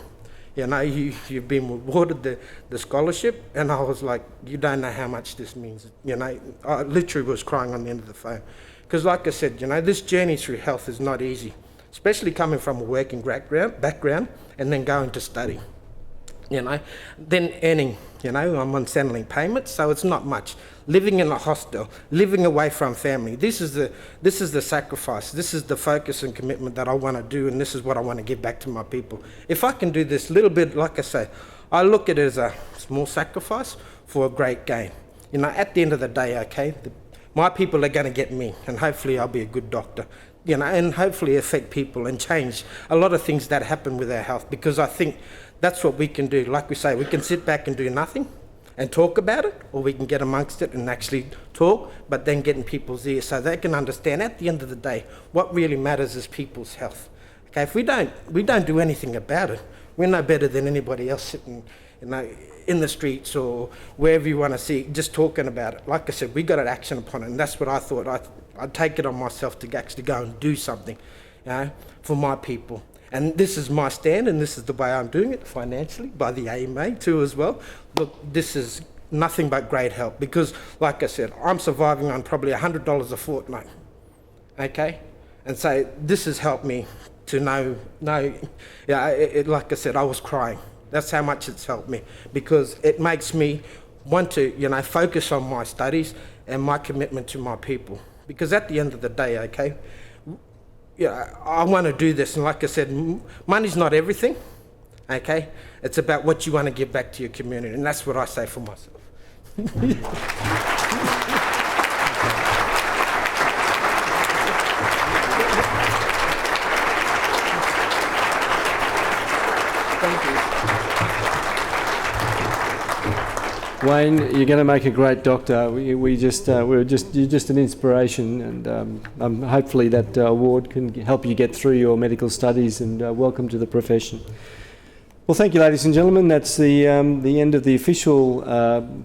you've been awarded the scholarship. And I was like, you don't know how much this means. I literally was crying on the end of the phone. Because like I said, this journey through health is not easy, especially coming from a working background and then going to study. Then earning, I'm on Centrelink payments, so it's not much. Living in a hostel, living away from family. This is the sacrifice. This is the focus and commitment that I want to do, and this is what I want to give back to my people. If I can do this little bit, like I say, I look at it as a small sacrifice for a great gain. At the end of the day, okay, my people are going to get me, and hopefully I'll be a good doctor. And hopefully affect people and change a lot of things that happen with our health, because I think that's what we can do. Like we say, we can sit back and do nothing and talk about it, or we can get amongst it and actually talk, but then get in people's ears so they can understand at the end of the day what really matters is people's health. Okay, if we don't do anything about it, we're no better than anybody else sitting in the streets or wherever you want to see, just talking about it. Like I said, we got to action upon it, and that's what I thought. I'd take it on myself to actually go and do something, for my people. And this is my stand, and this is the way I'm doing it financially, by the AMA too as well. Look, this is nothing but great help because, like I said, I'm surviving on probably $100 a fortnight, okay? And so this has helped me to know, like I said, I was crying. That's how much it's helped me, because it makes me want to, focus on my studies and my commitment to my people. Because at the end of the day, okay, I want to do this. And like I said, money's not everything, okay? It's about what you want to give back to your community. And that's what I say for myself. Thank you. Wayne, you're going to make a great doctor. You're just an inspiration, and hopefully that award can help you get through your medical studies. And welcome to the profession. Well, thank you, ladies and gentlemen. That's the end of the official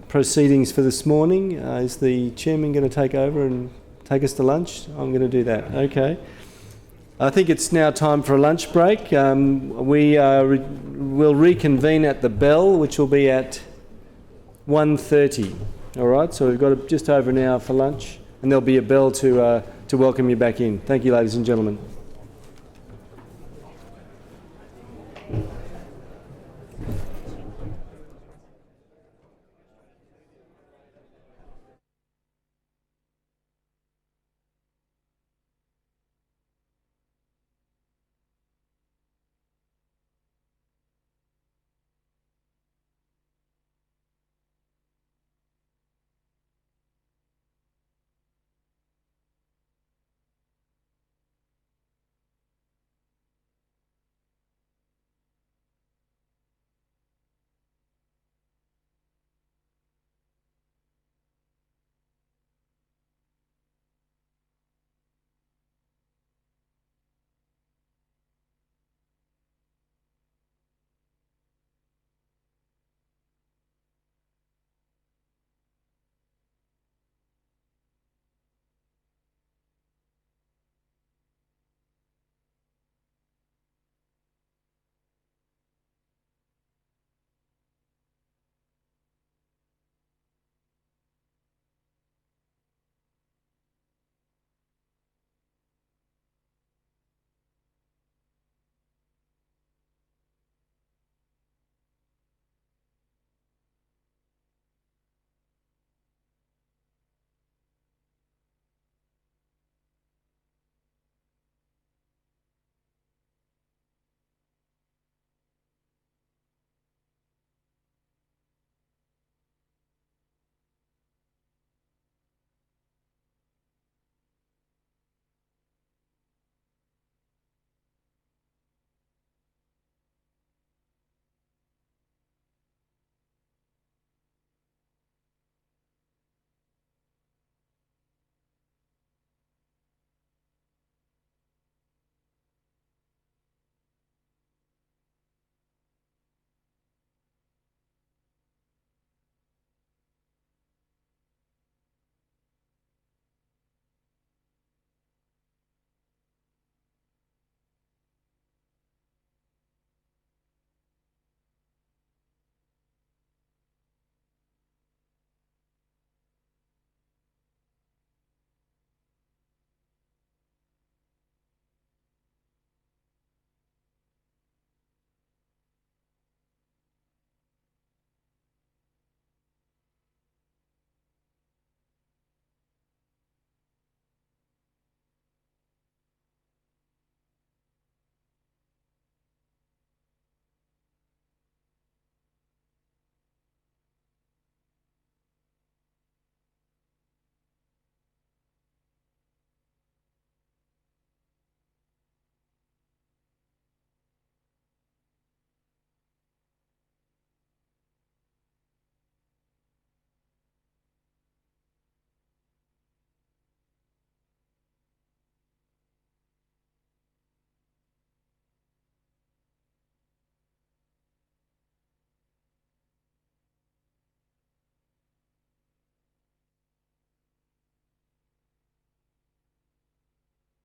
proceedings for this morning. Is the chairman going to take over and take us to lunch? I'm going to do that. Okay. I think it's now time for a lunch break. We will reconvene at the bell, which will be at 1:30. All right, so we've got just over an hour for lunch, and there'll be a bell to welcome you back in. Thank you, ladies and gentlemen.